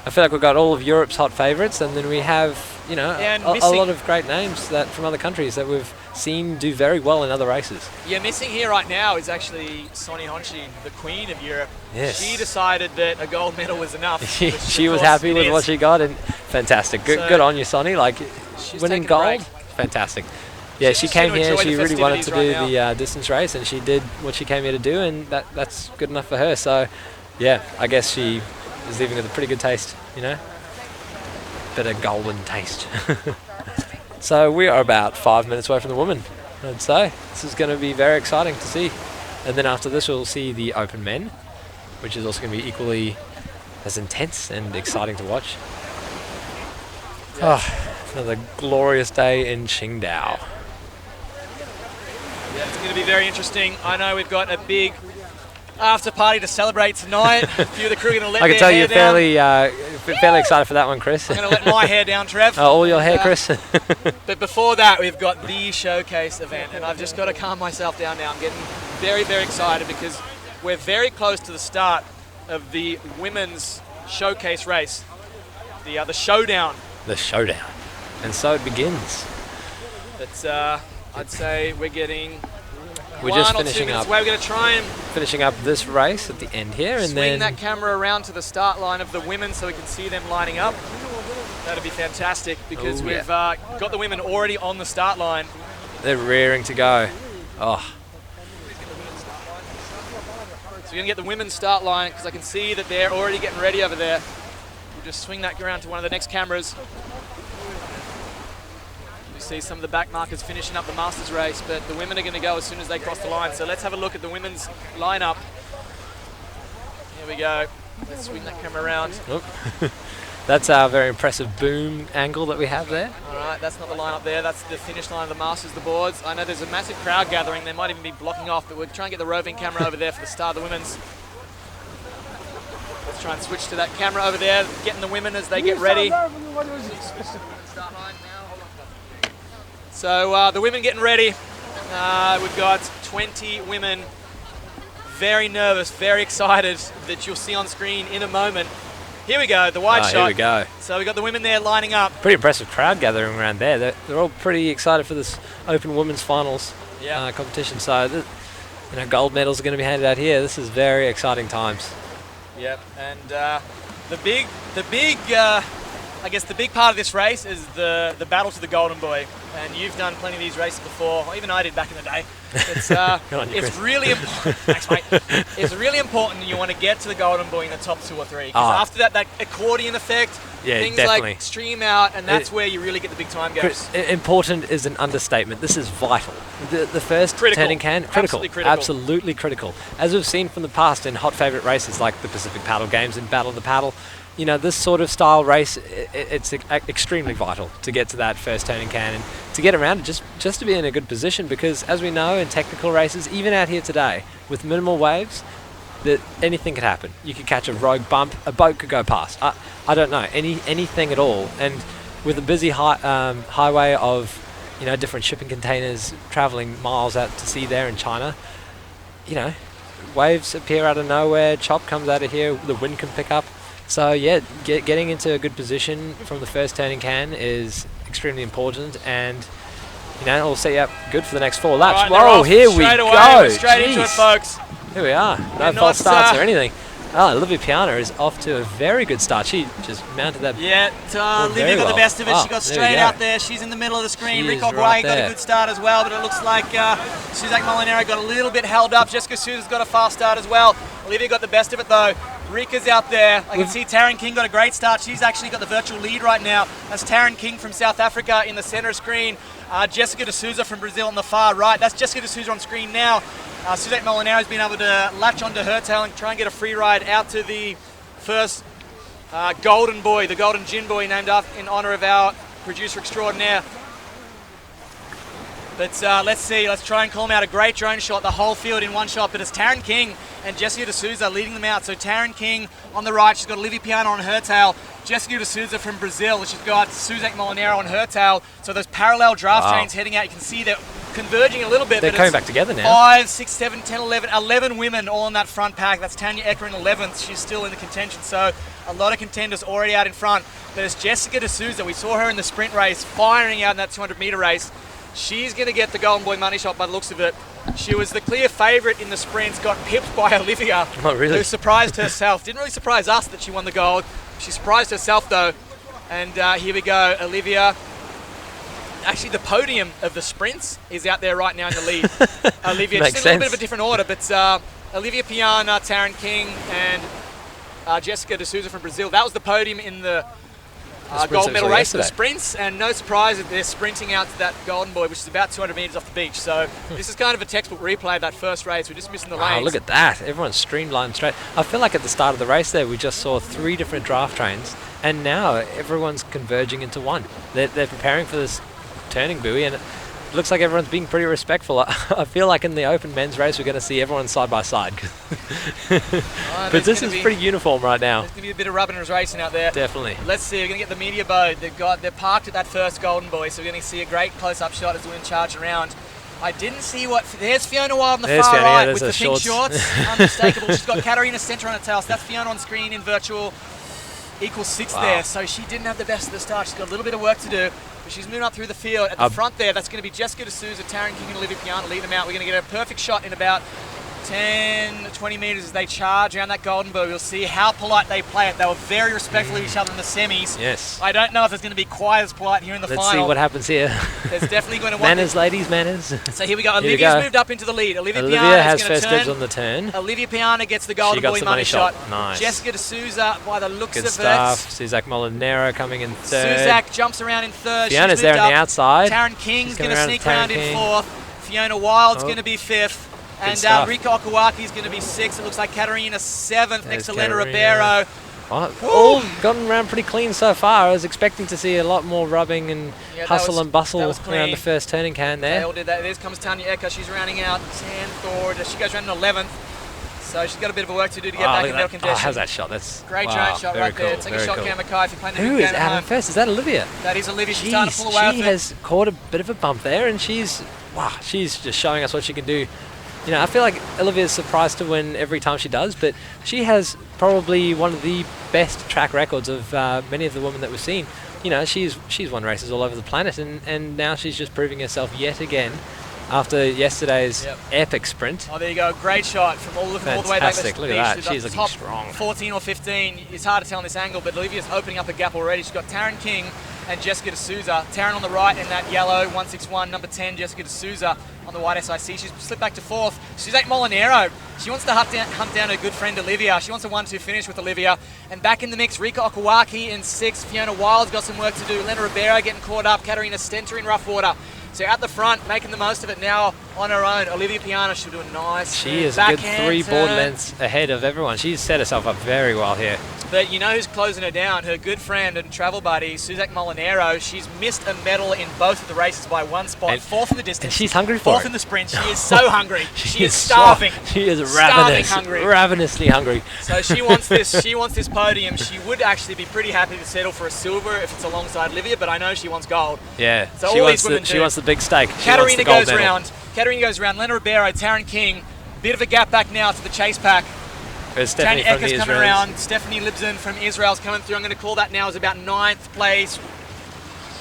I feel like we've got all of Europe's hot favourites, and then we have, you know, a lot of great names that from other countries that we've seen do very well in other races. Yeah, missing here right now is actually Sonny Honchi, the queen of Europe. Yes. She decided that a gold medal was enough. She was happy with what she got, and fantastic. Good on you, Sonny. Like, winning gold, fantastic. Yeah, she came here. She really wanted to do the distance race, and she did what she came here to do, and that's good enough for her. So, yeah, I guess she is leaving with a pretty good taste, you know, bit of golden taste. So we are about 5 minutes away from the women, I'd say. This is going to be very exciting to see. And then after this, we'll see the open men, which is also going to be equally as intense and exciting to watch. Oh, another glorious day in Qingdao. Yeah, it's going to be very interesting. I know we've got a big after party to celebrate tonight. A few of the crew are going to let I can tell you're down. fairly excited for that one, Chris. I'm going to let my hair down, Trev. All your hair, Chris. But before that, we've got the showcase event, and I've just got to calm myself down now. I'm getting very, very excited because we're very close to the start of the women's showcase race, the showdown. The showdown. And so it begins. But I'd say we're getting We're just finishing up. We're going to try and finishing up this race at the end here, and swing then that camera around to the start line of the women so we can see them lining up. That'd be fantastic because we've got the women already on the start line. They're rearing to go. Oh. So we're going to get the women's start line because I can see that they're already getting ready over there. We'll just swing that around to one of the next cameras. You see some of the back markers finishing up the Masters race, but the women are going to go as soon as they cross the line. So let's have a look at the women's lineup. Here we go. Let's swing that camera around. Oh. That's our very impressive boom angle that we have there. All right, that's not the lineup there. That's the finish line of the Masters, the boards. I know there's a massive crowd gathering. They might even be blocking off, but we'll try and get the roving camera over there for the start of the women's. Let's try and switch to that camera over there, getting the women as they get ready. So the women getting ready. We've got 20 women very nervous, very excited that you'll see on screen in a moment. Here we go, the wide shot. Here we go. So we've got the women there lining up. Pretty impressive crowd gathering around there. They're all pretty excited for this Open Women's Finals competition. So, gold medals are going to be handed out here. This is very exciting times. Yep, and the big, I guess the big part of this race is the battle to the golden boy. And you've done plenty of these races before. Even I did back in the day. It's really important. Thanks, mate. It's really important you want to get to the golden boy in the top 2 or 3. Because after that accordion effect, things definitely. like stream out, and that's where you really get the big time goes. Important is an understatement. This is vital. The first turning can, absolutely critical. As we've seen from the past in hot favourite races like the Pacific Paddle Games and Battle of the Paddle, this sort of style race, it's extremely vital to get to that first turning can and to get around it, just to be in a good position, because as we know in technical races, even out here today, with minimal waves, that anything could happen. You could catch a rogue bump, a boat could go past. I don't know, anything at all. And with a busy highway of, different shipping containers traveling miles out to sea there in China, waves appear out of nowhere, chop comes out of here, the wind can pick up. So getting into a good position from the first turning can is extremely important, and it'll set you up good for the next 4 laps. Right, whoa, here we go! Straight into it, folks. Here we are. No false starts or anything. Olivia Piana is off to a very good start. She just mounted that. Yeah, Olivia got the best of it. She got straight out there. She's in the middle of the screen. Rick O'Brien got a good start as well, but it looks like Suzak Molinaro got a little bit held up. Jessica Souza's got a fast start as well. Olivia got the best of it though. Rick is out there. I can see Taryn King got a great start. She's actually got the virtual lead right now. That's Taryn King from South Africa in the center screen. Jessica De Souza from Brazil on the far right. That's Jessica De Souza on screen now. Suzak Molinaro's been able to latch onto her tail and try and get a free ride out to the first golden boy, the golden gin boy, named in honor of our producer extraordinaire. But let's see, let's try and call him out. A great drone shot, the whole field in one shot, but it's Taryn King and Jessica De Souza leading them out. So Taryn King on the right, she's got Olivia Piana on her tail. Jessica De Souza from Brazil, she's got Suzak Molinaro on her tail. So those parallel draft trains heading out, you can see they're converging a little bit. They're coming back together now. 5, 6, 7, 10, 11 women all in that front pack. That's Tanya Ecker in 11th. She's still in the contention. So a lot of contenders already out in front. But it's Jessica De Souza. We saw her in the sprint race, firing out in that 200-meter race. She's going to get the Golden Boy money shot by the looks of it. She was the clear favourite in the sprints, got pipped by Olivia, who surprised herself. Didn't really surprise us that she won the gold. She surprised herself though. And here we go, Olivia. Actually, the podium of the sprints is out there right now in the lead. Olivia, just in a little bit of a different order, but Olivia Piana, Taryn King, and Jessica De Souza from Brazil. That was the podium in the gold medal race, the sprints, and no surprise that they're sprinting out to that Golden Boy, which is about 200 metres off the beach. So this is kind of a textbook replay of that first race. We're just missing the lanes. Oh, look at that. Everyone's streamlined straight. I feel like at the start of the race there, we just saw 3 different draft trains, and now everyone's converging into one. They're preparing for this turning buoy, and it looks like everyone's being pretty respectful. I feel like in the open men's race, we're going to see everyone side by side. But this is pretty uniform right now. There's going to be a bit of rubbing and racing out there. Definitely. Let's see, we're going to get the media boat. They're parked at that first Golden Boy, so we're going to see a great close-up shot as the wind charge around. I didn't see there's Fiona Wild on the far right with the pink shorts. Unmistakable. She's got Katarina Center on her tail, so that's Fiona on screen in virtual. Equals 6 there, so she didn't have the best at the start. She's got a little bit of work to do, but she's moving up through the field. At the front there, that's going to be Jessica De Souza, Taryn King and Olivia Piana lead them out. We're going to get a perfect shot in about 10, 20 metres as they charge around that Golden Boy. We'll see how polite they play it. They were very respectful of each other in the semis. Yes. I don't know if it's going to be quite as polite here in the final. Let's see what happens here. There's definitely going to manners, ladies, manners. So here we go. Olivia's moved up into the lead. Olivia Piana has first dibs on the turn. Olivia Piana gets the Golden Boy money shot. Nice. Jessica De Souza, by the looks of stuff. it. Suzak Molinaro coming in third. Suzak jumps around in third. Fiona's there on the outside. Taryn King's going to sneak around in fourth. Fiona Wild's going to be fifth. And Rika Okuwaki's going to be 6th. It looks like Katarina 7th next to Lena Ribeiro. All gotten around pretty clean so far. I was expecting to see a lot more rubbing and hustle and bustle around the first turning can there. They all did that. There comes Tanya Ecker. She's rounding out 10th, or she goes around in 11th. So she's got a bit of a work to do to get back in medal contention. Oh, how's that shot? That's great drone shot right there. Take a shot, Kamakai, if you're playing the Who is out first? Is that Olivia? That is Olivia. She's starting to pull away with it. She has caught a bit of a bump there, and she's just showing us what she can do You know, I feel like Olivia's surprised to win every time she does, but she has probably one of the best track records of many of the women that we've seen. You know, she's won races all over the planet, and now she's just proving herself yet again after yesterday's epic sprint. Oh, there you go. Great shot from all the way back. Fantastic. Look at that. She's looking top strong. 14 or 15. It's hard to tell on this angle, but Olivia's opening up a gap already. She's got Taryn King and Jessica D'Souza. Taryn on the right in that yellow 161, number 10, Jessica D'Souza on the white SIC. She's slipped back to 4th. Suzette Molinero. She wants to hunt down her good friend Olivia. She wants a 1-2 finish with Olivia. And back in the mix, Rika Okawaki in 6th. Fiona Wild's got some work to do. Lena Rivera getting caught up. Katarina Stenter in rough water. So at the front, making the most of it now on her own. Olivia Piana, she'll do a nice She is a good 3 board lengths ahead of everyone. She's set herself up very well here. But you know who's closing her down? Her good friend and travel buddy, Suzette Molinero. She's missed a medal in both of the races by 1 spot. 4th in the distance. And she's hungry for 4th in the sprint. She is so hungry. She is starving. She is ravenous, hungry. ravenously hungry. So she wants this. She wants this podium. She would actually be pretty happy to settle for a silver if it's alongside Olivia, but I know she wants gold. Yeah, so she all wants these women she wants the big stake. Katarina goes round. Katarina goes round. Lena Ribeiro, Taryn King. Bit of a gap back now to the chase pack. Stephanie Tanya from the Ecker's coming Israelis. around. Stephanie Libzen from Israel's coming through. I'm going to call that now as about 9th place.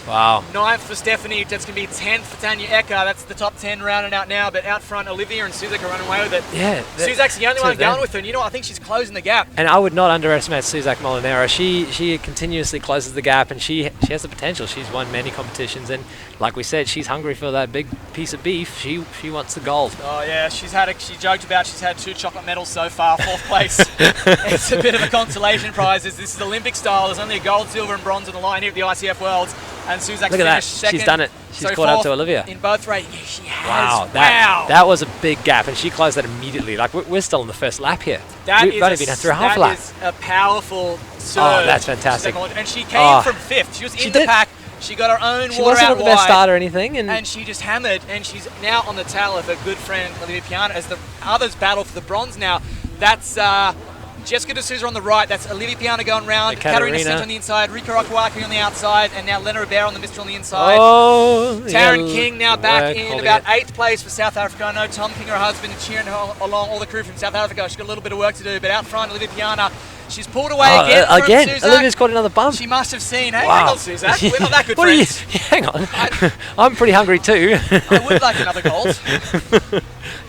Wow. 9th for Stephanie. That's going to be 10th for Tanya Ecker. That's the top 10 rounded out now. But out front, Olivia and Suzak are running away with it. Yeah. Suzak's the only one going with her. And you know what? I think she's closing the gap. And I would not underestimate Suzak Molinero. She continuously closes the gap, and she has the potential. She's won many competitions, and like we said, she's hungry for that big piece of beef. She wants the gold. Oh yeah, she joked about she's had 2 chocolate medals so far, 4th place. It's a bit of a consolation prize. This is Olympic style. There's only a gold, silver, and bronze on the line here at the ICF Worlds. And Suzak's Look at that. second. She's done it. She's caught up to Olivia. In both races. Yeah, she has. Wow. That was a big gap, and she closed that immediately. Like, we're still in the first lap here. We've only been through half a lap. That is a powerful surge. Oh, that's fantastic. And she came from 5th. She was in the pack. She got her own She water wasn't out on the best wide, start or anything. and she just hammered, and she's now on the tail of her good friend Olivia Piana as the others battle for the bronze now. That's Jessica D'Souza on the right. That's Olivia Piana going round. Katarina Stenter on the inside. Rika Okawaki on the outside. And now Lena Rivera on the Mistral on the inside. Oh, Taryn King now back in about 8th place for South Africa. I know Tom King, her husband, is cheering her along, all the crew from South Africa. She's got a little bit of work to do. But out front, Olivia Piana, she's pulled away again from Suzak. Olivia's caught another bump. She must have seen, hey, Wow. hang on, Suzak. We're not that good friends. Hang on. I'm pretty hungry too. I would like another gold.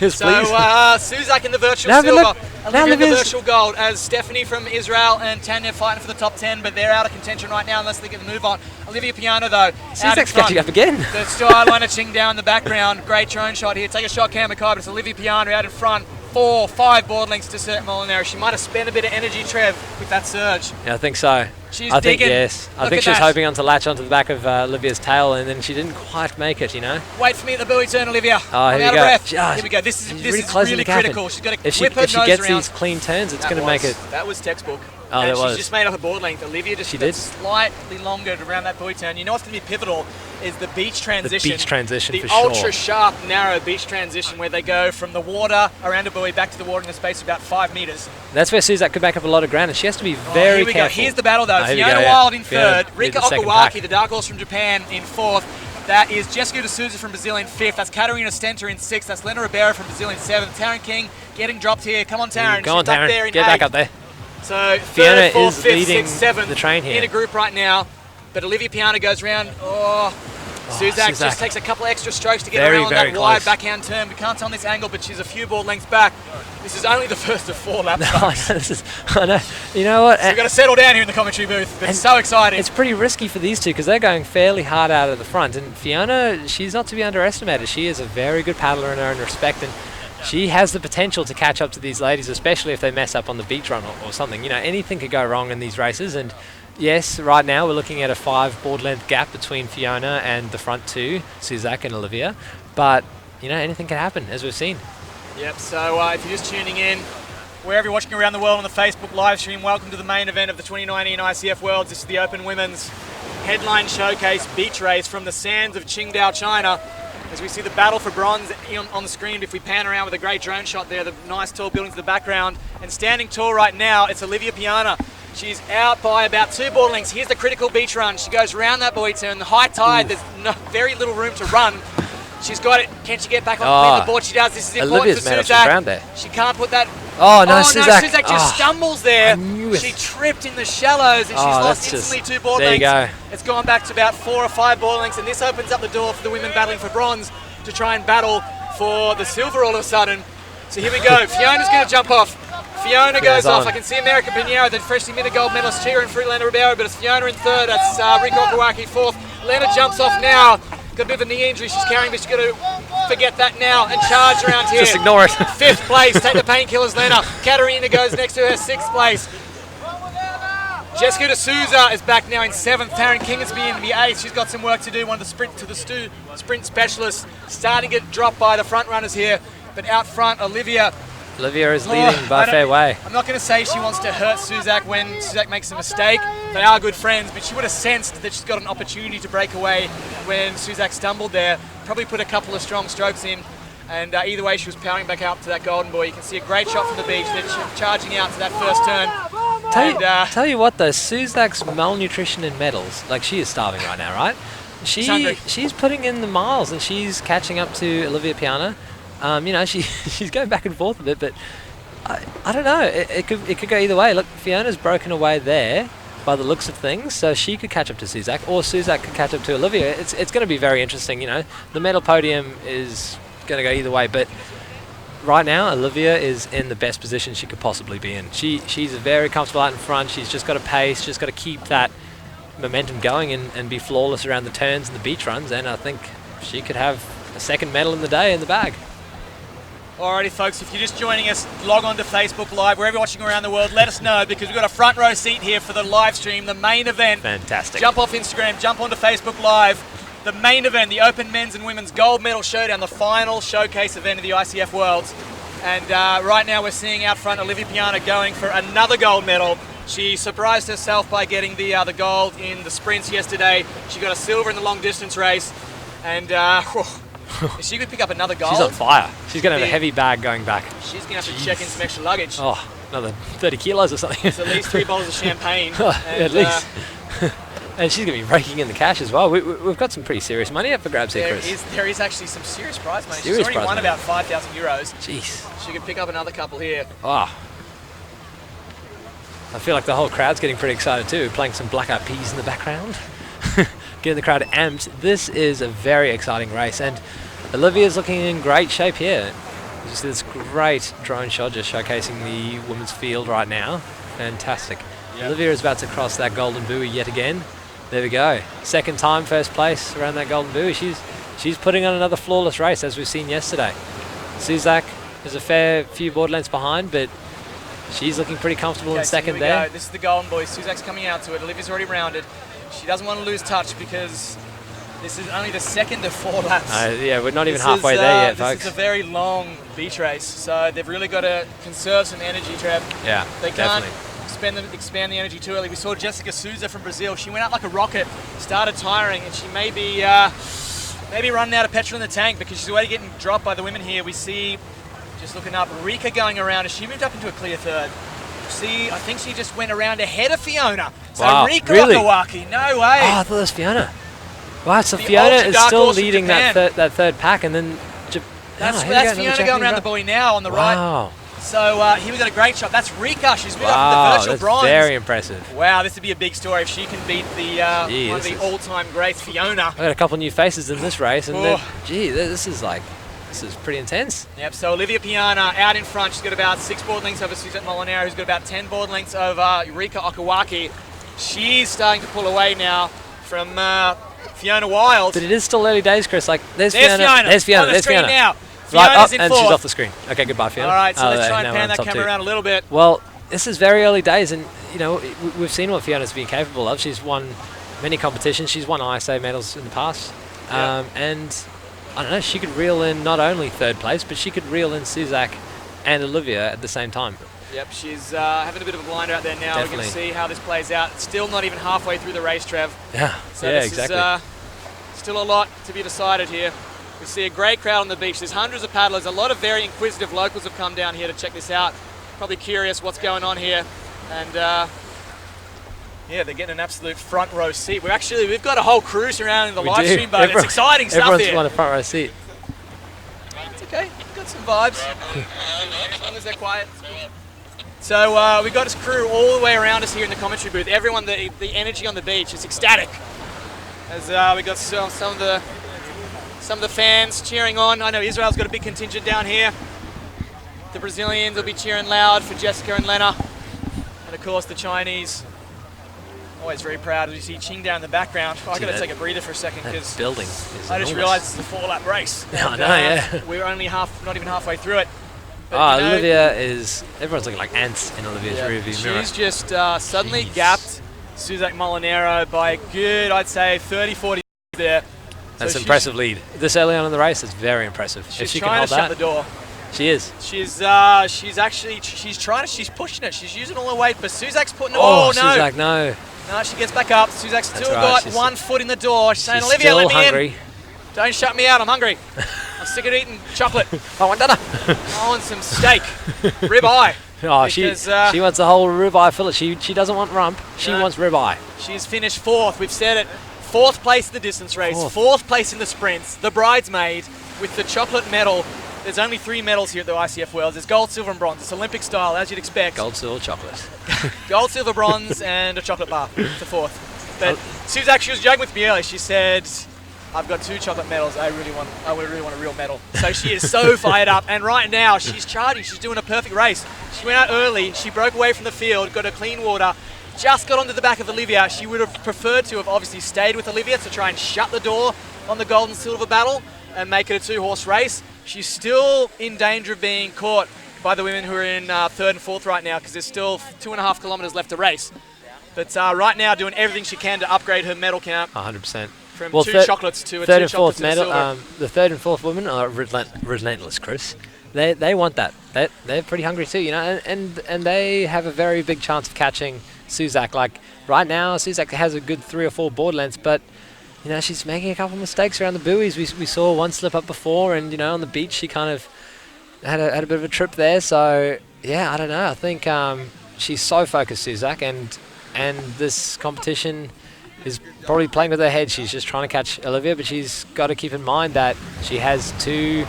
Yes, So please. Suzak in the virtual Now, silver, look, now Olivia in the Olivia's- virtual gold, as Stephanie from Israel and Tanya fighting for the top 10, but they're out of contention right now unless they get the move on. Olivia Piana though, out in Suzak's front. catching up again. The Skyliner Qingdao in the background, great drone shot here. Take a shot, Cam McCoy, but it's Olivia Piana out in front. 4, 5 board lengths to Suzette Molinero. She might have spent a bit of energy, Trev, with that surge. Yeah, I think so. She's I think digging. yes. I Look think at she was that. hoping on to latch onto the back of Olivia's tail, and then she didn't quite make it. You know. Wait for me at the buoy turn, Olivia. Oh, I'm here out we of go. breath. Ah, Here we go. This she's is closing really the gap. critical. She's got to If she whip her nose gets around. these clean turns, it's That going to make was- it. That was textbook. Oh, and that she's was. just made up a board length. Olivia just She got did. slightly longer around that buoy turn. You know what's going to be pivotal is the beach transition. beach transition, the for sure. ultra sharp, narrow beach transition where they go from the water around a buoy back to the water in a space of about 5 meters. That's where Suzak could back up a lot of ground, and she has to be Oh, very here we careful. go. Here's the battle though. Oh, here we Fiona go, yeah. Wild in Fiona 3rd. with Rika the second Okawaki, pack. the dark horse from Japan, in 4th. That is Jessica D'Souza from Brazil in 5th. That's Katarina Stenter in 6th. That's Lena Ribeiro from Brazil in 7th. Taryn King getting dropped here. Come on, Taryn. Go on, She's up Taryn. there in Get 8th. back up there. So Fiona 3rd, 4th, is 5th, leading 6th, 7th the train here. in a group right now. But Olivia Piana goes round. Suzak just takes a couple extra strokes to get Very, around on very that wide close. backhand turn. We can't tell on this angle, but she's a few board lengths back. This is only the first of 4 laps. I know. You know what? So we've got to settle down here in the commentary booth. But it's so exciting. It's pretty risky for these two because they're going fairly hard out of the front. And Fiona, she's not to be underestimated. She is a very good paddler in her own respect, and she has the potential to catch up to these ladies, especially if they mess up on the beach run or something. You know, anything could go wrong in these races. And yes, right now we're looking at a 5 board length gap between Fiona and the front two, Suzak and Olivia. But you know, anything can happen, as we've seen. Yep, so if you're just tuning in, wherever you're watching around the world on the Facebook live stream, welcome to the main event of the 2019 ICF Worlds. This is the Open Women's Headline Showcase Beach Race from the sands of Qingdao, China. As we see the battle for bronze on the screen, if we pan around with a great drone shot there, the nice tall buildings in the background. And standing tall right now, it's Olivia Piana. She's out by about 2 board lengths. Here's the critical beach run. She goes around that buoy turn. The high tide, there's very little room to run. She's got it. Can she get back on the board? She does. This is important Olivia's for made up some ground Suzak. there. She can't put that. Oh, no, Suzak. Suzak. Just stumbles there. I knew it. She tripped in the shallows and she's lost instantly 2 board there lengths. you go. It's gone back to about 4 or 5 board lengths, and this opens up the door for the women battling for bronze to try and battle for the silver all of a sudden. So here we go. Fiona's going to jump off. Fiona goes off. I can see America Pinheiro, the freshly minted gold medalist, cheering for Lena Ribeiro, but it's Fiona in 3rd. That's Rika Okawaki 4th. Lena jumps off now. Got a bit of a knee injury she's carrying, but she's going to forget that now and charge around here. Just ignore it. 5th place. Take the painkillers, Lena. Katarina goes next to her, 6th place. Jessica D'Souza is back now in 7th. Taryn Kingersby in the 8th. She's got some work to do. One of the sprint specialists starting to get dropped by the front runners here. But out front, Olivia Olivia is leading by a fair way. I'm not going to say she wants to hurt Suzak when Suzak makes a mistake. They are good friends, but she would have sensed that she's got an opportunity to break away when Suzak stumbled there. Probably put a couple of strong strokes in, and either way she was powering back up to that golden boy. You can see a great shot from the beach. They're charging out to that first turn. Tell you what though, Suzak's malnutrition in medals, like she is starving right now, right? She's putting in the miles and she's catching up to Olivia Piana. You know, she's going back and forth a bit, but I don't know. It could go either way. Look, Fiona's broken away there by the looks of things, so she could catch up to Suzak, or Suzak could catch up to Olivia. It's going to be very interesting. You know, the medal podium is going to go either way, but right now Olivia is in the best position she could possibly be in. She's very comfortable out in front. She's just got to pace. Just got to keep that momentum going and be flawless around the turns and the beach runs. And I think she could have a 2nd medal in the day in the bag. Alrighty folks, if you're just joining us, log on to Facebook Live, wherever you're watching around the world, let us know, because we've got a front row seat here for the live stream, the main event. Fantastic. Jump off Instagram, jump onto Facebook Live. The main event, the Open Men's and Women's Gold Medal Showdown, the final showcase event of the ICF Worlds. And right now we're seeing out front Olivia Piana going for another gold medal. She surprised herself by getting the gold in the sprints yesterday. She got a silver in the long distance race. And if she could pick up another gold. She's on fire. She's going to have a heavy bag going back. She's going to have to check in some extra luggage. Oh, another 30 kilos or something. It's at least 3 bottles of champagne. At least. And she's going to be raking in the cash as well. We've got some pretty serious money up for grabs here, Chris. There is actually some serious prize money. She's already won about 5,000 euros. Jeez. She could pick up another couple here. Oh. I feel like the whole crowd's getting pretty excited too, playing some Black Eyed Peas in the background. Getting the crowd amped. This is a very exciting race, and Olivia's looking in great shape here. Just this great drone shot just showcasing the women's field right now. Fantastic. Yep. Olivia is about to cross that golden buoy yet again. There we go. 2nd time, 1st place around that golden buoy. She's putting on another flawless race, as we've seen yesterday. Suzak is a fair few board lengths behind, but she's looking pretty comfortable in 2nd there. This is the golden buoy. Suzak's coming out to it. Olivia's already rounded. She doesn't want to lose touch because this is only the 2nd of 4 laps. Yeah, we're not even halfway there yet, folks. This is a very long beach race, so they've really got to conserve some energy, Trev. Yeah, they definitely. Can't expand the energy too early. We saw Jessica Souza from Brazil. She went out like a rocket, started tiring, and she may be running out of petrol in the tank because she's already getting dropped by the women here. We see, just looking up, Rika going around as she moved up into a clear 3rd. See, I think she just went around ahead of Fiona. So wow, Rika really? Okawaki, no way. Oh, I thought it was Fiona. Wow, so Fiona is still leading that 3rd pack, and then that's Fiona going around the buoy now on the right. So here we got a great shot. That's Rika. She's moved up to the virtual bronze. Very impressive. Wow, this would be a big story if she can beat the one of the all-time greats, Fiona. I've got a couple new faces in this race, and then, gee, this is pretty intense. Yep, so Olivia Piana out in front. She's got about 6 board lengths over Suzette Molinaro, who's got about 10 board lengths over Rika Okawaki. She's starting to pull away now from Fiona Wild. But it is still early days, Chris. Like, there's Fiona. There's Fiona. On the screen now. Right, in and 4th. she's off the screen. Okay, goodbye, Fiona. All right, so let's try and pan that camera around a little bit. Well, this is very early days, and you know we've seen what Fiona's been capable of. She's won many competitions. She's won ISA medals in the past, and I don't know. She could reel in not only 3rd place, but she could reel in Suzak and Olivia at the same time. Yep, she's having a bit of a blinder out there now. Definitely. We're going to see how this plays out. It's still not even halfway through the race, Trev. Yeah, so yeah, this exactly. is still a lot to be decided here. We see a great crowd on the beach. There's hundreds of paddlers. A lot of very inquisitive locals have come down here to check this out. Probably curious what's going on here. And yeah, they're getting an absolute front row seat. We've got a whole crew surrounding the live stream, but it's exciting stuff here. Everyone's won a front row seat. Okay, got some vibes. As long as they're quiet. So we've got this crew all the way around us here in the commentary booth. Everyone, the energy on the beach is ecstatic. As we got some of the fans cheering on. I know Israel's got a big contingent down here. The Brazilians will be cheering loud for Jessica and Lena. And of course the Chinese. Always very proud as you see Qingdao in the background. Oh, I've got to take a breather for a second because building is I just realised it's a 4-lap race. Yeah, I know, yeah. We're only not even halfway through it. But, Olivia is, everyone's looking like ants in Olivia's rear view mirror. She's just suddenly gapped Suzak Molinero by a good, I'd say, 30-40 there. That's an impressive lead. This early on in the race is very impressive. She's if she trying can hold to shut the door. She is. She's pushing it. She's using all her weight, but Suzak's putting it. Oh, no. Suzak, no. No, she gets back up. Suzak's still got one foot in the door. She's saying, Olivia, still let me hungry. in. Don't shut me out. I'm hungry. I'm sick of eating chocolate. I want dinner. I want some steak. Ribeye. Oh, she wants the whole ribeye fillet. She doesn't want rump. She wants ribeye. She's finished 4th. We've said it. 4th place in the distance race. 4th place in the sprints. The bridesmaid with the chocolate medal. There's only 3 medals here at the ICF Worlds. There's gold, silver, and bronze. It's Olympic style, as you'd expect. Gold, silver, chocolate. Gold, silver, bronze, and a chocolate bar for 4th. But Suzak, she was joking with me earlier. She said, I've got 2 chocolate medals. I really want a real medal. So she is so fired up. And right now, she's charging. She's doing a perfect race. She went out early. She broke away from the field, got her clean water, just got onto the back of Olivia. She would have preferred to have obviously stayed with Olivia to try and shut the door on the gold and silver battle and make it a 2-horse race. She's still in danger of being caught by the women who are in 3rd and 4th right now because there's still 2.5 kilometres left to race. But right now doing everything she can to upgrade her medal count. 100%. From 2 chocolates to a 3rd 2 and 4th chocolates medal. silver. The 3rd and 4th women are relentless, Chris. They want that. They're pretty hungry too, you know, and they have a very big chance of catching Suzak. Like right now, Suzak has a good 3 or 4 board lengths, but you know, she's making a couple of mistakes around the buoys. We saw one slip up before, and you know, on the beach she kind of had a bit of a trip there. So yeah, I don't know. I think she's so focused, Suzak, and this competition is probably playing with her head. She's just trying to catch Olivia, but she's got to keep in mind that she has 2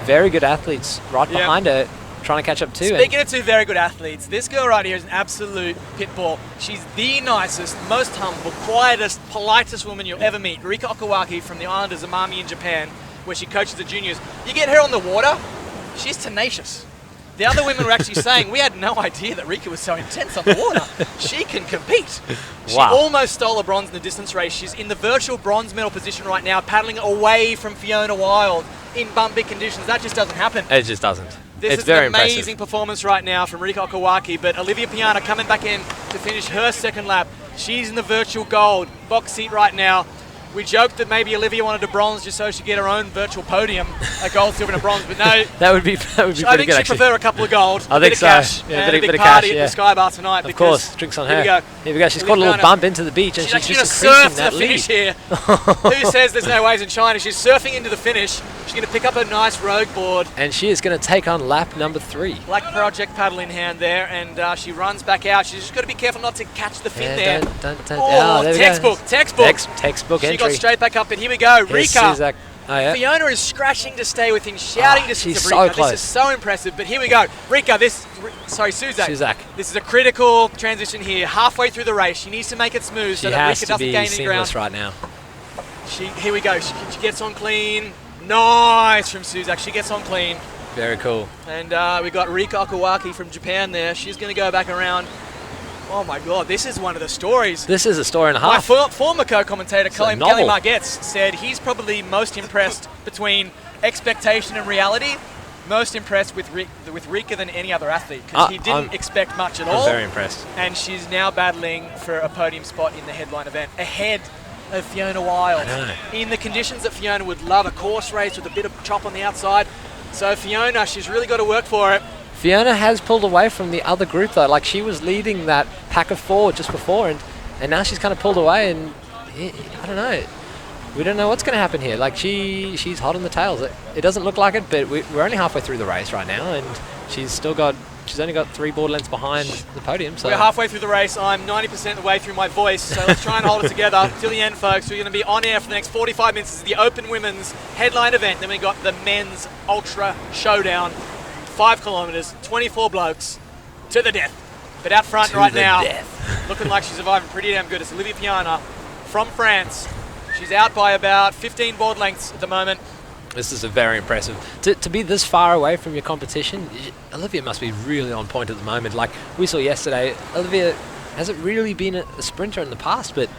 very good athletes right behind her trying to catch up too. Speaking of 2 very good athletes, this girl right here is an absolute pit bull. She's the nicest, most humble, quietest, politest woman you'll ever meet. Rika Okawaki from the island of Zamami in Japan, where she coaches the juniors. You get her on the water, she's tenacious. The other women were actually saying, we had no idea that Rika was so intense on the water. She can compete. She almost stole a bronze in the distance race. She's in the virtual bronze medal position right now, paddling away from Fiona Wild in bumpy conditions. That just doesn't happen. It just doesn't. This is an amazing performance right now from Rika Okawaki, but Olivia Piana coming back in to finish her 2nd lap. She's in the virtual gold box seat right now. We joked that maybe Olivia wanted a bronze just so she could get her own virtual podium, a gold, silver, and a bronze, but no. that would be pretty good, I think she'd prefer a couple of gold, I think so. Cash, yeah, and a big of party cash, at the Sky Bar tonight. Of course, drinks on her. Here we go. She's got a little bump into the beach, and she's just surf increasing that to the finish lead. here. Who says there's no waves in China? She's surfing into the finish. She's going to pick up her nice rogue board. And she is going to take on lap number 3. Black Project paddle in hand there, and she runs back out. She's just got to be careful not to catch the fin there. Textbook entry. She got straight back up, and here we go. Rika. Fiona is scratching to stay with him, shouting distance she's to Rika. So close. This is so impressive, but here we go. Rika, Suzak. This is a critical transition here. Halfway through the race, she needs to make it smooth so that Rika doesn't gain any ground. Right now. Here we go. She gets on clean. Nice from Suzak. She gets on clean. Very cool. And we got Rika Okawaki from Japan there. She's going to go back around. Oh my God, this is one of the stories. This is a story and a half. My former co-commentator, Kelly Margetts, said he's probably most impressed between expectation and reality. Most impressed with Rika than any other athlete because he didn't expect much at all. I'm very impressed. And she's now battling for a podium spot in the headline event ahead of Fiona Wild. In the conditions that Fiona would love, a course race with a bit of chop on the outside. So Fiona, she's really got to work for it. Fiona has pulled away from the other group though. Like she was leading that pack of 4 just before, and now she's kind of pulled away. And I don't know. We don't know what's going to happen here. Like she's hot on the tails. It doesn't look like it, but we're only halfway through the race right now, and she's still got she's only got 3 board lengths behind the podium. So we're halfway through the race. I'm 90% of the way through my voice, so let's try and hold it together till the end, folks. We're going to be on air for the next 45 minutes. This is the Open Women's headline event. Then we got the Men's Ultra Showdown, 5 kilometres, 24 blokes to the death. But out front right now, looking like she's surviving pretty damn good. It's Olivia Piana from France. She's out by about 15 board lengths at the moment. This is very impressive. To be this far away from your competition, Olivia must be really on point at the moment. Like we saw yesterday, Olivia hasn't really been a sprinter in the past, but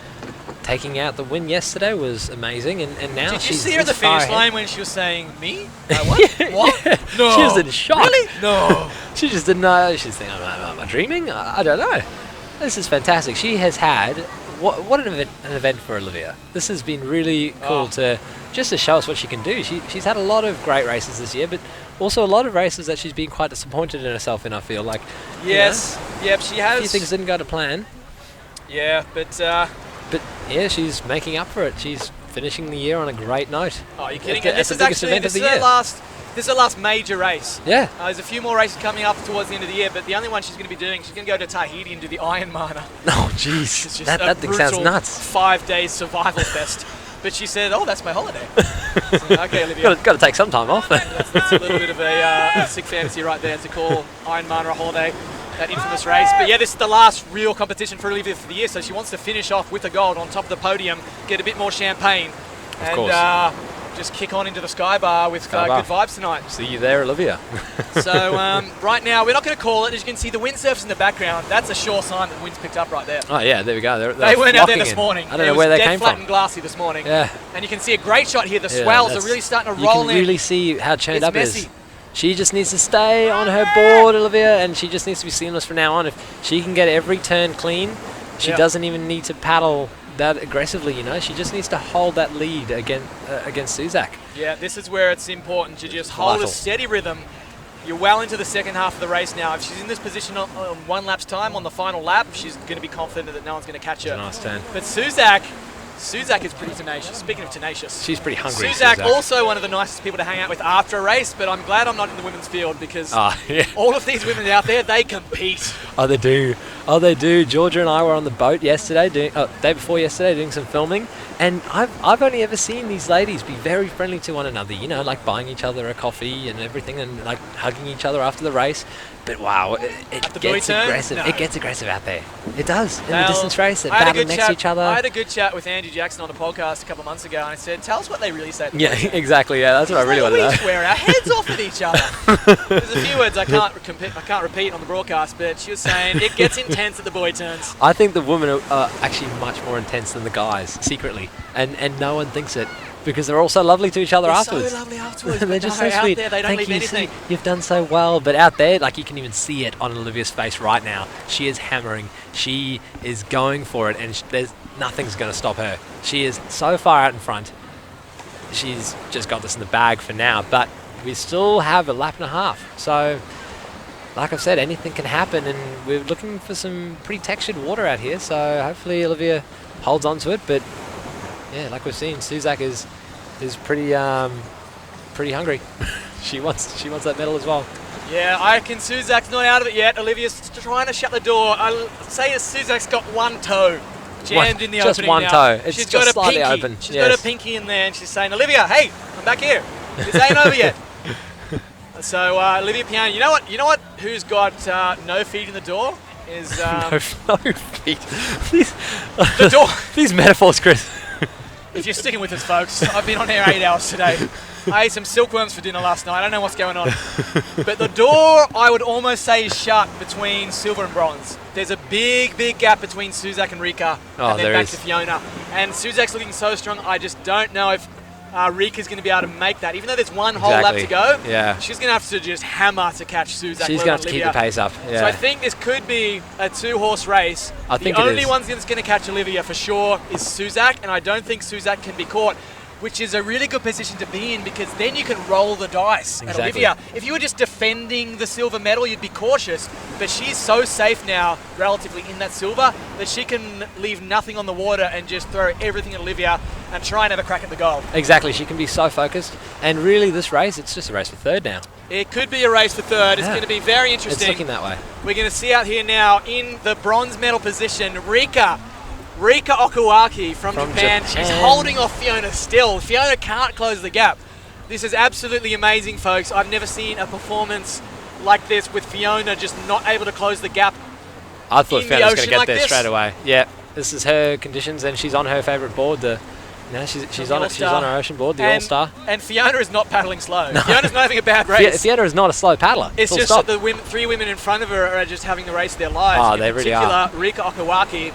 taking out the win yesterday was amazing. And now did you she's see her at the this far finish line ahead. when she was saying, me? What? What? Yeah. No. She was in shock. Really? No. She just didn't know. She's thinking, am I dreaming? I don't know. This is fantastic. She has had, what an event for Olivia. This has been really cool to show us what she can do. She's had a lot of great races this year, but also a lot of races that she's been quite disappointed in herself in, I feel like. Yes. Yep, she has. A few things didn't go to plan. Yeah, but yeah, she's making up for it. She's finishing the year on a great note. Oh, you're kidding? This is actually this is her last major race. Yeah. There's a few more races coming up towards the end of the year, but the only one she's going to be doing, she's going to go to Tahiti and do the Ironman. Oh, jeez. That thing sounds nuts. 5 days survival fest. But she said, "Oh, that's my holiday." So, okay, Olivia. Got to take some time off. That's a little bit of a sick fantasy right there to call Ironman a holiday. That infamous race. But yeah, this is the last real competition for Olivia for the year, so she wants to finish off with a gold on top of the podium, get a bit more champagne, and just kick on into the Sky Bar with good vibes tonight. See you there, Olivia. So right now, we're not going to call it. As you can see, the wind surf's in the background. That's a sure sign that the wind's picked up right there. Oh yeah, there we go. They weren't out there this morning. I don't know where they came It was dead flat from. and glassy this morning. Yeah. And you can see a great shot here. The swells are really starting to roll in. You can really see how churned up it messy. is. She just needs to stay on her board, Olivia, and she just needs to be seamless from now on. If she can get every turn clean, she doesn't even need to paddle that aggressively, you know. She just needs to hold that lead against Suzak. Yeah, this is where it's important to just hold a steady rhythm. You're well into the second half of the race now. If she's in this position on 1 lap's time on the final lap, she's going to be confident that no one's going to catch her. Nice turn. But Suzak is pretty tenacious. Speaking of tenacious, she's pretty hungry. Suzak also one of the nicest people to hang out with after a race, but I'm glad I'm not in the women's field because all of these women out there, they compete. Oh, they do. Oh, they do. Georgia and I were on the boat yesterday, day before yesterday, doing some filming, and I've only ever seen these ladies be very friendly to one another, you know, like buying each other a coffee and everything, and like hugging each other after the race. But wow, it gets aggressive. No. It gets aggressive out there. It does. In the distance race, they're battling next to each other. I had a good chat with Andrew Jackson on the podcast a couple of months ago, and I said, "Tell us what they really say." Yeah, exactly. Yeah, that's what I really want to know. We swear our heads off at each other. There's a few words I can't repeat on the broadcast, but she was saying it gets intense at the boy turns. I think the women are actually much more intense than the guys, secretly, and no one thinks it. Because they're all so lovely to each other afterwards. They're so lovely afterwards. They're just so sweet. Out there, they don't leave anything. You've done so well. But out there, like you can even see it on Olivia's face right now. She is hammering. She is going for it, and there's nothing's going to stop her. She is so far out in front. She's just got this in the bag for now. But we still have a lap and a half. So, like I've said, anything can happen, and we're looking for some pretty textured water out here. So hopefully Olivia holds on to it. But yeah, like we've seen, Suzak is pretty hungry. she wants that medal as well. Yeah, I reckon Suzak's not out of it yet. Olivia's trying to shut the door. I'll say that Suzak's got one toe jammed in the opening now. Just one toe. It's she's just got a slightly pinky. open. She's got a pinky in there, and she's saying, "Olivia, hey, I'm back here. This ain't over yet." So Olivia Piana, you know what? Who's got no feet in the door? Is no feet. The door. These metaphors, Chris. If you're sticking with us, folks, I've been on air 8 hours today. I ate some silkworms for dinner last night. I don't know what's going on. But the door, I would almost say, is shut between silver and bronze. There's a big, big gap between Suzak and Rika, and then back to Fiona. And Suzak's looking so strong, I just don't know if Rika's going to be able to make that. Even though there's one whole lap to go, she's going to have to just hammer to catch Suzak. She's going to have to keep the pace up. Yeah. So I think this could be a 2-horse race. The only one that's going to catch Olivia for sure is Suzak, and I don't think Suzak can be caught, which is a really good position to be in because then you can roll the dice at Olivia. If you were just defending the silver medal, you'd be cautious, but she's so safe now, relatively, in that silver, that she can leave nothing on the water and just throw everything at Olivia and try and have a crack at the gold. Exactly, she can be so focused, and really this race, it's just a race for third now. It could be a race for third. It's Yeah. going to be very It's interesting. looking that way. We're going to see out here now in the bronze medal position, Rika Okuwaki from Japan. She's Japan. holding off Fiona still. Fiona can't close the gap. This is absolutely amazing, folks. I've never seen a performance like this with Fiona just not able to close the gap. I thought In the Fiona was going ocean to get like there this? straight away. Yeah, this is her conditions, and she's on her favourite board. She's on her ocean board, the All Star. And Fiona is not paddling slow. Fiona's not having a bad race. Fiona is not a slow paddler. It's Full just stop. that the three women in front of her are just having the race of their lives. Oh, in they really particular, Rika Okuwaki,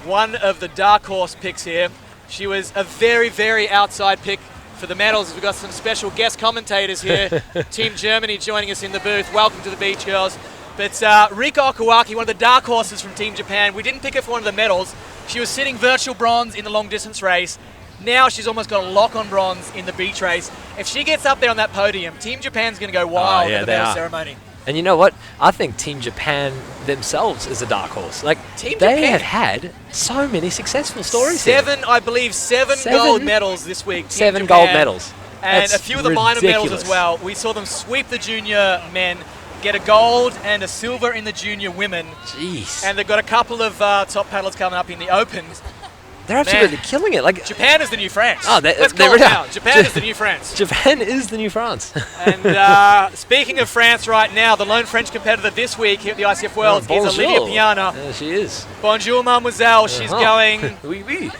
one of the dark horse picks here. She was a very, very outside pick for the medals. We've got some special guest commentators here. Team Germany joining us in the booth. Welcome to the beach, girls. But Rika Okuwaki, one of the dark horses from Team Japan, we didn't pick her for one of the medals. She was sitting virtual bronze in the long distance race. Now she's almost got a lock on bronze in the beach race. If she gets up there on that podium, Team Japan's going to go wild yeah, at the they medal are. ceremony. And you know what? I think Team Japan themselves is a dark horse. Like, Team they Japan. have had so many successful stories here. I believe seven gold medals this week. Team 7 Japan. gold medals. And That's a few of the minor medals ridiculous. as well. We saw them sweep the junior men, get a gold and a silver in the junior women. Jeez. And they've got a couple of top paddlers coming up in the Opens. They're absolutely killing it. Like, Japan is the new France. Oh, Let's they call it really now. are. Japan is the new France. Japan is the new France. And speaking of France right now, the lone French competitor this week here at the ICF Worlds is Olivia Bonjour. Piana. Yeah, she is. Bonjour, mademoiselle. She's going Oui, oui.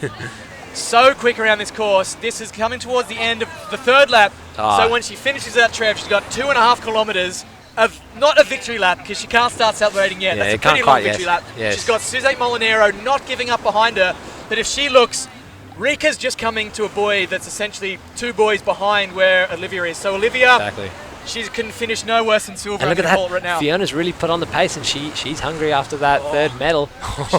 so quick around this course. This is coming towards the end of the third lap. Ah. So when she finishes that Trev, she's got 2.5 kilometres of not a victory lap because she can't start celebrating yet. Yeah, That's a it can't pretty long quite yet. victory lap. Yes. She's got Suzette Molinero not giving up behind her. But if she looks, Rika's just coming to a buoy that's essentially 2 buoys behind where Olivia is. So Olivia, Exactly. she can finish no worse than silver. And look I'm at gonna call it right that. now. Fiona's really put on the pace, and she's hungry after that third medal.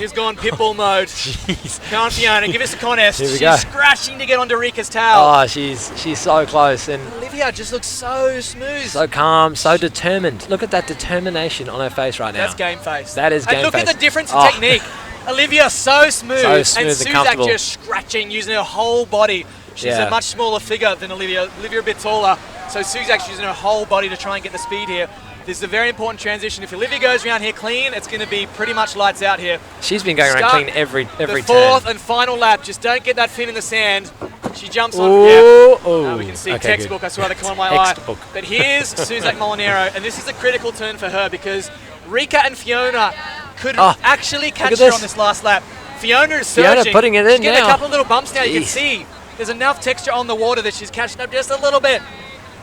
She's gone pitbull mode. Jeez. Come on, Fiona, give us a contest. Here we She's go. scratching to get onto Rika's tail. Oh, she's so close, and Olivia just looks so smooth. so calm, so determined. Look at that determination on her face right now. That's game face. That is game And look face. at the difference in Oh. technique. Olivia so smooth, So smooth and and Suzak comfortable. just scratching, using her whole body. She's Yeah. a much smaller figure than Olivia. Olivia a bit taller, so Suzak's using her whole body to try and get the speed here. This is a very important transition. If Olivia goes around here clean, it's going to be pretty much lights out here. She's been going around Start clean every The turn. fourth and final lap. Just don't get that fin in the sand. She jumps on. Ooh, Yeah. ooh. We can see Okay, textbook. good. I saw that come on my Textbook. eye. But here's Suzette Molinero, and this is a critical turn for her because Rika and Fiona could Oh, actually catch at her this. on this last lap. Fiona is Fiona surging. putting it in She's getting now. a couple of little bumps now. You can Jeez. see there's enough texture on the water that she's catching up just a little bit.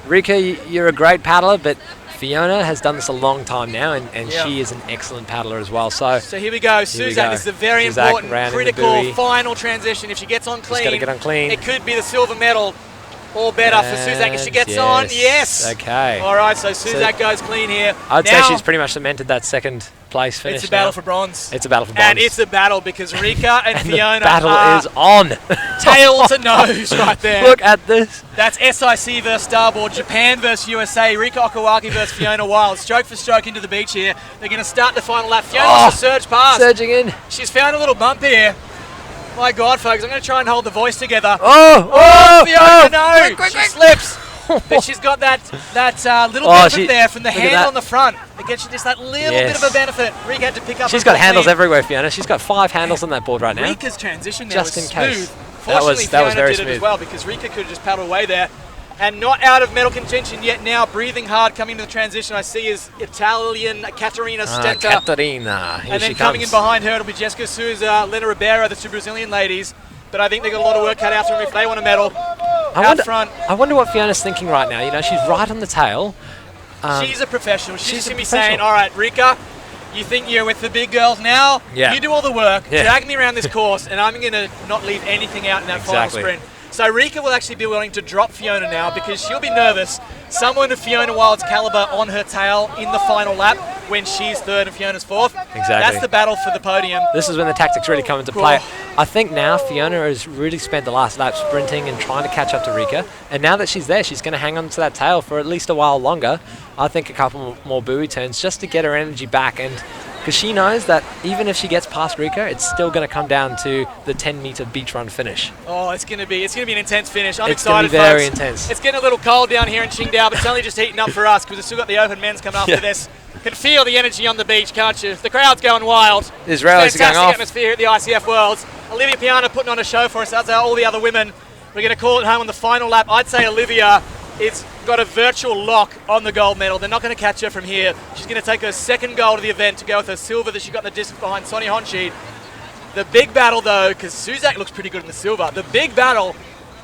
Rika, you're a great paddler, but Fiona has done this a long time now, and Yeah. she is an excellent paddler as well. So So here we go. we Suzak, go. this is a very Suzak important, round in the critical buoy. final transition. If she gets on clean, gotta get on clean. it could be the silver medal or better for Suzak. If she gets on, yes. Okay. All right, so Suzak goes clean here. I'd now, say she's pretty much cemented that second place finish. it's a battle now. for bronze. It's a battle for bronze. And it's a battle because Rika and, And the Fiona battle are is on. tail to nose right there. Look at this. That's SIC versus Starboard, Japan versus USA, Rika Okuwaki versus Fiona Wild. Stroke for stroke into the beach here. They're going to start the final lap. Fiona wants to surge past. Surging in. She's found a little bump here. My God, folks, I'm going to try and hold the voice together. Oh, Fiona, no! She slips. But she's got that little benefit there from the look at handle that. on the front. It gets you just that little bit of a benefit. Rika had to pick up. She's got handles everywhere, Fiona. She's got 5 handles on that board right now. Rika's transition there Just was in case. smooth. That Fortunately, was Fiona very did it as smooth. well because Rika could have just paddled away there. And not out of medal contention yet now, breathing hard, coming to the transition. I see is Italian Caterina Stenta. Caterina. Here And then she coming comes. in behind her, it'll be Jessica Souza, Lena Ribeiro, the 2 Brazilian ladies. But I think they've got a lot of work cut out for them if they want a medal. Out front. I wonder what Fiona's thinking right now. You know, she's right on the tail. She's a professional. She's she's a going to be saying, professional. all right, Rika, you think you're with the big girls now? Yeah. You do all the work. Yeah. Drag me around this course, and I'm going to not leave anything out in that Exactly. final sprint. So Rika will actually be willing to drop Fiona now because she'll be nervous. Someone of Fiona Wild's caliber on her tail in the final lap when she's third and Fiona's fourth. Exactly. That's the battle for the podium. This is when the tactics really come into play. I think now Fiona has really spent the last lap sprinting and trying to catch up to Rika. And now that she's there, she's going to hang on to that tail for at least a while longer. I think a couple more buoy turns just to get her energy back. And because she knows that even if she gets past Rika, it's still going to come down to the 10-meter beach run finish. Oh, it's going to be an intense finish. I'm It's going excited, to be very folks. intense. It's getting a little cold down here in Qingdao, but it's only just heating up for us because we've still got the open men's coming after this. Can feel the energy on the beach, can't you? The crowd's going wild. The Israelis are going off. Fantastic atmosphere at the ICF Worlds. Olivia Piana putting on a show for us, as are all the other women. We're going to call it home on the final lap. I'd say Olivia is got a virtual lock on the gold medal. They're not going to catch her from here. She's going to take her second gold of the event to go with her silver that she got in the distance behind Sonia Honchi. The big battle, though, because Suzak looks pretty good in the silver. The big battle,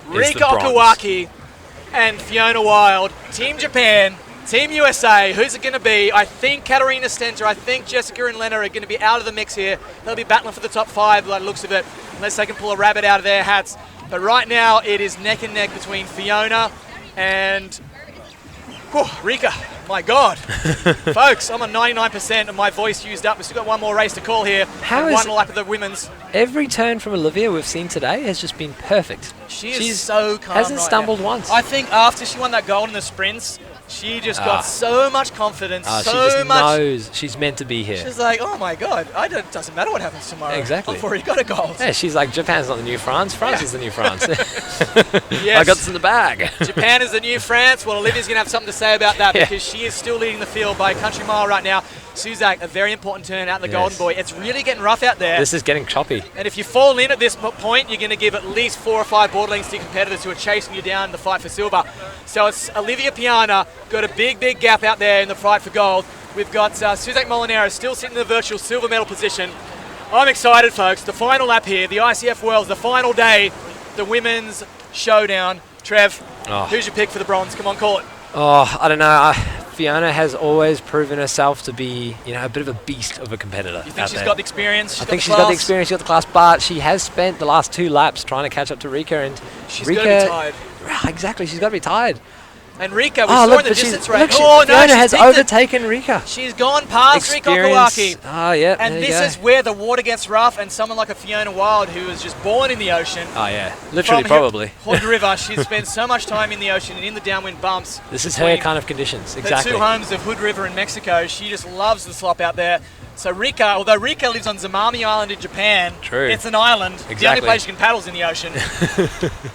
Rika Okuwaki and Fiona Wild. Team Japan, Team USA. Who's it going to be? I think Katarina Stenter, I think Jessica and Lena are going to be out of the mix here. They'll be battling for the top 5 by the looks of it, unless they can pull a rabbit out of their hats. But right now, it is neck and neck between Fiona and Rika. My God. Folks, I'm on 99% of my voice used up. We've still got one more race to call here. One lap of the women's. Every turn from Olivia we've seen today has just been perfect. She's so calm. Hasn't right stumbled now. once. I think after she won that gold in the sprints, she just got so much confidence, she just knows she's meant to be here. She's like, oh my God, it doesn't matter what happens tomorrow. Exactly. I've already got a gold. Yeah, she's like, Japan's not the new France. France is the new France. Yes. I got this in the bag. Japan is the new France. Well, Olivia's going to have something to say about that because she is still leading the field by a country mile right now. Suzak, a very important turn out in the Golden Boy. It's really getting rough out there. This is getting choppy. And if you fall in at this point, you're going to give at least 4 or 5 board lengths to your competitors who are chasing you down in the fight for silver. So it's Olivia Piana, got a big gap out there in the fight for gold. We've got Suzak Molinaro still sitting in the virtual silver medal position. I'm excited, folks. The final lap here, the ICF Worlds, the final day, the women's showdown. Trev, who's your pick for the bronze? Come on, call it. Oh, I don't know. Fiona has always proven herself to be, a bit of a beast of a competitor. You think she's got the experience? I think she's got the experience, she's got the class, but she has spent the last 2 laps trying to catch up to Rika, and she's got to be tired. Exactly, she's got to be tired. And Rika, we saw in the distance race. Fiona has overtaken Rika. She's gone past Rika Okuwaki. Yeah. And this is where the water gets rough, and someone like a Fiona Wild, who was just born in the ocean. Oh, yeah. Literally, probably. Hood River, she's spent so much time in the ocean and in the downwind bumps. This is her kind of conditions, exactly. The 2 homes of Hood River in Mexico. She just loves the slop out there. So Rika, although Rika lives on Zamami Island in Japan, it's an island. Exactly. The only place you can paddle is in the ocean.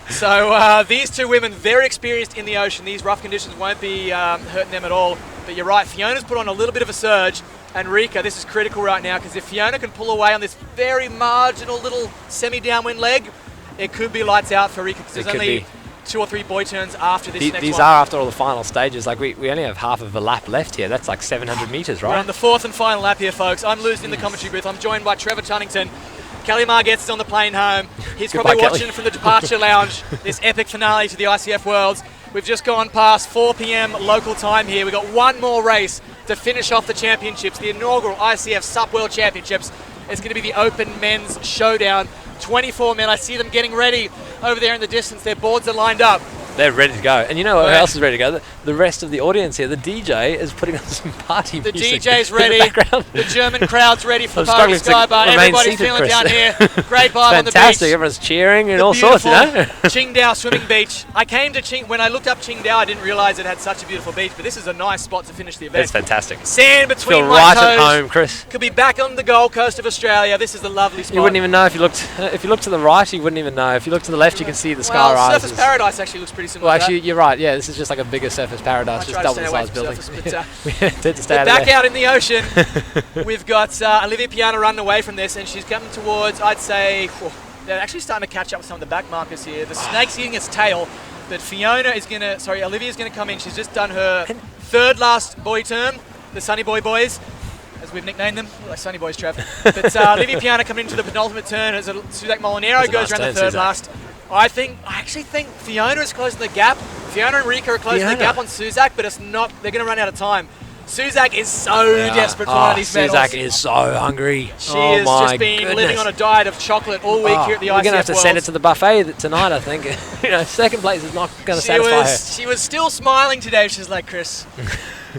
So these 2 women, very experienced in the ocean. These rough conditions won't be hurting them at all. But you're right, Fiona's put on a little bit of a surge. And Rika, this is critical right now, because if Fiona can pull away on this very marginal little semi-downwind leg, it could be lights out for Rika, because there's only 2 or 3 boy turns after this next one. These are after all the final stages. Like we only have half of a lap left here. That's like 700 meters, right? We're on the 4th and final lap here, folks. I'm losing in the commentary booth. I'm joined by Trevor Tunnington. Kelly Margetts is on the plane home. He's probably watching from the departure lounge this epic finale to the ICF Worlds. We've just gone past 4 p.m. local time here. We've got one more race to finish off the championships, the inaugural ICF SUP World Championships. It's going to be the open men's showdown. 24 men. I see them getting ready over there in the distance. Their boards are lined up. They're ready to go. And you know what else is ready to go? The rest of the audience here. The DJ is putting on some party music. The DJ's ready. The German crowd's ready for the Party Sky Bar. Everybody's feeling down here. Great vibe on the beach. Fantastic. Everyone's cheering and all sorts, Qingdao swimming beach. I came to when I looked up Qingdao, I didn't realize it had such a beautiful beach, but this is a nice spot to finish the event. It's fantastic. Sand between Feel my right toes. at home, Chris. Could be back on the Gold Coast of Australia. This is a lovely spot. You wouldn't even know if you looked. If you look to the right, you wouldn't even know. If you look to the left, you can see the sky rises. Surface Paradise actually looks pretty similar. Well, actually, you're right. Yeah, this is just like a bigger Surface Paradise, just double the size building. We're back out in the ocean. We've got Olivia Piana running away from this, and she's coming towards, I'd say, they're actually starting to catch up with some of the back markers here. The snake's eating its tail, but Olivia's going to come in. She's just done her 3rd last boy term, the Sunny Boy Boys, as we've nicknamed them, like Sunny Boys, Trev. But Olivia Piana coming into the penultimate turn as Suzak Molinaro goes around the 3rd last. I actually think Fiona is closing the gap. Fiona and Rika are closing the gap on Suzak, but it's not. They're going to run out of time. Suzak is so desperate for one of these medals. Suzak is so hungry. She has just been living on a diet of chocolate all week here at the ICF We're going to have to Worlds. send it to the buffet tonight, I think. 2nd place is not going to satisfy her. She was still smiling today. She's like, Chris,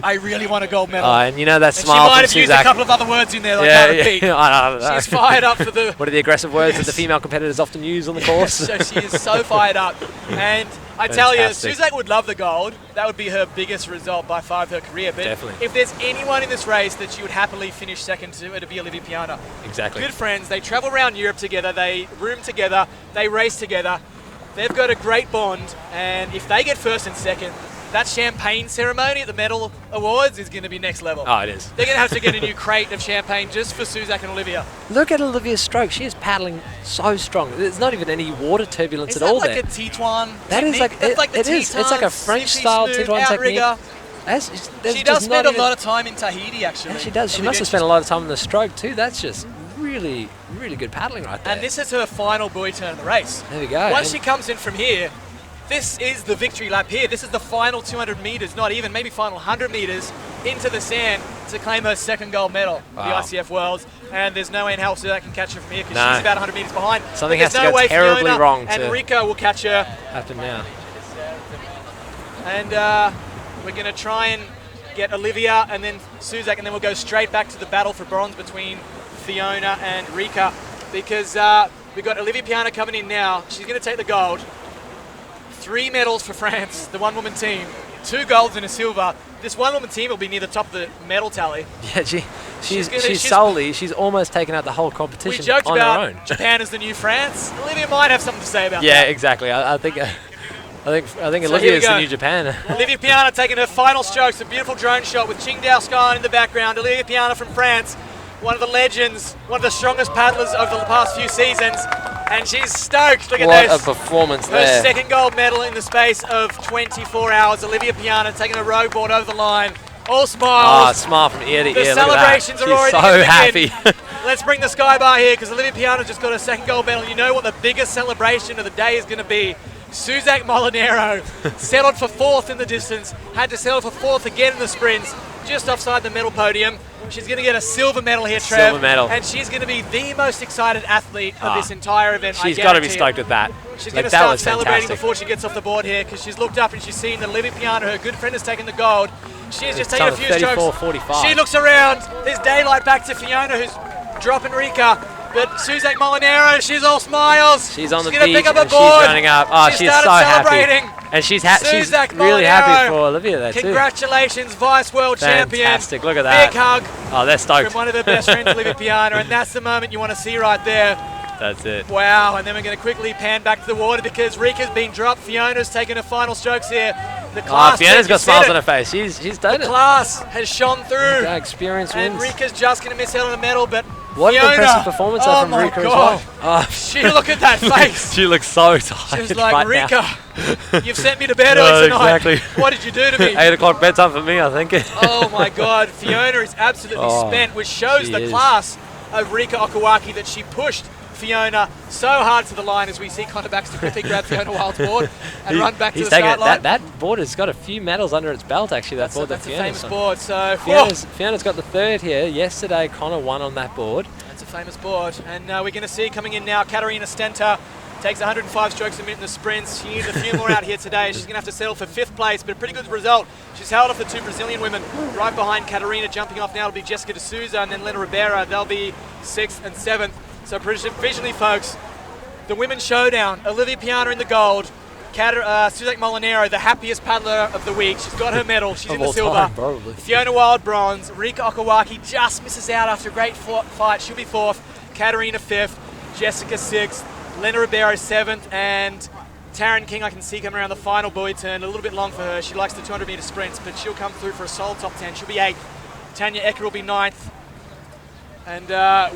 I really want a gold medal. And that smile she might from have used a couple of other words in there that I can't repeat. I don't know. She's fired up for the... What are the aggressive words that the female competitors often use on the course? So she is so fired up. And I tell you, Fantastic. Suzak would love the gold. That would be her biggest result by far of her career. But Definitely. if there's anyone in this race that she would happily finish second to, it'd be Olivia Piana. Exactly. Good friends. They travel around Europe together. They room together. They race together. They've got a great bond. And if they get first and second, that champagne ceremony at the medal awards is going to be next level. Oh, it is. They're going to have to get a new crate of champagne just for Suzak and Olivia. Look at Olivia's stroke. She is paddling so strong. There's not even any water turbulence Is at all that like there. a Tituan That is technique? like That's like the it is. It's like a French-style Tituan technique. She does spend a lot of time in Tahiti, actually. Yeah, she does. She Olivia, must have spent a lot of time in the stroke too. That's just really, really good paddling right there. And this is her final buoy turn of the race. There we go. Once she comes in from here, this is the victory lap here. This is the final 200 metres, not even, maybe final 100 metres into the sand to claim her second gold medal Wow. at the ICF Worlds. And there's no way in hell Suzak can catch her from here because No. she's about 100 metres behind. Something But there's has to no go way terribly Fiona wrong and to- Rika will catch her. Happen now. And we're going to try and get Olivia and then Suzak, and then we'll go straight back to the battle for bronze between Fiona and Rika, because we've got Olivia Piana coming in now. She's going to take the gold. 3 medals for France, the one-woman team. 2 golds and a silver. This one-woman team will be near the top of the medal tally. Yeah, she's almost taken out the whole competition We joked on her own. about Japan as the new France. Olivia might have something to say about Yeah, that. exactly. I think So Olivia here we is the go. new Japan. Olivia Piana taking her final strokes. A beautiful drone shot with Qingdao sky in the background. Olivia Piana from France, one of the legends, one of the strongest paddlers over the past few seasons. And she's stoked. Look at What this. a performance Her there. second gold medal in the space of 24 hours. Olivia Piana taking a row board over the line. All Ah, smiles. smile from ear to The ear. celebrations Look at are that. already She's so begin. happy. Let's bring the sky bar here because Olivia Piana just got her second gold medal. You know what the biggest celebration of the day is going to be? Suzak Molinero settled for 4th in the distance, had to settle for 4th again in the sprints, just offside the medal podium. She's going to get a silver medal here, Trev. Silver medal. And she's going to be the most excited athlete of this entire event. She's got to be stoked with that. She's Like, going to that start was celebrating fantastic. before she gets off the board here because she's looked up and she's seen that Olivia Piana, her good friend, has taken the gold. She's just taking a few strokes. 34.45. She looks around. There's daylight back to Fiona, who's dropping Rika. But Suzak Molinero, she's all smiles. She's on the gonna beach pick up and a board. she's running up. Oh, She she's started so happy. celebrating. And she's Suzak really happy Molinero. for Olivia there too. Congratulations, Vice World Champion. Fantastic. Look at that. Big hug Oh, they're stoked. from one of her best friends, Olivia Piana, and that's the moment you want to see right there. That's it. Wow, and then we're going to quickly pan back to the water because Rika's been dropped. Fiona's taken her final strokes here. The class, Fiona's you got said smiles it. on her face. She's done The it. class has shone through. Yeah, experience And wins. Rika's just going to miss out on a medal, but What Fiona, an impressive performance oh from my Rika God. as well. Oh, She look at that face. she looks so tired She's like, right now. Rika, you've sent me to bed No, early tonight. exactly. What did you do to me? 8 o'clock bedtime for me, I think. Oh my God, Fiona is absolutely Oh, spent, which shows she the is. class of Rika Okawaki that she pushed Fiona so hard to the line as we see Connor Baxter quickly grab Fiona Wild's board and run back to the taken start line. that board has got a few medals under its belt, actually. That board That's that a Fiona's famous on. board. So Fiona's got the 3rd here. Yesterday, Connor won on that board. that's a famous board. And we're going to see coming in now, Katarina Stenta takes 105 strokes a minute in the sprints. She needs a few more out here today. She's going to have to settle for 5th place, but a pretty good result. She's held off the 2 Brazilian women. Right behind Katarina, jumping off now will be Jessica de Souza and then Lena Ribeira. They'll be 6th and 7th. So provisionally, folks, the women's showdown. Olivia Piana in the gold. Suzak Molinero, the happiest paddler of the week. She's got her medal. She's Of in the all silver. time, probably. Fiona Wild bronze. Rika Okawaki just misses out after a great fight. She'll be 4th. Katarina 5th. Jessica 6th. Lena Ribeiro 7th. And Taryn King I can see coming around the final buoy turn. A little bit long for her. She likes the 200 metre sprints, but she'll come through for a solid top 10. She'll be 8th. Tanya Ecker will be 9th. And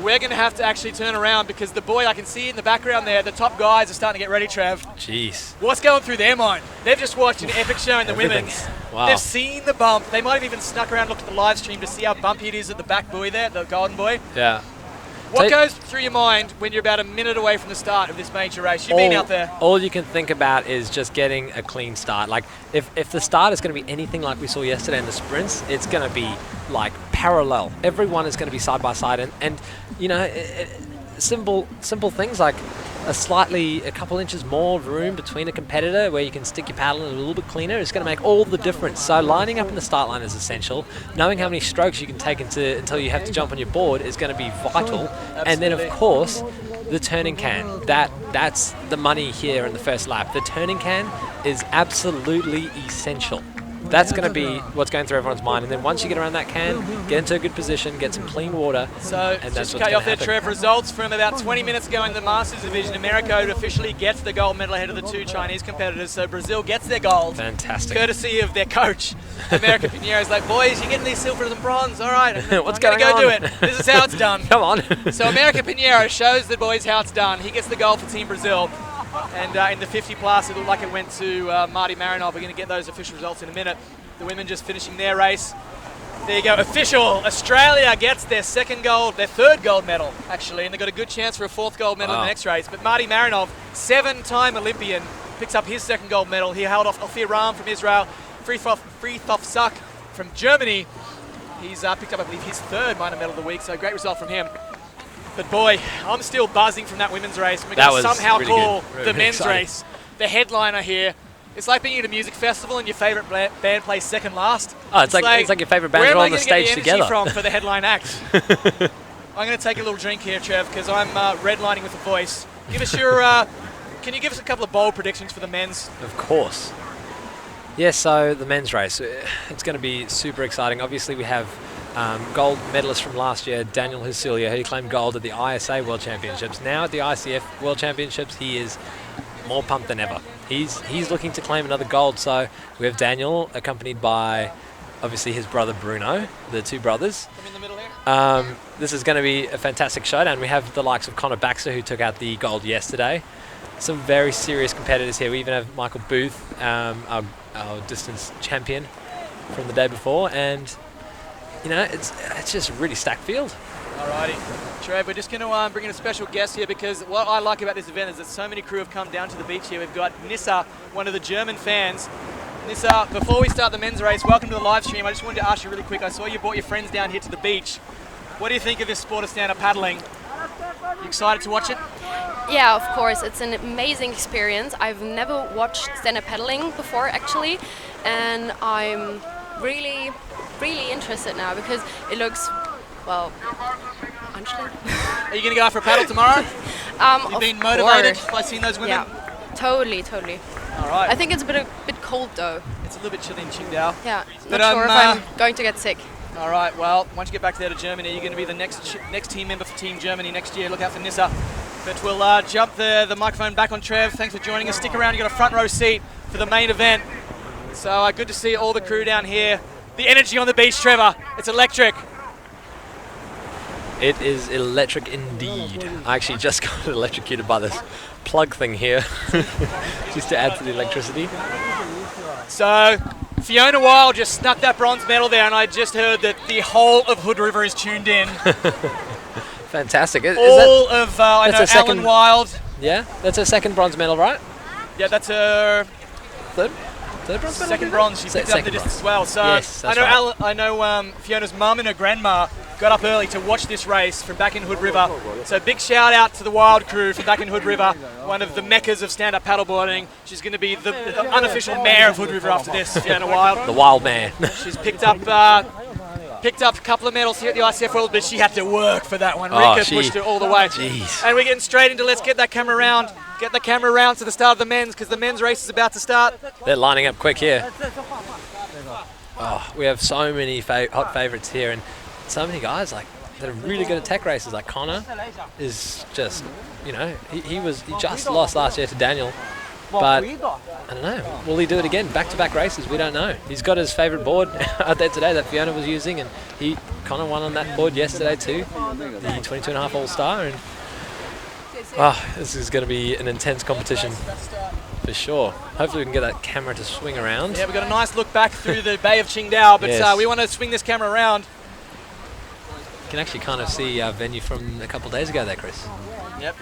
we're going to have to actually turn around because the buoy I can see in the background there, the top guys are starting to get ready, Trev. Jeez. What's going through their mind? They've just watched an epic show in the women's. Everything's- wow. They've seen the bump. They might have even snuck around and looked at the live stream to see how bumpy it is at the back buoy there, the golden buoy. Yeah. What goes through your mind when you're about a minute away from the start of this major race? You've been out there. All you can think about is just getting a clean start. Like, if the start is going to be anything like we saw yesterday in the sprints, it's going to be like parallel. Everyone is going to be side by side, and you know, simple things like a couple inches more room between a competitor where you can stick your paddle in a little bit cleaner is going to make all the difference. So lining up in the start line is essential. Knowing how many strokes you can take until you have to jump on your board is going to be vital. And then of course, the turning can. That's the money here in the first lap. The turning can is absolutely essential. That's going to be what's going through everyone's mind. And then once you get around that can, get into a good position, get some clean water. So and just to cut you off there, Trev, results from about 20 minutes ago in the Masters division. America officially gets the gold medal ahead of the two Chinese competitors. So Brazil gets their gold. Fantastic. Courtesy of their coach, America Pinheiro. Is like, boys, you're getting these silvers and bronze. All right, what's I'm going go on? do it. This is how it's done. Come on. So America Pinheiro shows the boys how it's done. He gets the gold for Team Brazil. And in the 50 plus, it looked like it went to Marty Marinov. We're going to get those official results in a minute. The women just finishing their race. There you go, official. Australia gets their third gold medal, actually, and they've got a good chance for a fourth gold medal in the next race. But Marty Marinov, 7-time Olympian, picks up his second gold medal. He held off Alfir Ram from Israel, Frithjof Suk from Germany. He's picked up, I believe, his third minor medal of the week, so great result from him. But boy, I'm still buzzing from that women's race. We're going to somehow really call really the men's exciting. race the headliner here. It's like being at a music festival and your favourite band plays second last. Oh, it's like your favourite bands are all on the stage together. Where am I going to get the energy from for the headline act? I'm going to take a little drink here, Trev, because I'm redlining with the voice. Give us your. Can you give us a couple of bold predictions for the men's? Of course. Yeah, so the men's race, it's going to be super exciting. Obviously, we have gold medalist from last year, Daniel Hasilia, who claimed gold at the ISA World Championships. Now at the ICF World Championships, he is more pumped than ever. He's looking to claim another gold. So we have Daniel accompanied by obviously his brother Bruno, the two brothers. Come in the middle here. This is going to be a fantastic showdown. We have the likes of Connor Baxter, who took out the gold yesterday. Some very serious competitors here. We even have Michael Booth, our distance champion from the day before, and you know it's just a really stacked field. Alrighty, Trev, we're just going to bring in a special guest here because what I like about this event is that so many crew have come down to the beach here. We've got Nissa, one of the German fans. Nissa, before we start the men's race, welcome to the live stream. I just wanted to ask you really quick, I saw you brought your friends down here to the beach. What do you think of this sport of stand-up paddling? You excited to watch it? Yeah, of course. It's an amazing experience. I've never watched stand-up paddling before, actually, and I'm really, really interested now because it looks, well, anstrengend. Are you going to go out for a paddle tomorrow? You've been motivated by seeing those women? Yeah, totally. All right. I think it's a bit cold though. It's a little bit chilly in Qingdao. Yeah, But, not sure if I'm going to get sick. All right, well, once you get back there to Germany, you're going to be the next team member for Team Germany next year. Look out for Nissa. But we'll jump the microphone back on Trev. Thanks for joining us. Stick around. You've got a front row seat for the main event. So good to see all the crew down here. The energy on the beach, Trevor. It's electric. It is electric indeed. I actually just got electrocuted by this plug thing here, just to add to the electricity. So Fiona Wild just snuck that bronze medal there, and I just heard that the whole of Hood River is tuned in. Fantastic. I know Alan Wild. Yeah, that's her second bronze medal, right? Yeah, that's her third bronze medal. Second bronze. She picked up the distance as well. So yes, I know Fiona's mum and her grandma got up early to watch this race from back in Hood River. So big shout out to the Wild crew from back in Hood River, one of the meccas of stand-up paddleboarding. She's going to be the unofficial mayor of Hood River after this, Fiona Wild. The Wild Man. She's picked up a couple of medals here at the ICF World, but she had to work for that one. Rika pushed her all the way. Geez. And we're getting straight into let's get that camera around. Get the camera around to the start of the men's because the men's race is about to start. They're lining up quick here. Oh, we have so many hot favourites here, and so many guys that are really good at tech races. Like Connor is just, he just lost last year to Daniel, but I don't know. Will he do it again? Back-to-back races? We don't know. He's got his favourite board out there today that Fiona was using, and Connor won on that board yesterday too, the 22.5 All-Star, and this is going to be an intense competition for sure. Hopefully we can get that camera to swing around. Yeah, we've got a nice look back through the Bay of Qingdao, but yes. we want to swing this camera around. You can actually kind of see our venue from a couple of days ago there, Chris. Yep.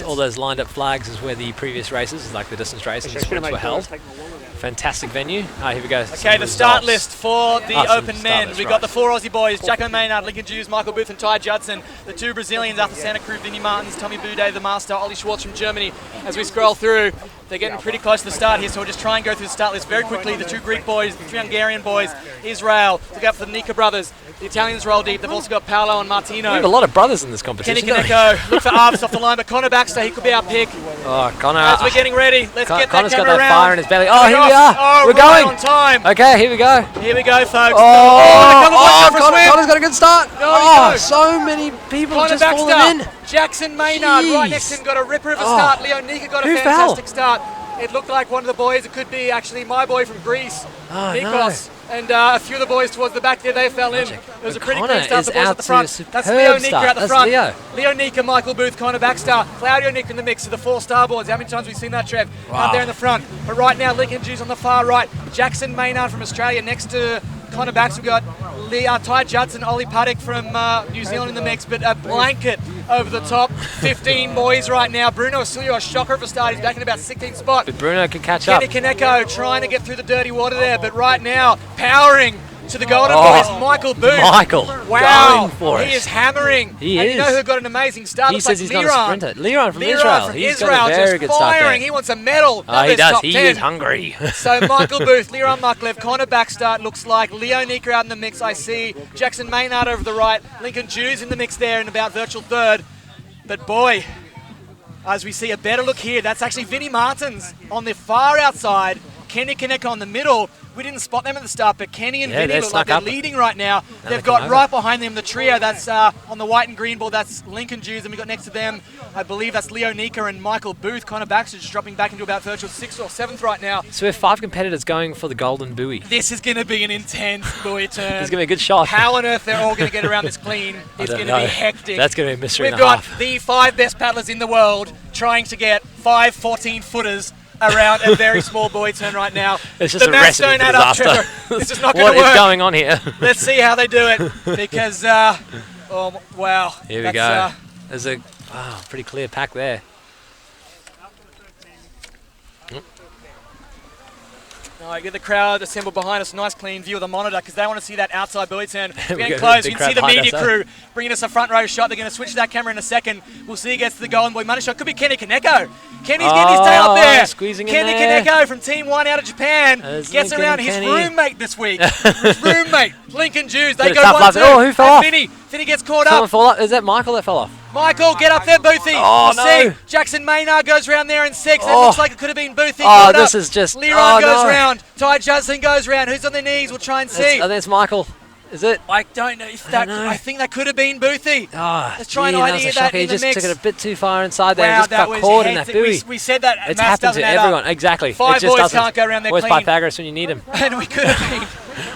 All those lined up flags is where the previous races, like the distance race and the sprints were held. Fantastic venue. Here we go. Okay, the start list for the Open Men. We've got the four Aussie boys, Jacko Maynard, Lincoln Jews, Michael Booth and Ty Judson. The two Brazilians, Arthur Santa Cruz, Vinny Martins, Tommy Boudet, the master, Ollie Schwartz from Germany. As we scroll through, they're getting pretty close to the start here, so we'll just try and go through the start list very quickly. The two Greek boys, the two Hungarian boys, Israel. Look out for the Nika brothers. The Italians roll deep. They've also got Paolo Qingdao and Martino. We have a lot of brothers in this Kenny competition. don't we? Kaneko, look for Arvis off the line, but Connor Baxter, he could be our pick. Oh, Connor. As we're getting ready, let's get Connor's that got camera that around. fire in his belly. Oh, here we Off. are. Oh, We're right going. on time. Okay, here we go. Here we go, folks. Connor's got a good start. No, Oh, no. so many people Connor just falling in. Baxter, Jackson Maynard, right Jeez. next to him, got a ripper of a Oh. start. Leo Nika got a Who fantastic start. It looked like one of the boys. It could be actually my boy from Greece, Oh, Nikos. And a few of the boys towards the back there, they fell in. It was a pretty Connor clean start. is The boys out at the to front. a That's superb Leo Nika start. at the That's front. Leo. Nika, Michael Booth, Connor Baxter, Claudio Nika in the mix of the 4 starboards. How many times have we seen that, Trev? Wow. Out there in the front. But right now, Lincoln Jews on the far right. Jackson Maynard from Australia next to Connor Baxter. We've got Ty Judson, Ollie Paddock from New Zealand in the mix, but a blanket over the top. 15 boys right now. Bruno Asilio, a shocker of a start. He's back in about 16th spot. But Bruno can catch up. Kenny Kaneko trying to get through the dirty water there, but right now, powering to the Golden Oh, Boys, Michael Booth. Michael, Wow, going for he it. is hammering. He and is. you know who got an amazing start? He Looks says like he's not a Liron. sprinter. Liron from Liron Israel. from He's Israel, got a very just good start there. firing. He wants a medal. Oh, he Numbers does. top He 10. is hungry. So Michael Booth, Liron Muklev, Connor Baxter, looks like Leo Nika out in the mix, I see. Jackson Maynard over the right. Lincoln Jews in the mix there in about virtual third. But boy, as we see a better look here, that's actually Vinnie Martins on the far outside. Kenny Kaneko on the middle. We didn't spot them at the start, but Kenny and Vinny they look like snuck they're up. leading right now. they're They've got coming right behind them the trio that's on the white and green ball. That's Lincoln Jews, and we've got next to them, I believe that's Leo Nika and Michael Booth. Connor Baxter just dropping back into about virtual 6th or 7th right now. So we have 5 competitors going for the golden buoy. This is going to be an intense buoy turn. It's going to be a good shot. How on earth they're all going to get around this clean is don't going to be know. hectic. That's going to be a mystery We've and a got half. the 5 best paddlers in the world trying to get 5 14-footers around a very small buoy turn right now. It's just the a maths recipe don't for add up, disaster. Trevor. This is not going to What work. is going on here? Let's see how they do it because, oh, wow. Here we go. There's a pretty clear pack there. All right, get the crowd assembled behind us. Nice clean view of the monitor because they want to see that outside buoy turn. We're We getting got a close. big You can see the crowd behind media us, crew bringing us a front row shot. They're going to switch that camera in a second. We'll see who gets to the golden boy money shot. Could be Kenny Kaneko. Kenny's getting his tail up there. Squeezing in Kenny there. Kaneko from Team 1 out of Japan There's gets Lincoln around and his Kenny. roommate this week. His roommate, Lincoln Jews. They Bit of go tough 1-2. love. Oh, who fell off? Vinny gets caught Someone up. fall up. Is that Michael that fell off? Michael, get up there, Boothie. Oh, We'll no. see. Jackson Maynard goes round there in 6th. It Oh. looks like it could have been Boothie. Oh, caught this up. is just... Liron oh, goes no. round. Ty Judson goes round. Who's on their knees? We'll try and see. I think it's Michael. Is it? I don't know if that. know. I think that could have been Boothie. Oh, Let's try and that was a ID that shocker. in He the just mix. took it a bit too far inside there and Wow, just that got was caught in that hectic. buoy. We said that It's maths happened doesn't to add up. everyone. Exactly. 5 it just boys doesn't. can't go around there Always clean. Pythagoras when you need him. And we could have been.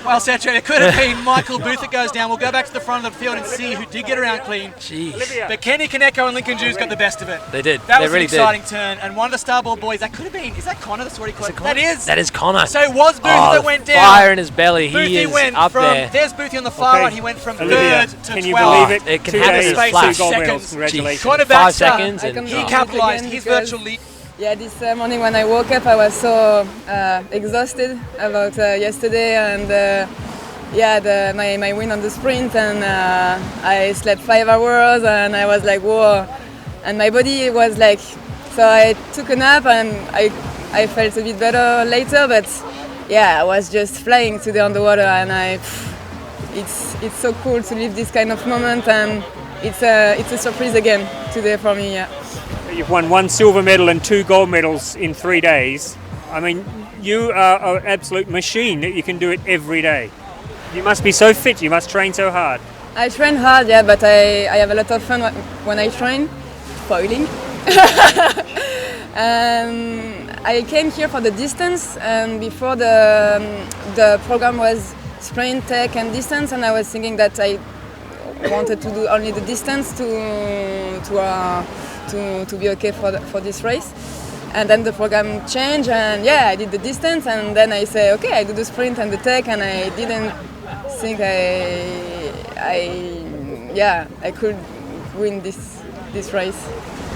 Well said, Trevor. It could have been Michael Booth that goes down. We'll go back to the front of the field and see who did get around clean. Jeez. But Kenny Kaneko and Lincoln Jews got the best of it. They did. That they was really an exciting turn. And one of the starboard boys, that could have been. Is that Connor that's already caught? That is. That is Connor. So it was Booth Oh, that the went down. fire in his belly. Boothie He is went up from, there. There's Boothie on the far Okay. right. He went from Olivia, 3rd to can you 12th. believe it? It can 2 happen in days, a Space flash. 2 gold seconds. medals. Congratulations. Connor 5 Baxter, seconds I and completely he oh. can't- capitalised again his because- virtual lead. Yeah, this morning when I woke up, I was so exhausted about yesterday and my win on the sprint, and I slept 5 hours and I was like, whoa, and my body was like, so I took a nap and I felt a bit better later, but yeah, I was just flying today on the water, and it's so cool to live this kind of moment, and it's a surprise again today for me. Yeah. You've won 1 silver medal and 2 gold medals in 3 days. I mean, you are an absolute machine that you can do it every day. You must be so fit, you must train so hard. I train hard, yeah, but I have a lot of fun when I train. Spoiling. I came here for the distance, and before the program was sprint, tech, and distance, and I was thinking that I wanted to do only the distance to be okay for this race. And then the program changed, and yeah, I did the distance, and then I say, okay, I do the sprint and the tech, and I didn't think I could win this race.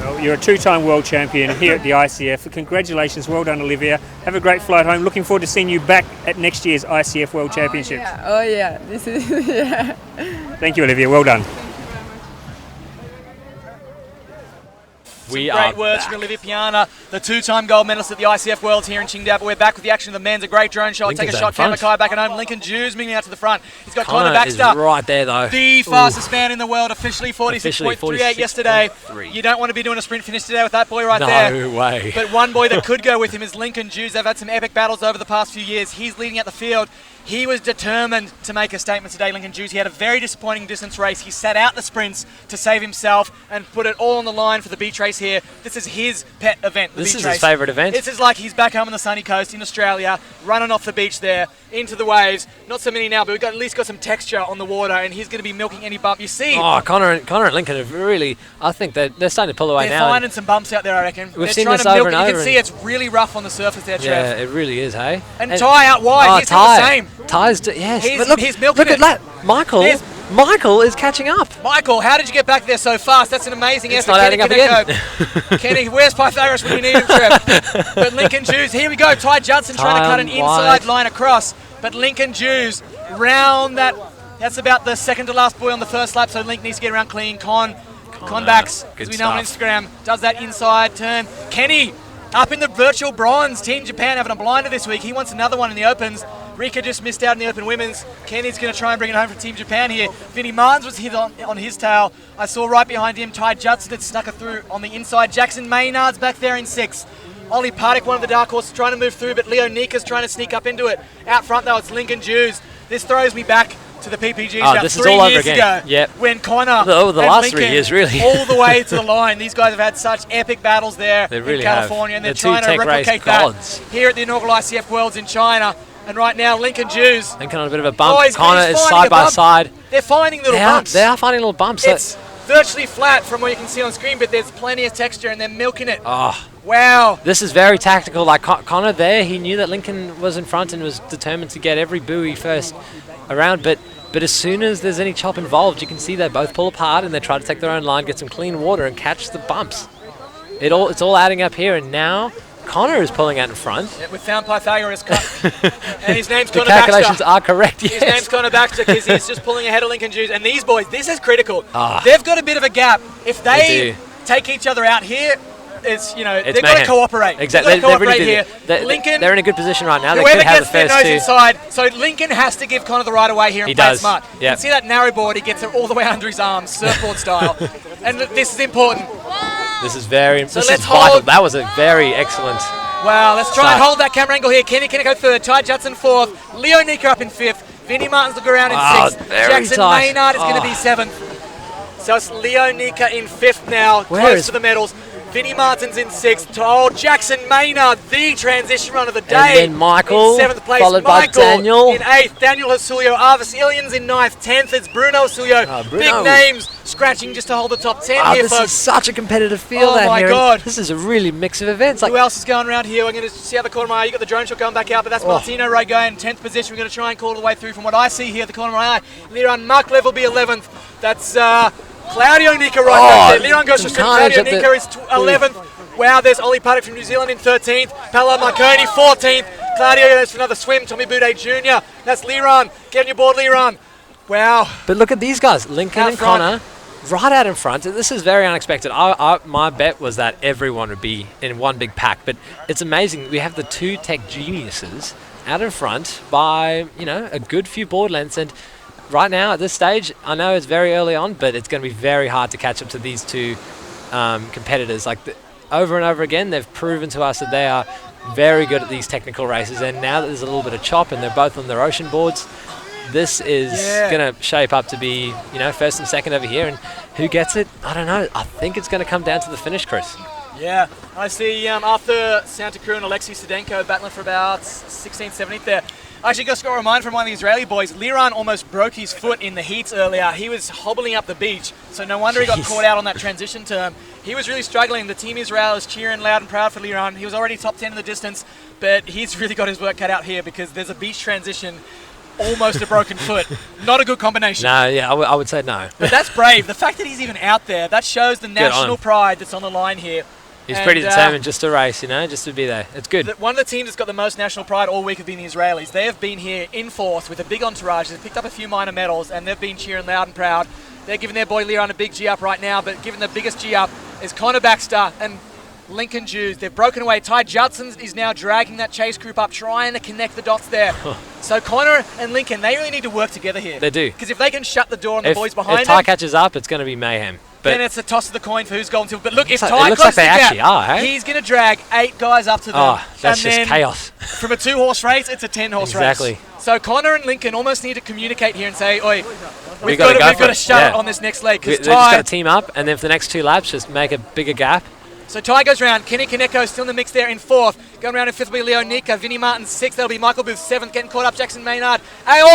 Well, you're a 2-time world champion here at the ICF. Congratulations, well done, Olivia. Have a great flight home. Looking forward to seeing you back at next year's ICF World Championships. Oh yeah, this is yeah. Thank you, Olivia. Well done. We Some are great words back. from Olivia Piana, the two-time gold medalist at the ICF Worlds here in Qingdao. But we're back with the action of the men's. A great drone shot. Lincoln's Take a out shot. in front. Kamakai back at home. Lincoln Jews moving out to the front. He's got Connor Connor is Baxter. right there, though. The fastest man in the world, officially 46.38 yesterday. 46.3. You don't want to be doing a sprint finish today with that boy right No there. way. But one boy that could go with him is Lincoln Jews. They've had some epic battles over the past few years. He's leading out the field. He was determined to make a statement today, Lincoln Jews. He had a very disappointing distance race. He sat out the sprints to save himself and put it all on the line for the beach race here. This is his pet event, the This beach is race. his favourite event. This is like he's back home on the sunny coast in Australia, running off the beach there, into the waves. Not so many now, but we've got, at least got some texture on the water, and he's going to be milking any bump. You see, Oh, Connor and Lincoln have really, I think they're starting to pull away they're now. finding some bumps out there, I reckon. We've They're seen trying this to milk over it. and You can over see it's really rough on the surface there, Yeah, Trev. it really is, hey? And Ty out wide, he's doing the same. Ty's yes. He's- But look, he's milking look at it. that. Michael is catching up. Michael, how did you get back there so fast? That's an amazing It's effort. not adding up Kenny, Kenny, where's Pythagoras when you need him, Trev? But Lincoln Jews, here we go. Ty Judson trying to cut an Ty inside wide. line across. But Lincoln Jews round that. That's about the second to last boy on the first lap, so Link needs to get around clean. Conbacks, as good we know on stuff. Instagram, does that inside turn. Kenny up in the virtual bronze. Team Japan having a blinder this week. He wants another one in the opens. Rika just missed out in the open women's. Kenny's going to try and bring it home for Team Japan here. Vinnie Martins was hit on his tail. I saw right behind him Ty Judson had snuck it through on the inside. Jackson Maynard's back there in 6th. Ollie Pardick, one of the dark horses, trying to move through, but Leo Nika's trying to sneak up into it. Out front though, it's Lincoln Jews. This throws me back to the PPGs about this is 3 all over years again. ago, Yep. when Connor The and last 3 Lincoln years, really. all the way to the line. These guys have had such epic battles there They really in California, have. and they're The two trying to tech race replicate that gods. here at the inaugural ICF Worlds in China. And right now, Lincoln Jews, Lincoln on a bit of a bump. Oh, he's Connor is finding side a by bump. side. they're finding little bumps. They are finding little bumps. It's virtually flat from what you can see on screen, but there's plenty of texture, and they're milking it. Oh, Wow. this is very tactical. Like Connor there, he knew that Lincoln was in front and was determined to get every buoy first around. But as soon as there's any chop involved, you can see they both pull apart and they try to take their own line, get some clean water, and catch the bumps. It's all adding up here, and now Connor is pulling out in front. Yeah, we found Pythagoras cut. And his name's The Connor calculations Baxter. are correct. His Yes. name's Connor Baxter because he's just pulling ahead of Lincoln Jews. And these boys, this is critical. Ah. They've got a bit of a gap. If They they do. take each other out here, they've got to mayhem. cooperate. Exactly. They've got to They really cooperate do. here. They- Lincoln, they're in a good position right now. They whoever could have gets the their first nose two. inside, so Lincoln has to give Connor the right of way here and He play it does. smart. You Yep. can see that narrow board, he gets it all the way under his arms, surfboard style. And this is important. This is very. So this let's is vital. hold- That was a very excellent. Wow, let's try and Start. hold that camera angle here. Kenny Kinnick 3rd, Ty Judson 4th, Leo Nika up in 5th, Vinnie Martins look around in Oh, 6th, very Jackson tight. Maynard is going to Oh. be 7th. So it's Leo Nika in 5th now, Where close is- to the medals. Vinnie Martins in 6th. Oh, Jackson Maynard, the transition run of the day. then Michael, in 7th place. followed by Michael Daniel. in 8th. Daniel Hasulio. Arvis Ilians in 9th. 10th is Bruno Hasulio. Bruno. Big names scratching just to hold the top 10 here, This folks. is such a competitive field Oh out my here. God. This is a really mix of events. Like Who else is going around here? We're going to see how the corner of my eye. You got the drone shot going back out, but that's Martino Rogo in 10th position. We're going to try and call it the way through from what I see here at the corner of my eye. Liran Maklev will be 11th. That's Claudio Nika right back there. Liran goes to some Claudio carnage at the- Nika is 11th. Wow, there's Ollie Paddock from New Zealand in 13th. Paolo Marconi 14th. Claudio goes for another swim. Tommy Boudet Jr. That's Liran. Get on your board, Liran. Wow. But look at these guys, Lincoln Out and front. Connor, right out in front. This is very unexpected. My bet was that everyone would be in one big pack, but it's amazing. We have the two tech geniuses out in front by a good few board lengths, and right now at this stage, I know it's very early on, but it's going to be very hard to catch up to these two competitors. Over and over again, they've proven to us that they are very good at these technical races, and now that there's a little bit of chop and they're both on their ocean boards, this is going to shape up to be, first and second over here. And who gets it? I don't know. I think it's going to come down to the finish, Chris. Yeah, I see Arthur Santa Cruz and Alexei Sedenko battling for about 16th, 17th there. I actually got a reminder from one of the Israeli boys. Liran almost broke his foot in the heats earlier. He was hobbling up the beach, so no wonder he got caught out on that transition term. He was really struggling. The Team Israel is cheering loud and proud for Liran. He was already top 10 in the distance, but he's really got his work cut out here because there's a beach transition, almost a broken foot. Not a good combination. No, yeah, I would say no. But that's brave. The fact that he's even out there, that shows the national pride that's on the line here. He's pretty determined just to race, just to be there. It's good. One of the teams that's got the most national pride all week have been the Israelis. They have been here in force with a big entourage. They've picked up a few minor medals, and they've been cheering loud and proud. They're giving their boy Liran a big G up right now, but giving the biggest G up is Connor Baxter and Lincoln Jews. They've broken away. Ty Judson is now dragging that chase group up, trying to connect the dots there. So Connor and Lincoln, they really need to work together here. They do. Because if they can shut the door on the boys behind if Ty them, catches up, it's going to be mayhem. But then it's a toss of the coin for who's golden silver. But look, if it Ty looks closes like they the gap, actually are, hey? he's going to drag 8 guys up to them. Oh, that's and just then chaos. From a 2-horse race, it's a 10-horse race. Exactly. So Connor and Lincoln almost need to communicate here and say, oi, we've gotta got go to shut it on this next leg. They've Because just got Ty, to team up, and then for the next 2 laps, just make a bigger gap. so Ty goes round. Kenny Kaneko still in the mix there in 4th. Going around in 5th will be Leo Nika. Vinnie Martin 6th. That'll be Michael Booth 7th. Getting caught up, Jackson Maynard.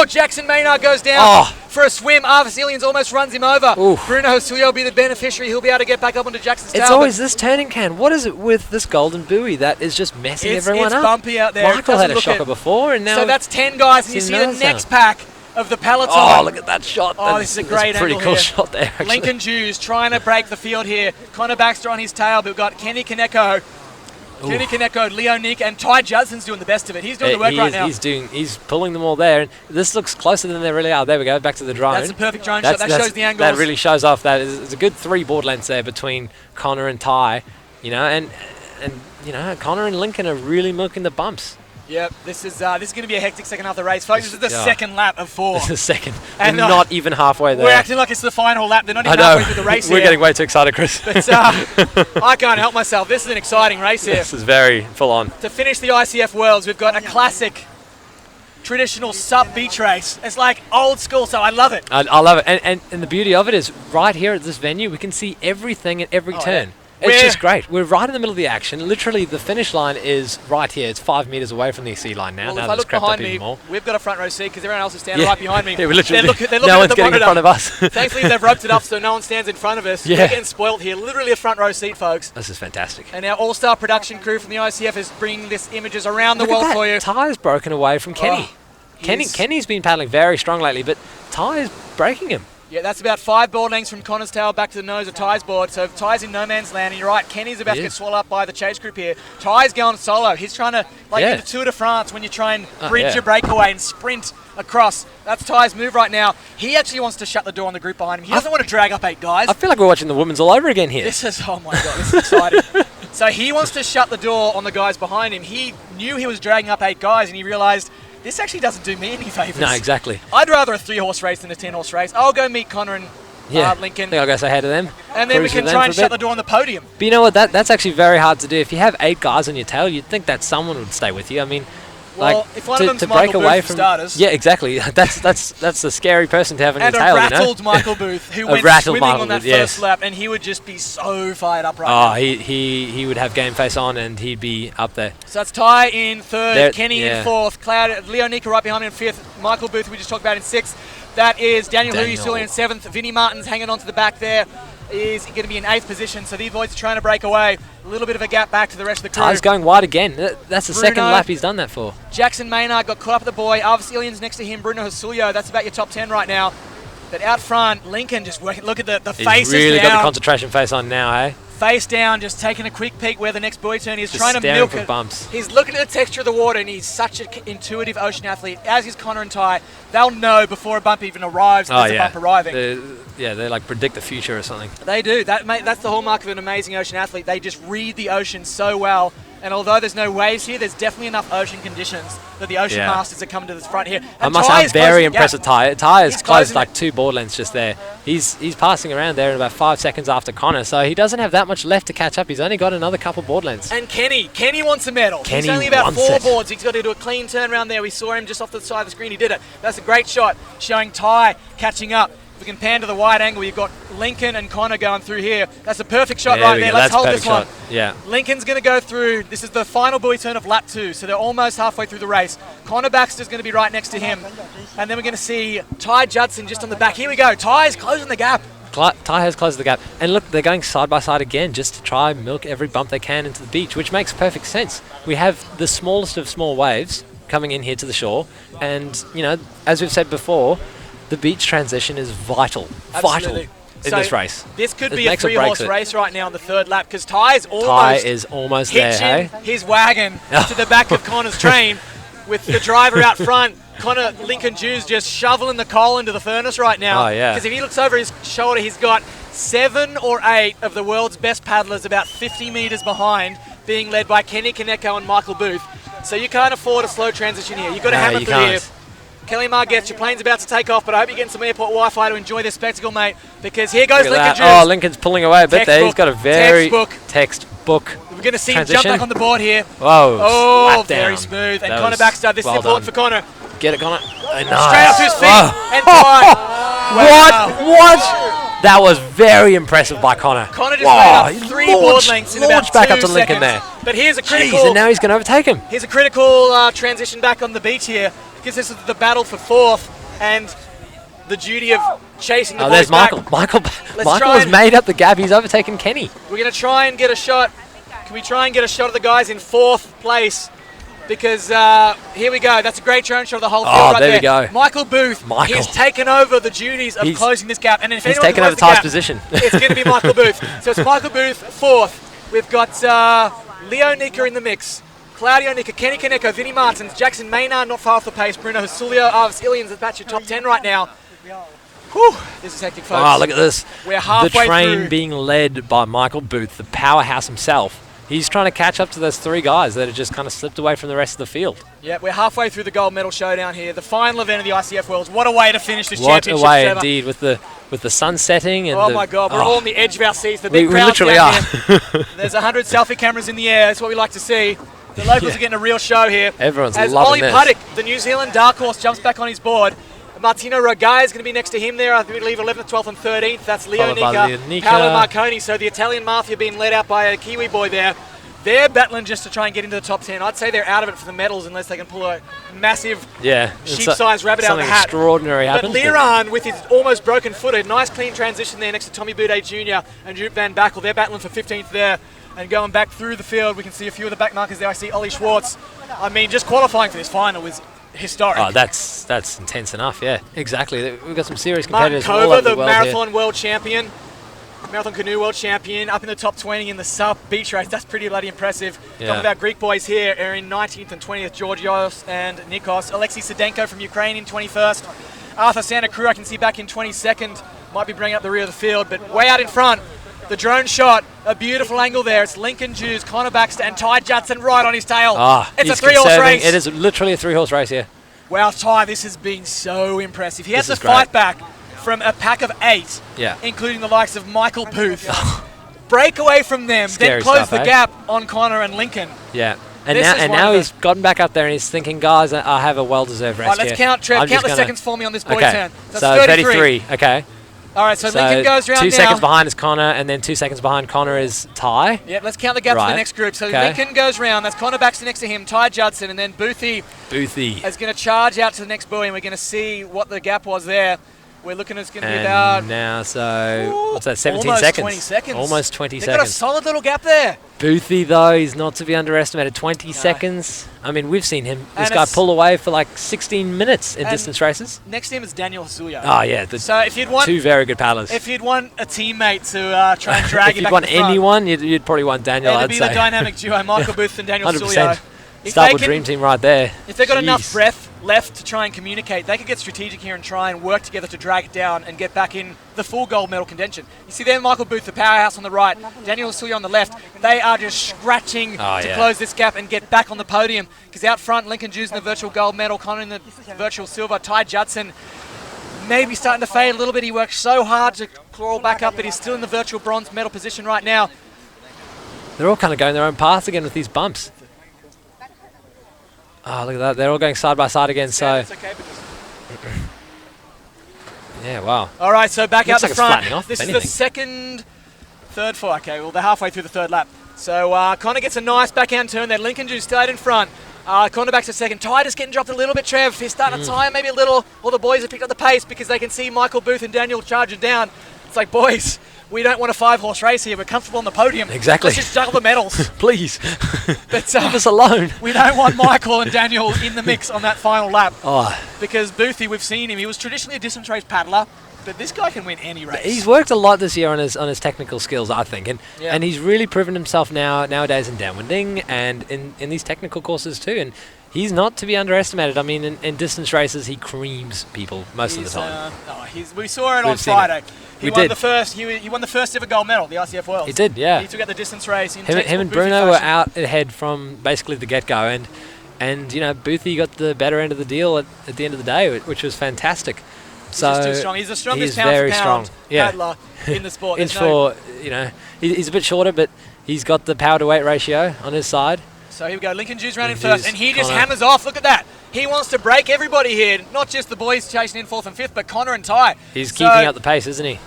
Jackson Maynard goes down for a swim. Arvis Ilians almost runs him over. Oof. Bruno Hosulio will be the beneficiary. He'll be able to get back up onto Jackson's tail. It's always this turning can. What is it with this golden buoy that is just messing everyone up? It's bumpy out there. Michael had a shocker before, and now... So that's 10 guys, and you see the next pack of the peloton. Oh, look at that shot. This is a great pretty angle cool here. shot there, actually. Lincoln Jews trying to break the field here. Connor Baxter on his tail, but we've got Kenny Kaneko. Kenny Kaneko, Leo Nick, and Ty Judson's doing the best of it. He's doing the work right now. He's pulling them all there. And this looks closer than they really are. There we go, back to the drone. That's a perfect drone shot. That shows the angles. That really shows off that. It's a good 3 board lengths there between Connor and Ty, you know, and you know, Connor and Lincoln are really milking the bumps. Yep, this is going to be a hectic second half of the race. Folks, this is the second lap of 4. This is the second. And we're not even halfway there. We're acting like it's the final lap. They're not even halfway through the race We're here. getting way too excited, Chris. But I can't help myself. This is an exciting race here. This is very full on. To finish the ICF Worlds, we've got a classic traditional SUP beach race. It's like old school, so I love it. I love it. And the beauty of it is right here at this venue, we can see everything at every turn. Yeah. It's just great. We're right in the middle of the action. Literally, the finish line is right here. It's 5 meters away from the sea line now. Well, now if I look crept up behind even me, more. we've got a front row seat because everyone else is standing right behind me. Yeah, we're literally, they're looking no at one's the getting monitor. in front of us. Thankfully, they've roped it up so no one stands in front of us. Yeah. We're getting spoiled here. Literally a front row seat, folks. This is fantastic. And our all-star production crew from the ICF is bringing this images around the Look at world that. for you. Ty's broken away from Kenny. Kenny's been paddling very strong lately, but Ty is breaking him. Yeah, that's about 5 board lengths from Connor's tail back to the nose of Ty's board. So Ty's in no man's land, and you're right, Kenny's about to get swallowed up by the chase group here. Ty's going solo. He's trying to, in the Tour de France, when you try and bridge your breakaway and sprint across. That's Ty's move right now. He actually wants to shut the door on the group behind him. He doesn't want to drag up 8 guys. I feel like we're watching the women's all over again here. This is, oh my God, this is exciting. So he wants to shut the door on the guys behind him. He knew he was dragging up 8 guys, and he realized, this actually doesn't do me any favours. No, exactly. I'd rather a 3-horse race than a 10-horse race. I'll go meet Connor and Lincoln. I think I'll go say hey to them. And then we can try and shut the door on the podium. But you know what? That's actually very hard to do. If you have 8 guys on your tail, you'd think that someone would stay with you. I mean, well, if one of them's Michael Booth for starters. Yeah, exactly. That's a scary person to have on your tail. And a rattled Michael Booth who went swimming on that first lap, and he would just be so fired up right now. He would have game face on, and he'd be up there. So that's Ty in 3rd, Kenny in 4th, Leo Nika right behind him in 5th, Michael Booth we just talked about in 6th. That is Daniel Hu still in 7th. Vinnie Martin's hanging on to the back there. Is going to be in 8th position, so these boys are trying to break away. A little bit of a gap back to the rest of the crew. Ty's going wide again. That's the second lap he's done that for. Jackson Maynard got caught up with the boy. Arvis Ilians next to him. Bruno Hosulio. That's about your top 10 right now. But out front, Lincoln just working. Look at the faces He's really down. got the concentration face on now, eh? Face down, just taking a quick peek where the next buoy turn is. Just trying to milk for it. Bumps. He's looking at the texture of the water, and he's such an intuitive ocean athlete, as is Connor and Ty. They'll know before a bump even arrives there's a bump arriving. They like predict the future or something. They do. That's the hallmark of an amazing ocean athlete. They just read the ocean so well. And although there's no waves here, there's definitely enough ocean conditions that the ocean masters are coming to this front here. And I must say, I'm very impressed with Ty. Ty is closed like 2 board lengths just there. He's passing around there in about 5 seconds after Connor, so he doesn't have that much left to catch up. He's only got another couple board lengths. And Kenny wants a medal. He's only about 4 boards. He's got to do a clean turn around there. We saw him just off the side of the screen. He did it. That's a great shot showing Ty catching up. If we can pan to the wide angle, you've got Lincoln and Connor going through here. That's a perfect shot right there. Let's hold this one. Yeah. Lincoln's going to go through. This is the final buoy turn of lap 2, so they're almost halfway through the race. Connor Baxter's going to be right next to him. And then we're going to see Ty Judson just on the back. Here we go. Ty's closing the gap. Ty has closed the gap. And look, they're going side by side again just to try and milk every bump they can into the beach, which makes perfect sense. We have the smallest of small waves coming in here to the shore. And, you know, as we've said before, the beach transition is vital. Absolutely. In this race. This could be a 3-horse race right now on the 3rd lap because Ty is almost hitching there, his wagon to the back of Connor's train with the driver out front. Lincoln Jews just shoveling the coal into the furnace right now. Oh, yeah. Because if he looks over his shoulder, he's got 7 or 8 of the world's best paddlers about 50 metres behind, being led by Kenny Kaneko and Michael Booth. So you can't afford a slow transition here. You've got to hammer through here. Kelly Margetts, your plane's about to take off, but I hope you're getting some airport Wi-Fi to enjoy this spectacle, mate, because here goes Lincoln Juice. Oh, Lincoln's pulling away a bit there. He's got a very textbook. We're going to see him jump back on the board here. Whoa. Oh, very smooth. And Connor Baxter, this is important for Connor. Get it, Connor. Straight up to his feet and tied. What? That was very impressive by Connor. Connor just made up 3 board lengths in about 2 back up to seconds. Lincoln there. But here's a critical... Jeez, and now he's going to overtake him. Here's a critical transition back on the beach here, because this is the battle for 4th and the duty of chasing the boys there's Michael. back. Michael has made up the gap. He's overtaken Kenny. We're going to try and get a shot. Can we try and get a shot of the guys in 4th place? Because here we go. That's a great drone shot of the whole field right there. There we go. Michael Booth. He's taken over the duties of closing this gap. And if he's anyone taken over Ty's position. It's going to be Michael Booth. So it's Michael Booth, 4th. We've got Leo Nika in the mix. Claudio Nika, Kenny Kaneko, Vinnie Martins, Jackson Maynard not far off the pace, Bruno Husulio, Arvis Illians, that's your top 10 right now. Whew, this is hectic, folks. Oh, look at this. We're halfway the train through. being led by Michael Booth, the powerhouse himself. He's trying to catch up to those 3 guys that have just kind of slipped away from the rest of the field. Yeah, we're halfway through the gold medal showdown here, the final event of the ICF Worlds. What a way to finish this championship, What a way, Trevor. indeed, with the sun setting. And oh my God, we're all on the edge of our seats. The we big crowd's literally down are. Here. There's 100 selfie cameras in the air. That's what we like to see. The locals are getting a real show here. Everyone's As loving Ollie this. Puddick, the New Zealand dark horse, jumps back on his board. Martino Rogai is going to be next to him there. I believe 11th, 12th and 13th. That's Leo Nika, Paolo Marconi. So the Italian Mafia being led out by a Kiwi boy there. They're battling just to try and get into the top 10. I'd say they're out of it for the medals unless they can pull a massive sheep-sized rabbit out of the hat. Something extraordinary happens. But Liran, with his almost broken footed, nice clean transition there next to Tommy Boudet Jr. and Joop van Backel. They're battling for 15th there. And going back through the field, we can see a few of the back markers there. I see Ollie Schwartz. I mean, just qualifying for this final was historic. Oh, that's intense enough, yeah. Exactly. We've got some serious competitors Martin all over Kova, the world marathon here. world champion. Marathon Canoe world champion, up in the top 20 in the SUP beach race. That's pretty bloody impressive. Some of our Greek boys here are in 19th and 20th, Georgios and Nikos. Alexei Sedenko from Ukraine in 21st. Arthur Santa Cruz I can see back in 22nd. Might be bringing up the rear of the field, but way out in front. The drone shot, a beautiful angle there. It's Lincoln Jews, Connor Baxter, and Ty Judson right on his tail. It's a 3-horse race. It is literally a 3-horse race here. Wow, Ty, this has been so impressive. He has to fight back from a pack of 8, including the likes of Michael Booth. Break away from them, then close the gap on Connor and Lincoln. Yeah. And now he's gotten back up there and he's thinking, guys, I have a well-deserved rest here. Let's count, Trev. Count the seconds for me on this boy turn. That's so 33. Okay. All right, so Lincoln goes around 2 now. seconds behind is Connor, and then 2 seconds behind Connor is Ty. Yeah, let's count the gap for the next group. So Lincoln goes round. That's Connor Baxter next to him, Ty Judson, and then Boothie is going to charge out to the next buoy, and we're going to see what the gap was there. We're looking at it's going to be about... now, so what's that, 17 almost seconds? 20 seconds. Almost 20 They've seconds. got a solid little gap there. Boothie, though, he's not to be underestimated. 20 seconds. I mean, we've seen this guy pull away for like 16 minutes in distance races. Next to him is Daniel Husulio. Oh, yeah. So if you'd want... 2 very good paddlers. If you'd want a teammate to try and drag you back If you'd want anyone, you'd probably want Daniel, I'd say. It'd be the dynamic duo, Michael Booth and Daniel 100%. Husulio. Stable dream team right there. If they've got enough breath left to try and communicate, they could get strategic here and try and work together to drag it down and get back in the full gold medal contention. You see there Michael Booth, the powerhouse on the right, Daniel Husulio on the left. They are just scratching to close this gap and get back on the podium. Because out front, Lincoln Jews in the virtual gold medal, Connor in the virtual silver, Ty Judson maybe starting to fade a little bit. He worked so hard to crawl back up, but he's still in the virtual bronze medal position right now. They're all kind of going their own paths again with these bumps. Oh, look at that. They're all going side by side again, so... yeah, wow. All right, so back out the front. Off, this is the third four. Okay, well, they're halfway through the third lap. So Connor gets a nice backhand turn there. Lincoln Jew stayed in front. Connor back to second. Ty just getting dropped a little bit, Trev. He's starting to tire maybe a little. All the boys have picked up the pace because they can see Michael Booth and Daniel charging down. It's like, boys, we don't want a 5-horse race here. We're comfortable on the podium. Exactly. Let's just juggle the medals. Please. But, leave us alone. We don't want Michael and Daniel in the mix on that final lap. Oh. Because Boothie, we've seen him. He was traditionally a distance race paddler, but this guy can win any race. He's worked a lot this year on his technical skills, I think, and he's really proven himself nowadays in downwinding and in these technical courses too. And he's not to be underestimated. I mean, in distance races, he creams people most of the time. We saw it on Friday. He won the first. He won the first ever gold medal, the ICF Worlds. He did, yeah. He took out the distance race in Him and Bruno were out ahead from basically the get-go, and you know, Boothie got the better end of the deal at the end of the day, which was fantastic. So he's just too strong. He's the strongest he's very strong. paddler in the sport. Inch for, you know, he's a bit shorter, but he's got the power to weight ratio on his side. So here we go. Lincoln Jew's round in first, and he just hammers off. Look at that. He wants to break everybody here, not just the boys chasing in 4th and 5th, but Connor and Ty. He's keeping up the pace, isn't he?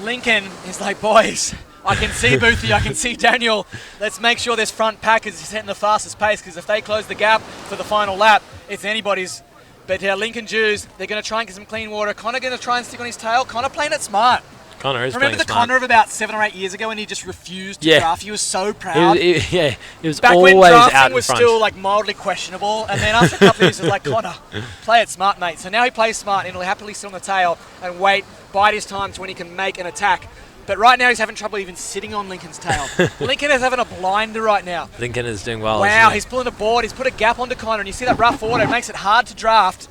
Lincoln is like, boys, I can see Boothie, I can see Daniel. Let's make sure this front pack is setting the fastest pace, because if they close the gap for the final lap, it's anybody's. But Lincoln Jews, they're going to try and get some clean water. Connor going to try and stick on his tail. Connor playing it smart. Connor is Remember playing the smart. Connor of about 7 or 8 years ago when he just refused to draft? He was so proud. He was Back always when drafting out in was front. still like mildly questionable, and then after a couple of years, it was like, Connor, play it smart, mate. So now he plays smart, and he'll happily sit on the tail and wait, bide his time to when he can make an attack. But right now, he's having trouble even sitting on Lincoln's tail. Lincoln is having a blinder right now. Lincoln is doing well. Wow, he's pulling a board. He's put a gap onto Connor, and you see that rough water. It makes it hard to draft,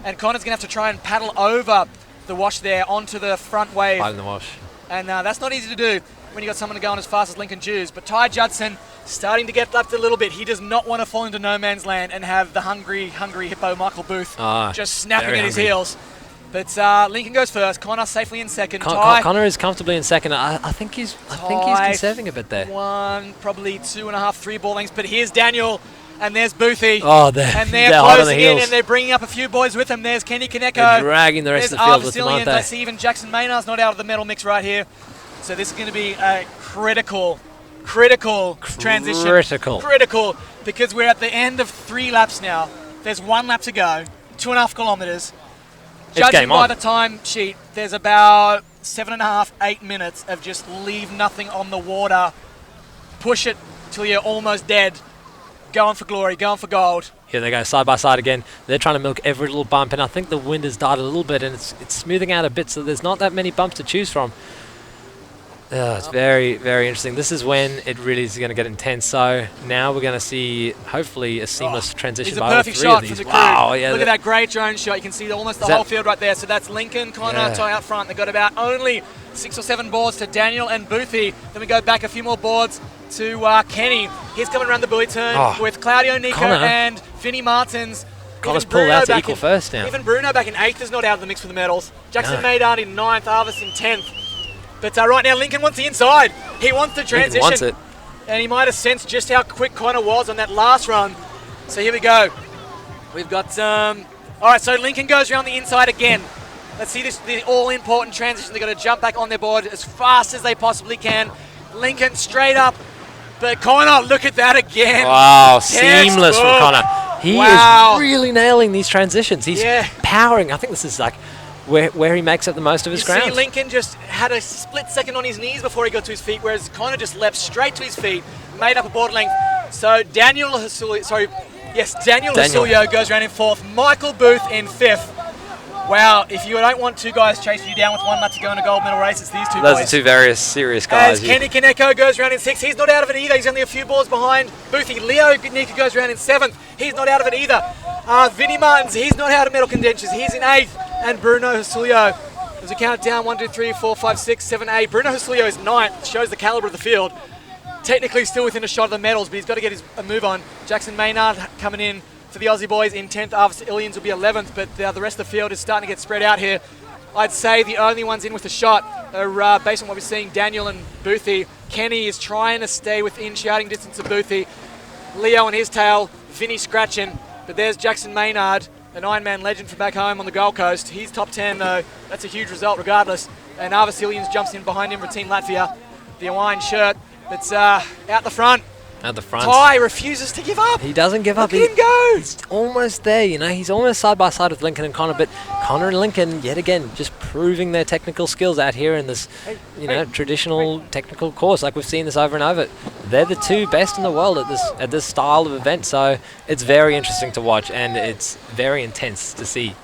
and Connor's going to have to try and paddle over the wash there onto the front wave. Right in the wash. And that's not easy to do when you got someone going as fast as Lincoln Jews. But Ty Judson starting to get left a little bit. He does not want to fall into no man's land and have the hungry hippo Michael Booth just snapping at his heels. But Lincoln goes first. Connor safely in second. Connor is comfortably in second. I think he's conserving a bit there. Probably 2.5, 3 ball lengths. But here's Daniel. And there's Boothie. Oh, and they're closing in, and they're bringing up a few boys with them. There's Kenny Kaneko. They're dragging the rest of the field with them, aren't they? I see even Jackson Maynard's not out of the medal mix right here. So this is going to be a critical transition. Critical, because we're at the end of 3 laps now. There's 1 lap to go, 2.5 kilometres. Judging by the time sheet, there's about 7.5, 8 minutes of just leave nothing on the water. Push it till you're almost dead. Going for glory, going for gold. Here they go, side by side again. They're trying to milk every little bump, and I think the wind has died a little bit, and it's smoothing out a bit, so there's not that many bumps to choose from. It's very, very interesting. This is when it really is going to get intense. So now we're going to see, hopefully, a seamless transition by all 3 of these. Wow, yeah. Look at that great drone shot. You can see almost the whole field right there. So that's Lincoln, Connor, Ty out front. They've got about only 6 or 7 boards to Daniel and Boothie. Then we go back a few more boards to Kenny. He's coming around the buoy turn with Claudio Nico and Vinnie Martins. Connor's pulled out to equal first now. Even Bruno back in 8th is not out of the mix for the medals. Jackson Maynard in 9th, Arvis in 10th. But right now, Lincoln wants the inside. He wants the transition. Wants it. And he might have sensed just how quick Connor was on that last run. So here we go. We've got... all right, so Lincoln goes around the inside again. Let's see this, the all-important transition. They've got to jump back on their board as fast as they possibly can. Lincoln straight up. But Connor, look at that again. Wow, seamless from Connor. He is really nailing these transitions. He's powering. I think this is like where he makes up the most of his ground. See, Lincoln just had a split second on his knees before he got to his feet, whereas Connor just leapt straight to his feet, made up a board length. So Daniel Hasulio goes around in 4th. Michael Booth in 5th. Wow, if you don't want 2 guys chasing you down with 1 lap to go in a gold medal race, it's these 2 boys. Those are 2 very serious guys. As Kenny Kaneko goes around in 6th. He's not out of it either. He's only a few boards behind Boothie. Leo Nika goes around in 7th. He's not out of it either. Vinnie Martins, he's not out of medal contentions. He's in 8th. And Bruno Hasulio, as we count down, 1, 2, 3, 4, 5, 6, 7, 8. Bruno Hasulio is 9th. Shows the calibre of the field. Technically still within a shot of the medals, but he's got to get a move on. Jackson Maynard coming in for the Aussie boys in 10th. Arvis Illians will be 11th, but the rest of the field is starting to get spread out here. I'd say the only ones in with a shot are, based on what we're seeing, Daniel and Boothie. Kenny is trying to stay within shouting distance of Boothie. Leo on his tail, Vinny scratching, but there's Jackson Maynard, an Ironman legend from back home on the Gold Coast. He's top 10 though. That's a huge result regardless. And Arvis Illians jumps in behind him for Team Latvia. The Hawaiian shirt. It's out the front. At the front. Ty refuses to give up. He doesn't give up. Look at him go. He's almost there, you know. He's almost side by side with Lincoln and Connor, but Connor and Lincoln, yet again, just proving their technical skills out here in this, traditional technical course, like we've seen this over and over. They're the 2 best in the world at this style of event, so it's very interesting to watch, and it's very intense to see.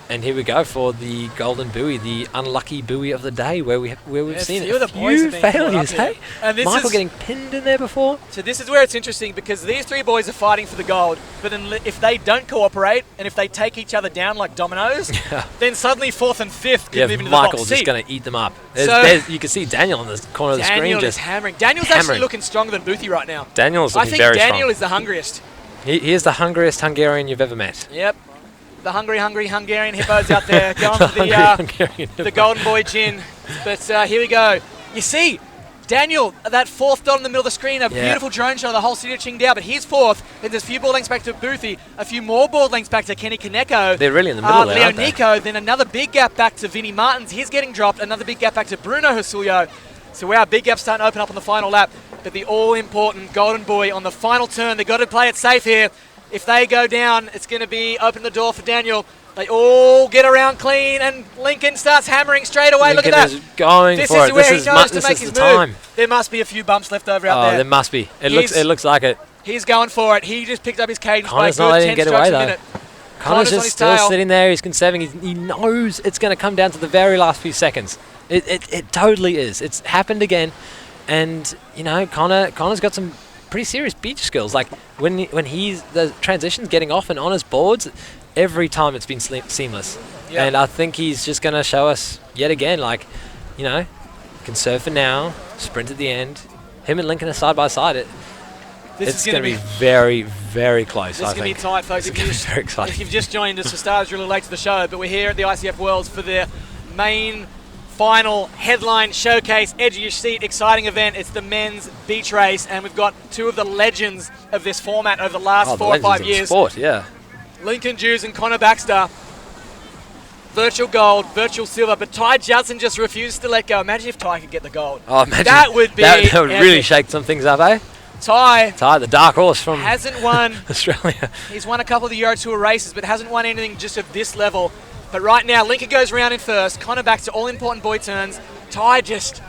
And here we go for the golden buoy, the unlucky buoy of the day, where we've seen few of a the boys few have been caught up failures. here. Hey, And this Michael is- getting pinned in there before. So this is where it's interesting, because these three boys are fighting for the gold, but then if they don't cooperate and if they take each other down like dominoes, then suddenly 4th and 5th could Yeah, move into Michael's the box just seat. going to eat them up. So- You can see Daniel in the corner of the screen Daniel just is hammering. Daniel's actually hammering. looking stronger than Boothie right now. Daniel's I looking think very Daniel strong. is the hungriest. He is the hungriest Hungarian you've ever met. Yep. The hungry Hungarian hippos out there going for Hungarian the hippo. Golden Boy gin. But here we go. You see, Daniel, that 4th dot in the middle of the screen, a beautiful drone shot of the whole city of Qingdao, but he's 4th. Then there's a few board lengths back to Boothie, a few more board lengths back to Kenny Kaneko. They're really in the middle there, Leo aren't they? Nico, then another big gap back to Vinnie Martins. He's getting dropped. Another big gap back to Bruno Husulio. So our big gap's starting to open up on the final lap. But the all-important Golden Boy on the final turn, they've got to play it safe here. If they go down, it's going to be open the door for Daniel. They all get around clean, and Lincoln starts hammering straight away. Lincoln Look at that. is going This for is it. where This he is knows to this make is his the move. time. There must be a few bumps left over out Oh, there. there must be. It He's- looks like it. He's going for it. He just picked up his cadence by a Connor's not good letting 10 him get strokes away a though. minute. Connor's on just his still tail. sitting there. He's conserving. He knows it's going to come down to the very last few seconds. It totally is. It's happened again, and you know Connor's got some pretty serious beach skills. Like when he's the transitions getting off and on his boards, every time it's been seamless. Yeah. And I think he's just going to show us yet again, like, you know, can surf for now, sprint at the end. Him and Lincoln are side by side. It's going to be very, very close. This is going to be tight, folks. It's going to be very exciting. If you've just joined us, the stars really late to the show, but we're here at the ICF Worlds for the main final headline showcase, edge of your seat, exciting event. It's the men's beach race, and we've got two of the legends of this format over the last 4 or 5 years. Sport, yeah. Lincoln Jews and Connor Baxter. Virtual gold, virtual silver, but Ty Judson just refused to let go. Imagine if Ty could get the gold. Oh, imagine that would be that would really epic. shake some things up, eh? Ty, the dark horse from hasn't won. Australia. He's won a couple of the Euro Tour races, but hasn't won anything just of this level. But right now, Lincoln goes round in first. Connor back to all-important boy turns. Ty just,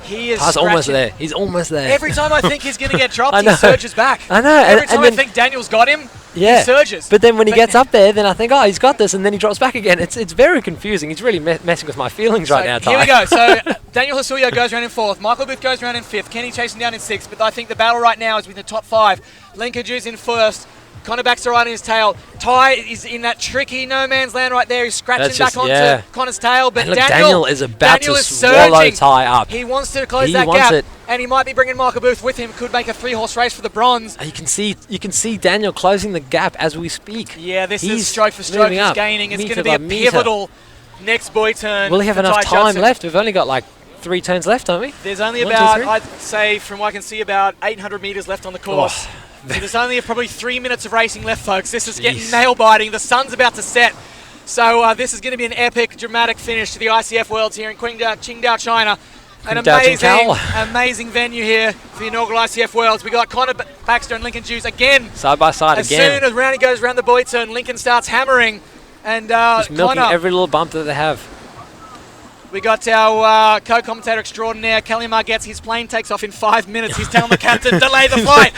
he is Ty's almost scratching. there. He's almost there. Every time I think he's going to get dropped, I he know. surges back. I know. Every and time I then, think Daniel's got him, yeah, he surges. But then when he gets up there, then I think, oh, he's got this, and then he drops back again. It's very confusing. He's really messing with my feelings right now, Ty. Here we go. So Daniel Husulio goes round in 4th. Michael Booth goes round in 5th. Kenny chasing down in 6th. But I think the battle right now is with the top 5. Lincoln Jews in 1st. Connor Baxter riding his tail. Ty is in that tricky no man's land right there. He's scratching That's back just- onto yeah. Connor's tail. But And look, Daniel is about Daniel to is swallow surging. Ty up. He wants to close He that wants gap. it. And he might be bringing Michael Booth with him. Could make a 3-horse race for the bronze. You can see Daniel closing the gap as we speak. Yeah, this He's is stroke for stroke. moving He's up, gaining. It's metre going to be by a metre. pivotal next boy turn. Will he have for enough Ty time Judson. left? We've only got like 3 turns left, don't we? There's only 1, 2, about, 3? I'd say, from what I can see, about 800 metres left on the course. Oh. So there's only probably 3 minutes of racing left, folks. This is getting Jeez. nail-biting. The sun's about to set. So this is going to be an epic, dramatic finish to the ICF Worlds here in Qingdao, China. An Qingdao, amazing venue here for the inaugural ICF Worlds. We got Connor Baxter and Lincoln Jews again. Side by side As again. soon as Roundy goes around the boy turn, Lincoln starts hammering. And Just milking Connor, every little bump that they have. we got our co-commentator extraordinaire, Kelly Margetts. His plane takes off in 5 minutes. He's telling the captain, delay the flight.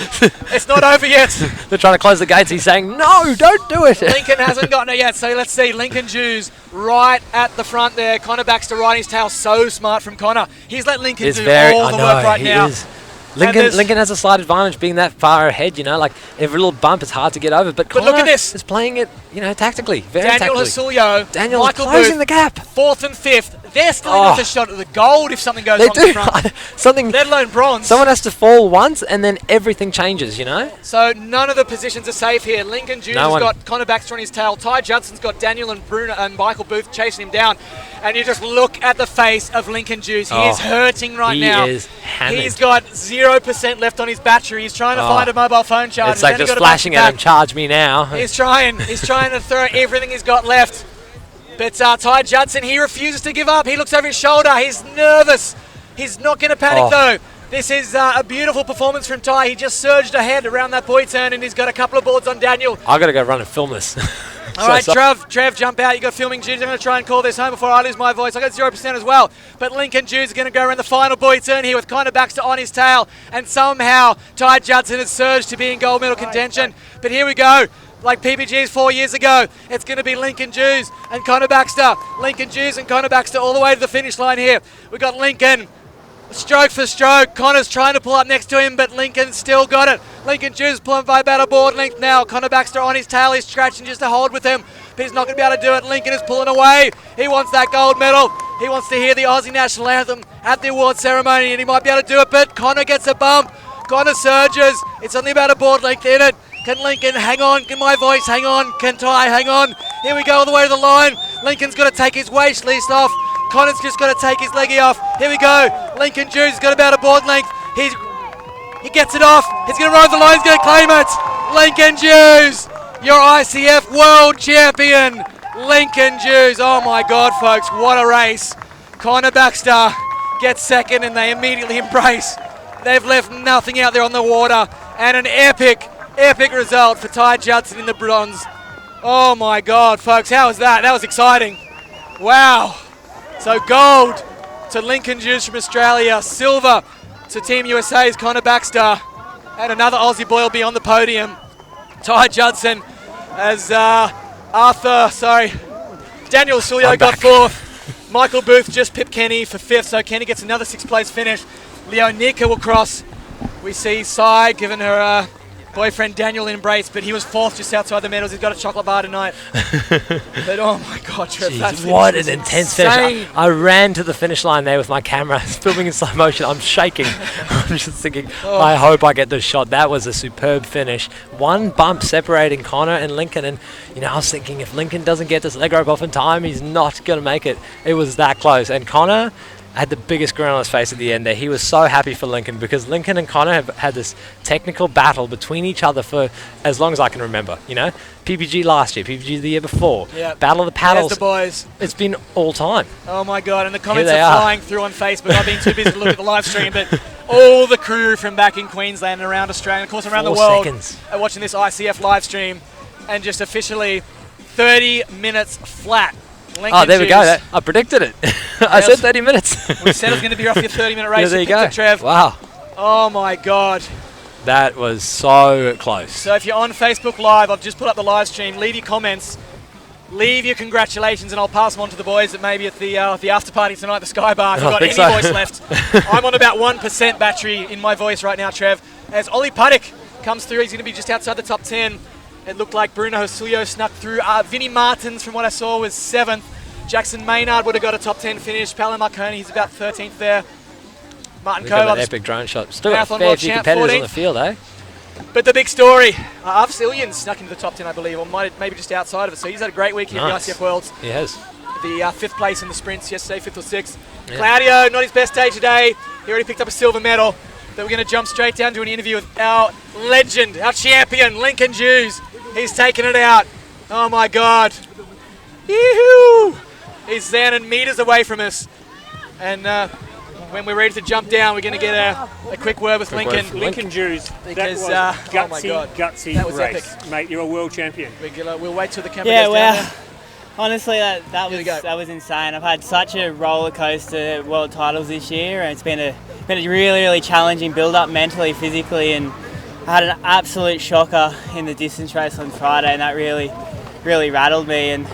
It's not over yet. They're trying to close the gates. He's saying, no, don't do it. Lincoln hasn't gotten it yet, so let's see. Lincoln Jews right at the front there. Connor Baxter riding his tail. So smart from Connor. He's let Lincoln It's do very, all I the know, work right he now. is. there's- Lincoln has a slight advantage being that far ahead, you know, like every little bump is hard to get over. But Connor look at this. is playing it, you know, tactically, very Daniel tactically. Husulio, Daniel's Michael closing Booth, the gap. 4th and 5th. They're still Oh. got a shot at the gold if something goes They wrong in do front. something. Let alone bronze. Someone has to fall once, and then everything changes, you know. So none of the positions are safe here. Lincoln Jews No has one. got Connor Baxter on his tail. Ty Judson's got Daniel and Bruno and Michael Booth chasing him down. And you just look at the face of Lincoln Jews. He Oh, is hurting right he now. is hammered. He's got 0% left on his battery. He's trying to Oh. find a mobile phone charger. It's like Then he just got a flashing at back-to-back. him, charge me now. He's trying to throw everything he's got left. But Ty Judson, he refuses to give up. He looks over his shoulder. He's nervous. He's not going to panic, Oh. though. This is a beautiful performance from Ty. He just surged ahead around that buoy turn, and he's got a couple of boards on Daniel. I got to go run and film this. All right, Trev, jump out. You got filming duties. I'm going to try and call this home before I lose my voice. I got 0% as well. But Lincoln Jews is going to go around the final buoy turn here with Connor Baxter on his tail. And somehow Ty Judson has surged to be in gold medal contention. But here we go. like PPG's 4 years ago. It's going to be Lincoln Jews and Connor Baxter. Lincoln Jews and Connor Baxter all the way to the finish line here. We've got Lincoln stroke for stroke. Connor's trying to pull up next to him, but Lincoln still got it. Lincoln Jews pulling by about a board length now. Connor Baxter on his tail. He's scratching just to hold with him, but he's not going to be able to do it. Lincoln is pulling away. He wants that gold medal. He wants to hear the Aussie national anthem at the award ceremony, and he might be able to do it, but Connor gets a bump. Connor surges. It's only about a board length in it. Can Lincoln hang on? Can my voice hang on? Can Ty hang on? Here we go all the way to the line. Lincoln's got to take his waist least off. Connor's just got to take his leggy off. Here we go. Lincoln Jews has got about a board length. He gets it off. He's going to ride the line. He's going to claim it. Lincoln Jews, your ICF world champion. Lincoln Jews. Oh my God, folks, what a race. Connor Baxter gets second, and they immediately embrace. They've left nothing out there on the water, and an epic result for Ty Judson in the bronze. Oh my God, folks, how was that? That was exciting. Wow. So gold to Lincoln Jews from Australia, silver to Team USA's Connor Baxter, and another Aussie boy will be on the podium. Ty Judson as Daniel Sulio got fourth. Michael Booth just pipped Kenny for fifth, so Kenny gets another sixth place finish. Leo Nika will cross. We see Sai giving her boyfriend Daniel an embrace, but he was fourth just outside the medals. He's got a chocolate bar tonight. But oh my God, Trev, jeez, what an intense finish. I ran to the finish line there with my camera, filming in slow motion. I'm shaking. I'm just thinking, I hope I get this shot. That was a superb finish. One bump separating Connor and Lincoln, and I was thinking if Lincoln doesn't get this leg rope off in time, he's not going to make it. It was that close, and Connor had the biggest grin on his face at the end there. He was so happy for Lincoln, because Lincoln and Connor have had this technical battle between each other for as long as I can remember. PPG last year, PPG the year before, Battle of the Paddles. There's the boys. It's been all time. Oh my God, and the comments are flying through on Facebook. I've been too busy to look at the live stream, but all the crew from back in Queensland and around Australia, of course around the world, are watching this ICF live stream, and just officially 30 minutes flat. Lincoln there we go. I predicted it. I said 30 minutes. We said it was going to be roughly a 30-minute race. There you go. Trev. Wow. Oh my God. That was so close. So if you're on Facebook Live, I've just put up the live stream. Leave your comments. Leave your congratulations, and I'll pass them on to the boys that maybe at the after party tonight, the Sky Bar, if I've got any voice left. I'm on about 1% battery in my voice right now, Trev. As Ollie Puddick comes through, he's going to be just outside the top 10. It looked like Bruno Hosulio snuck through. Vinnie Martins, from what I saw, was 7th. Jackson Maynard would have got a top 10 finish. Paolo Marconi, he's about 13th there. Martin Coe, an epic drone shot. Still got a fair few competitors 14th. On the field, eh? But the big story, Arvsillian snuck into the top 10, I believe, or maybe just outside of it. So he's had a great week here at the ICF Worlds. He has. The 5th place in the sprints yesterday, 5th or 6th. Yeah. Claudio, not his best day today. He already picked up a silver medal. But we're going to jump straight down to an interview with our legend, our champion, Lincoln Jews. He's taking it out. Oh my God. Yee-hoo! He's standing meters away from us. And when we're ready to jump down, we're going to get a quick word with Lincoln. Lincoln Jews, because, that was oh my God, gutsy that was race. Epic. Mate, you're a world champion. We'll wait till the camera goes down there. Honestly, that was insane. I've had such a roller coaster world titles this year, and it's been a really, really challenging build up mentally, physically, and I had an absolute shocker in the distance race on Friday, and that really, really rattled me. And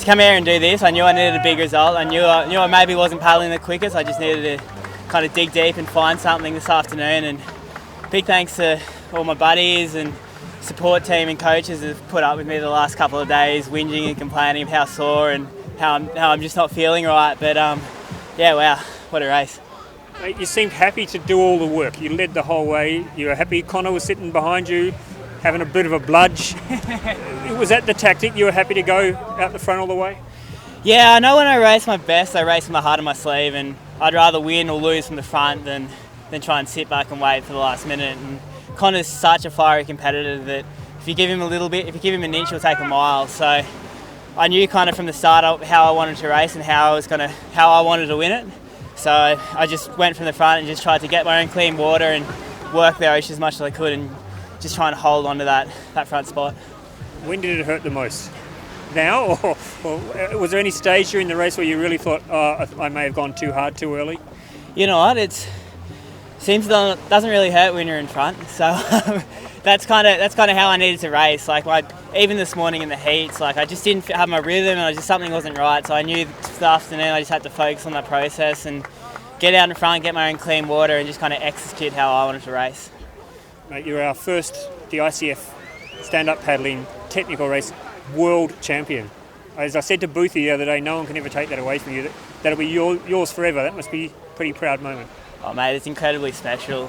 to come here and do this, I knew I needed a big result. I knew I maybe wasn't paddling the quickest. I just needed to kind of dig deep and find something this afternoon. And big thanks to all my buddies and support team and coaches that have put up with me the last couple of days, whinging and complaining of how sore and how I'm just not feeling right. But yeah, wow, what a race. You seemed happy to do all the work. You led the whole way. You were happy Connor was sitting behind you, having a bit of a bludge. Was that the tactic? You were happy to go out the front all the way? Yeah, I know when I race my best, I race with my heart on my sleeve, and I'd rather win or lose from the front than try and sit back and wait for the last minute. And Connor's such a fiery competitor that if you give him a little bit, if you give him an inch, he'll take a mile. So I knew kind of from the start how I wanted to race and how I wanted to win it. So I just went from the front and just tried to get my own clean water and work the ocean as much as I could, and just trying to hold on to that front spot. When did it hurt the most? Now, or was there any stage during the race where you really thought, I may have gone too hard too early? You know what, it's doesn't really hurt when you're in front. So that's kind of how I needed to race. Like even this morning in the heats, like I just didn't have my rhythm, and something wasn't right. So I knew this afternoon I just had to focus on the process and get out in front, get my own clean water, and just kind of execute how I wanted to race. Mate, you're our first, the ICF stand-up paddling technical race world champion. As I said to Boothie the other day, no one can ever take that away from you. That'll be yours forever. That must be a pretty proud moment. Oh mate, it's incredibly special.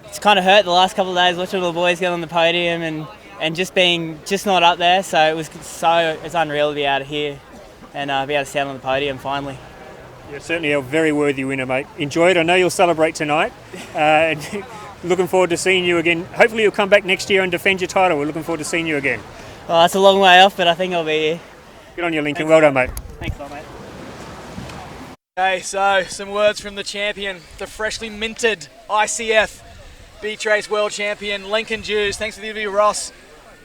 It's kind of hurt the last couple of days watching all the boys get on the podium and just not up there. So it's unreal to be out of here and be able to stand on the podium finally. You're certainly a very worthy winner, mate. Enjoy it. I know you'll celebrate tonight. Looking forward to seeing you again. Hopefully you'll come back next year and defend your title. We're looking forward to seeing you again. Well, that's a long way off, but I think I'll be here. Good on you, Lincoln. Well done, mate. Thanks a lot, mate. Okay, so some words from the champion, the freshly minted ICF Beach Race World Champion, Lincoln Jews. Thanks for the interview, Ross.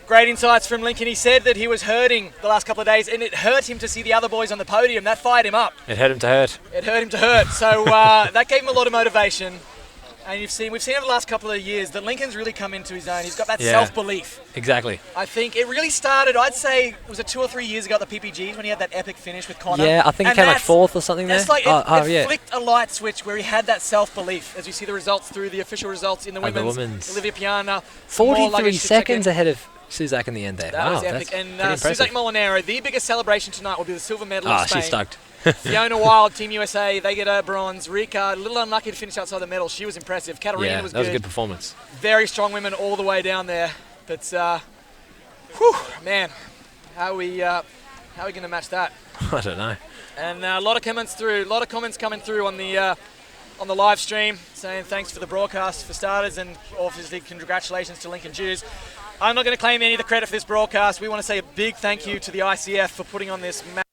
Great insights from Lincoln. He said that he was hurting the last couple of days, and it hurt him to see the other boys on the podium. That fired him up. It hurt him to hurt. It hurt him to hurt. So that gave him a lot of motivation. And we've seen over the last couple of years that Lincoln's really come into his own. He's got that self-belief. Exactly. I think it really started, I'd say, was it 2 or 3 years ago at the PPGs when he had that epic finish with Canoe? Yeah, I think he came like 4th or something there. It's like it flicked a light switch where he had that self-belief. As you see the results through the official results in the women's. Olivia Piana. 43 seconds ahead of Suzak in the end there. That was epic. And Suzak Molinero, the biggest celebration tonight will be the silver medal of Spain. She's stoked. Fiona Wild, Team USA, they get a bronze. Rika, a little unlucky to finish outside the medal. She was impressive. Katarina was good. That was a good performance. Very strong women all the way down there. But, man, how are we going to match that? I don't know. And a lot of comments coming through on the live stream saying thanks for the broadcast for starters, and obviously congratulations to Lincoln Jews. I'm not going to claim any of the credit for this broadcast. We want to say a big thank you to the ICF for putting on this match.